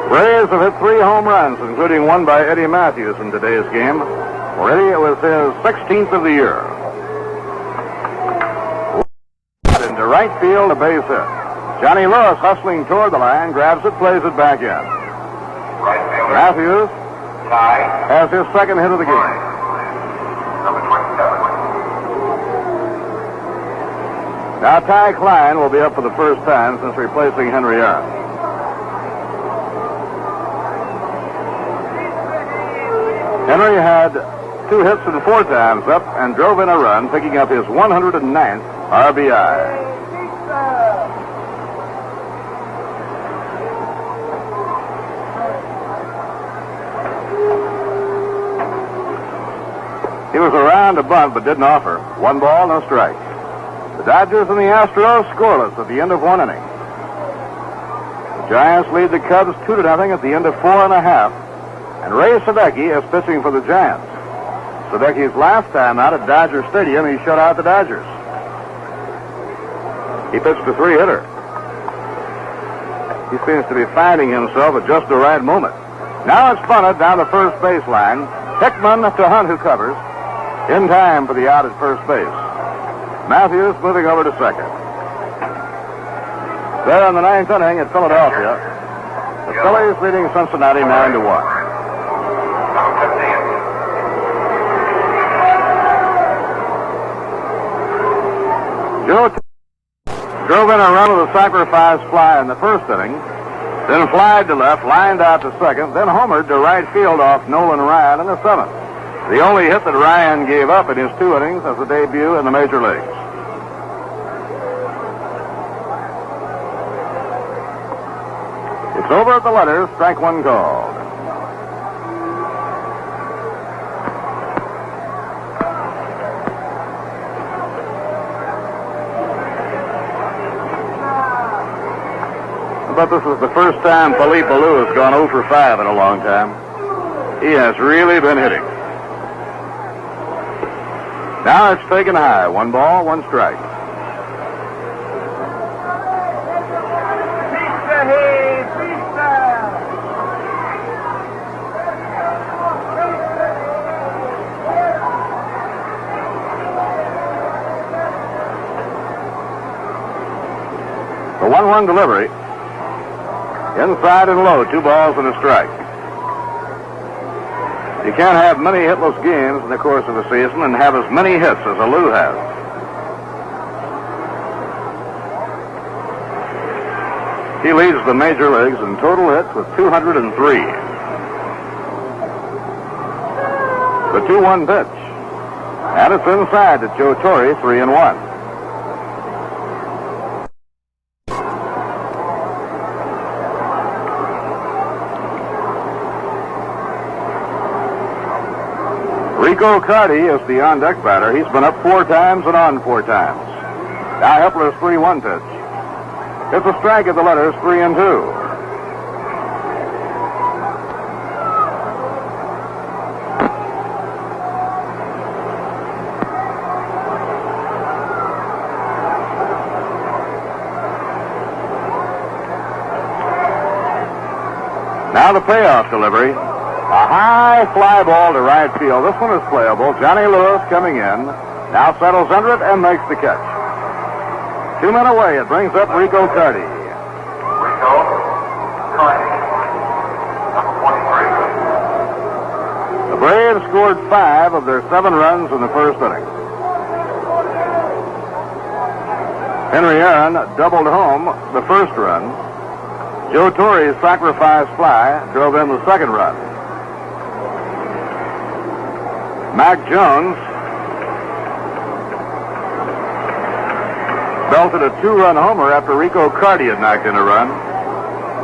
Braves have hit 3 home runs, including 1 by Eddie Matthews in today's game. For Eddie, it was his 16th of the year. Into right field, a base hit. Johnny Lewis hustling toward the line, grabs it, plays it back in. Matthews has his second hit of the game. Now Ty Klein will be up for the first time since replacing Henry Aaron. Henry had 2 hits and 4 times up and drove in a run, picking up his 109th RBI. He was around to bunt, but didn't offer. 1 ball, no strike. The Dodgers and the Astros scoreless at the end of 1 inning. The Giants lead the Cubs 2-0 at the end of 4 1/2. And Ray Sadecki is pitching for the Giants. Sadecki's last time out at Dodger Stadium, he shut out the Dodgers. He pitched a 3-hitter. He seems to be finding himself at just the right moment. Now it's bunted down the first baseline. Hickman to Hunt, who covers. In time for the out at first base. Matthews moving over to second. There in the 9th inning at Philadelphia, the Phillies leading Cincinnati 9-1. Joe drove in a run with a sacrifice fly in the first inning, then flied to left, lined out to second, then homered to right field off Nolan Ryan in the seventh. The only hit that Ryan gave up in his 2 innings as a debut in the major leagues. It's over at the letters, strike one called. But this is the first time Philippe Alou has gone 0 for 5 in a long time. He has really been hitting. Now it's taken high. 1 ball, 1 strike. The 1-1 delivery. Inside and low, 2 balls and a strike. You can't have many hitless games in the course of a season and have as many hits as Alou has. He leads the major leagues in total hits with 203. The 2-1 pitch. And it's inside to Joe Torre, 3-1. Rico Carty is the on-deck batter. He's been up 4 times and on 4 times. Now Hepler's 3-1 pitch. It's a strike at the letters, 3-2. Now the payoff delivery. A high fly ball to right field. This one is playable. Johnny Lewis coming in. Now settles under it and makes the catch. 2 men away. It brings up Rico Carty. Rico Carty, number 23. The Braves scored 5 of their 7 runs in the first inning. Henry Aaron doubled home the first run. Joe Torre's sacrifice fly drove in the second run. Mac Jones belted a 2-run homer after Rico Carty had knocked in a run.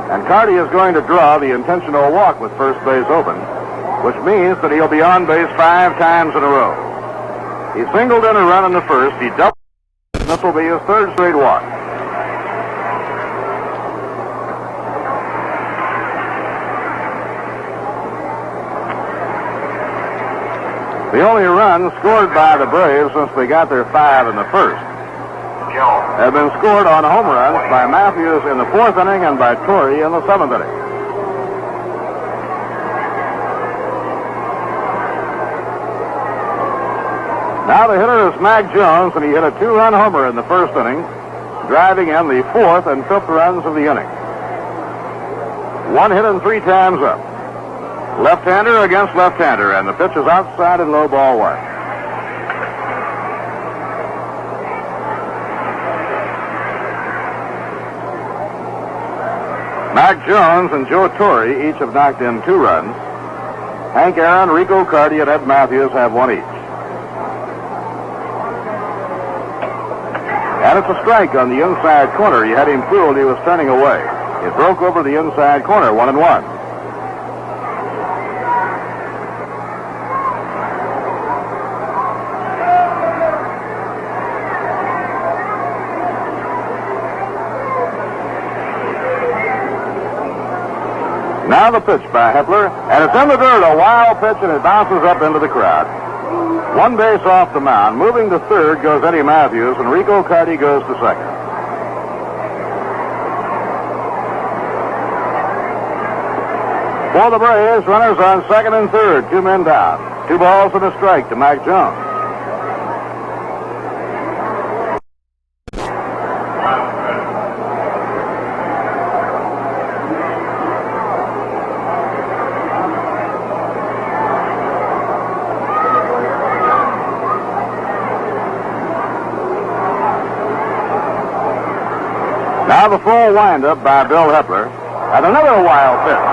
And Carty is going to draw the intentional walk with first base open, which means that he'll be on base 5 times in a row. He singled in a run in the first. He doubled. This will be his 3rd straight walk. The only run scored by the Braves since they got their 5 in the first have been scored on home runs by Matthews in the 4th inning and by Torre in the 7th inning. Now the hitter is Mac Jones, and he hit a 2-run homer in the first inning, driving in the 4th and 5th runs of the inning. 1 hit and 3 times up. Left-hander against left-hander, and the pitch is outside and low, ball 1. Mac Jones and Joe Torre each have knocked in 2 runs. Hank Aaron, Rico Carty, and Ed Matthews have 1 each. And it's a strike on the inside corner. He had him fooled. He was turning away. It broke over the inside corner, 1-1. Now the pitch by Hepler, and it's in the dirt, a wild pitch, and it bounces up into the crowd. 1 base off the mound. Moving to third goes Eddie Matthews, and Rico Carty goes to second. For the Braves, runners on second and third, 2 men down. 2 balls and a strike to Mac Jones. have a full windup by Bill Hepler. And another wild pitch.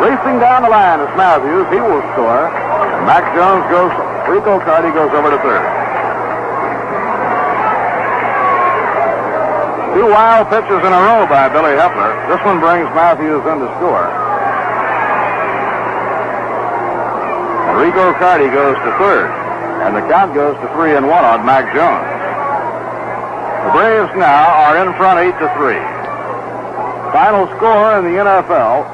Racing down the line is Matthews. He will score. And Mac Jones goes, Rico Carty goes over to third. Two wild pitches in a row by Billy Hepler. This one brings Matthews in to score. And Rico Carty goes to third. And the count goes to 3-1 on Mac Jones. The Braves now are in front 8-3. Final score in the NFL,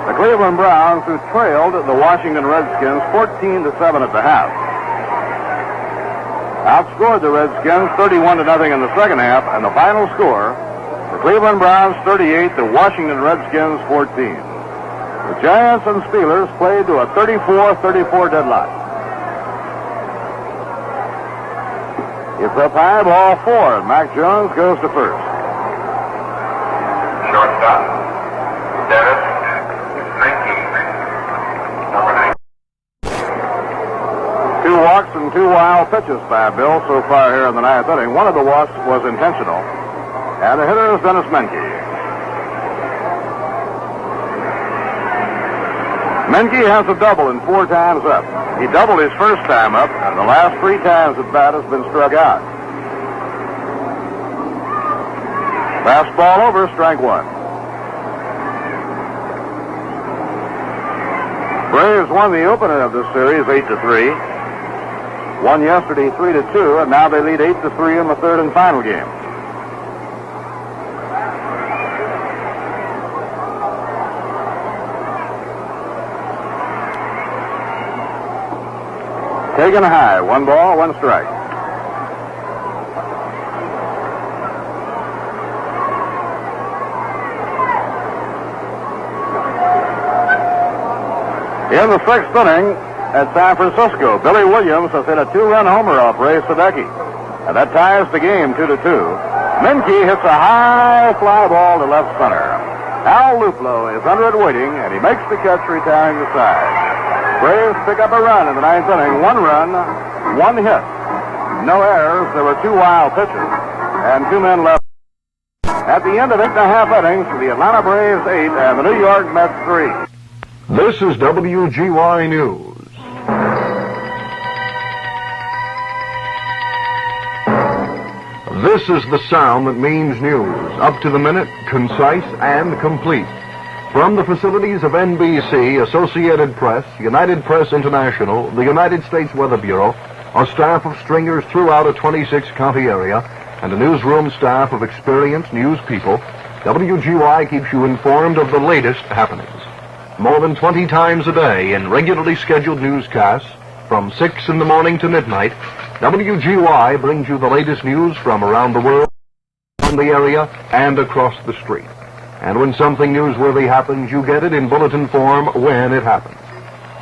the Cleveland Browns, who trailed the Washington Redskins 14-7 at the half, outscored the Redskins 31-0 in the second half, and the final score, the Cleveland Browns 38, the Washington Redskins 14. The Giants and Steelers played to a 34-34 deadlock. It's up high, ball 4, and Mac Jones goes to first. Shortstop, Dennis Menke, number 9. Two walks and two wild pitches by Bill so far here in the ninth inning. One of the walks was intentional, and the hitter is Dennis Menke. Menke has a double in 4 times up. He doubled his first time up, and the last 3 times at bat has been struck out. Fastball over, strike 1. Braves won the opener of this series 8-3. Won yesterday 3-2, and now they lead 8-3 in the third and final game. Taken high, 1 ball, 1 strike. In the 6th inning at San Francisco, Billy Williams has hit a 2-run homer off Ray Sadecki, and that ties the game 2-2. Menke hits a high fly ball to left center. Al Luplo is under it waiting, and he makes the catch, retiring the side. Braves pick up a run in the 9th inning. 1 run, 1 hit. No errors. There were 2 wild pitches, and 2 men left. At the end of 8.5 innings, the Atlanta Braves 8 and the New York Mets 3. This is WGY News. This is the sound that means news. Up to the minute, concise, and complete. From the facilities of NBC, Associated Press, United Press International, the United States Weather Bureau, a staff of stringers throughout a 26-county area, and a newsroom staff of experienced news people, WGY keeps you informed of the latest happenings. More than 20 times a day in regularly scheduled newscasts, from 6 in the morning to midnight, WGY brings you the latest news from around the world, from the area, and across the street. And when something newsworthy happens, you get it in bulletin form when it happens.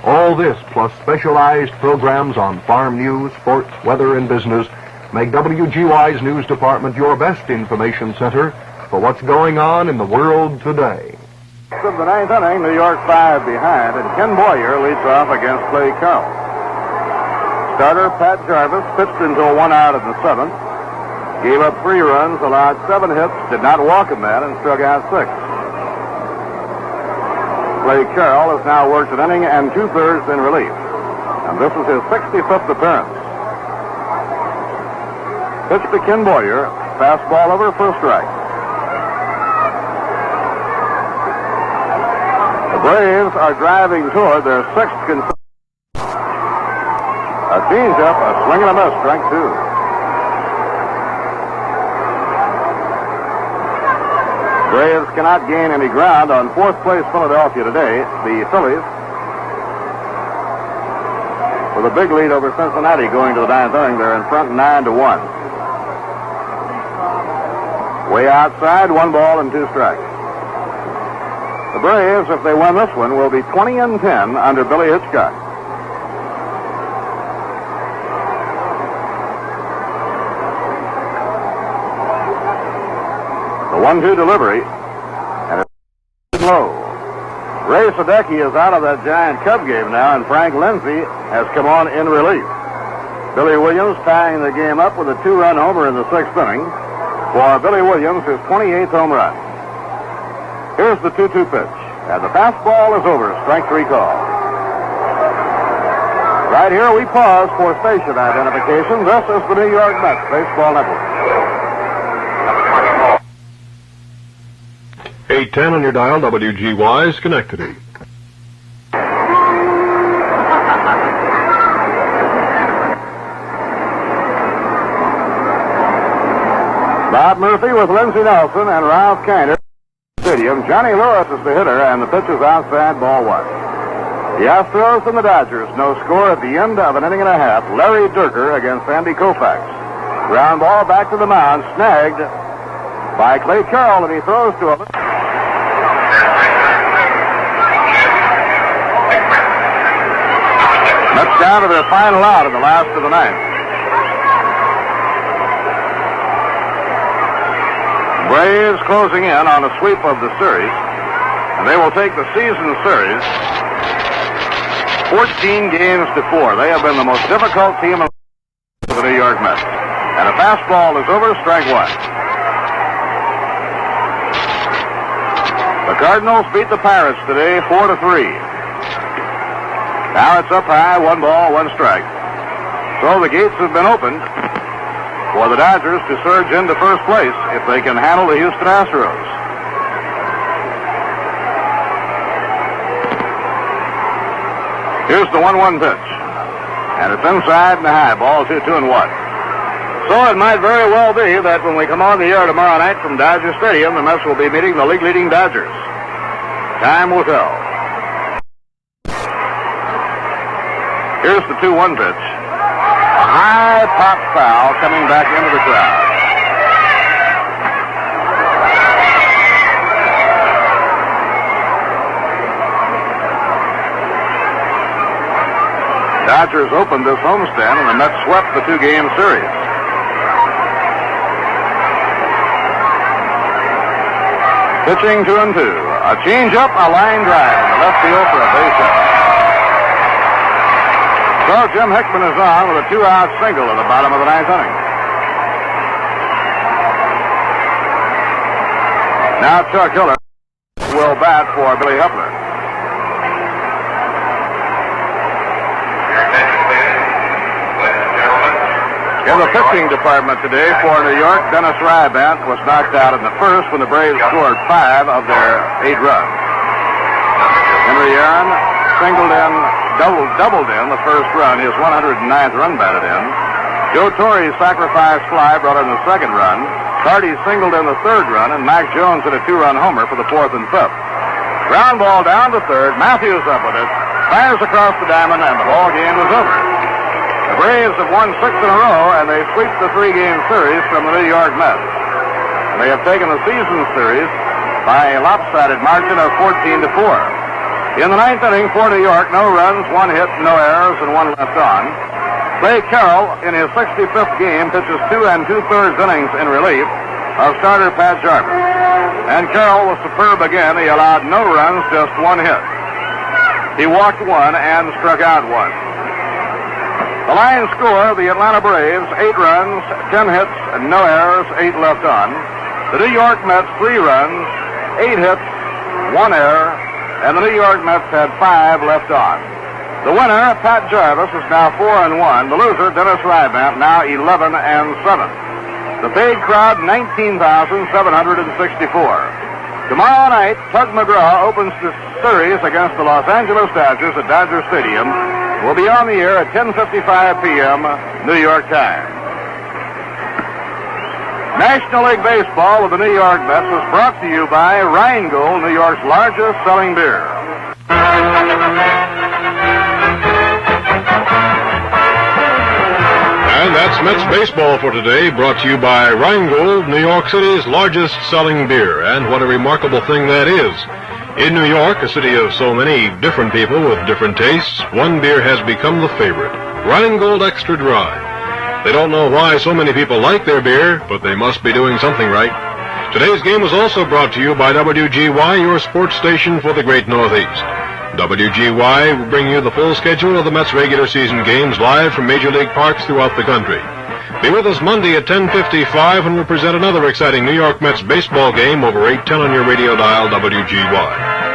All this, plus specialized programs on farm news, sports, weather, and business, make WGY's news department your best information center for what's going on in the world today. Of the 9th inning, New York 5 behind, and Ken Boyer leads off against Clay Carroll. Starter Pat Jarvis pitched until 1 out in the 7th. Gave up 3 runs, allowed 7 hits, did not walk a man, and struck out 6. Clay Carroll has now worked an inning and 2/3 in relief, and this is his 65th appearance. Pitch to Ken Boyer, fastball over for a strike. The Braves are driving toward their 6th consecutive. A changeup, a swing and a miss, strike 2. Braves cannot gain any ground on 4th place Philadelphia today. The Phillies, with a big lead over Cincinnati going to the 9th inning, they're in front 9-1. Way outside, 1 ball and 2 strikes. The Braves, if they win this one, will be 20-10 under Billy Hitchcock. The 1-2 delivery, and it's low. Ray Sadecki is out of that Giant Cub game now, and Frank Lindsay has come on in relief. Billy Williams tying the game up with a 2-run homer in the 6th inning. for Billy Williams, his 28th home run. Here's the 2-2 pitch. And the fastball is over. Strike 3 call. Right here we pause for station identification. This is the New York Mets Baseball Network. 810 on your dial, WGY, Schenectady. Bob Murphy with Lindsey Nelson and Ralph Kiner. Stadium. Johnny Lewis is the hitter, and the pitch is outside, ball 1. The Astros and the Dodgers. No score at the end of an inning and a half. Larry Durker against Andy Koufax. Ground ball back to the mound, snagged by Clay Carroll, and he throws to him. Mets down to their final out in the last of the ninth. Braves closing in on a sweep of the series, and they will take the season series 14 games to 4. They have been the most difficult team in the New York Mets. And a fastball is over, strike 1. The Cardinals beat the Pirates today 4-3. Now it's up high, 1 ball, 1 strike. So the gates have been opened for the Dodgers to surge into first place if they can handle the Houston Astros. Here's the 1-1 pitch. And it's inside and high. Ball 2-1. So it might very well be that when we come on the air tomorrow night from Dodger Stadium, the Mets will be meeting the league-leading Dodgers. Time will tell. Here's the 2-1 pitch. A high pop foul coming back into the crowd. Dodgers opened this homestand, and the Mets swept the 2-game series. Pitching 2-2. A change-up, a line drive in the left field for a base hit. So Jim Hickman is on with a 2-out single at the bottom of the 9th inning. Now Chuck Hiller will bat for Billy Hepler. In the pitching department today for New York, Dennis Rybank was knocked out in the first when the Braves scored 5 of their 8 runs. Henry Aaron singled in, doubled in the first run, his 109th run batted in. Joe Torre's sacrifice fly brought in the second run. Carty singled in the third run, and Mac Jones hit a 2-run homer for the 4th and 5th. Ground ball down to third. Matthews up with it. Fires across the diamond, and the ball game was over. The Braves have won 6 in a row, and they sweep the 3-game series from the New York Mets. And they have taken the season series by a lopsided margin of 14-4. In the 9th inning for New York, no runs, 1 hit, no errors, and 1 left on. Clay Carroll, in his 65th game, pitches 2 2/3 innings in relief of starter Pat Jarvis. And Carroll was superb again. He allowed no runs, just 1 hit. He walked 1 and struck out 1. The line score, the Atlanta Braves, 8 runs, 10 hits, and no errors, 8 left on. The New York Mets, 3 runs, 8 hits, 1 error, and the New York Mets had 5 left on. The winner, Pat Jarvis, is now 4-1. The loser, Dennis Rybank, now 11-7. The paid crowd, 19,764. Tomorrow night, Tug McGraw opens the series against the Los Angeles Dodgers at Dodger Stadium. We'll be on the air at 10:55 p.m. New York time. National League Baseball with the New York Mets was brought to you by Rheingold, New York's largest selling beer. And that's Mets baseball for today, brought to you by Rheingold, New York City's largest selling beer. And what a remarkable thing that is. In New York, a city of so many different people with different tastes, one beer has become the favorite, Rheingold Extra Dry. They don't know why so many people like their beer, but they must be doing something right. Today's game was also brought to you by WGY, your sports station for the Great Northeast. WGY will bring you the full schedule of the Mets regular season games live from Major League parks throughout the country. Be with us Monday at 10:55 when we present another exciting New York Mets baseball game over 810 on your radio dial WGY.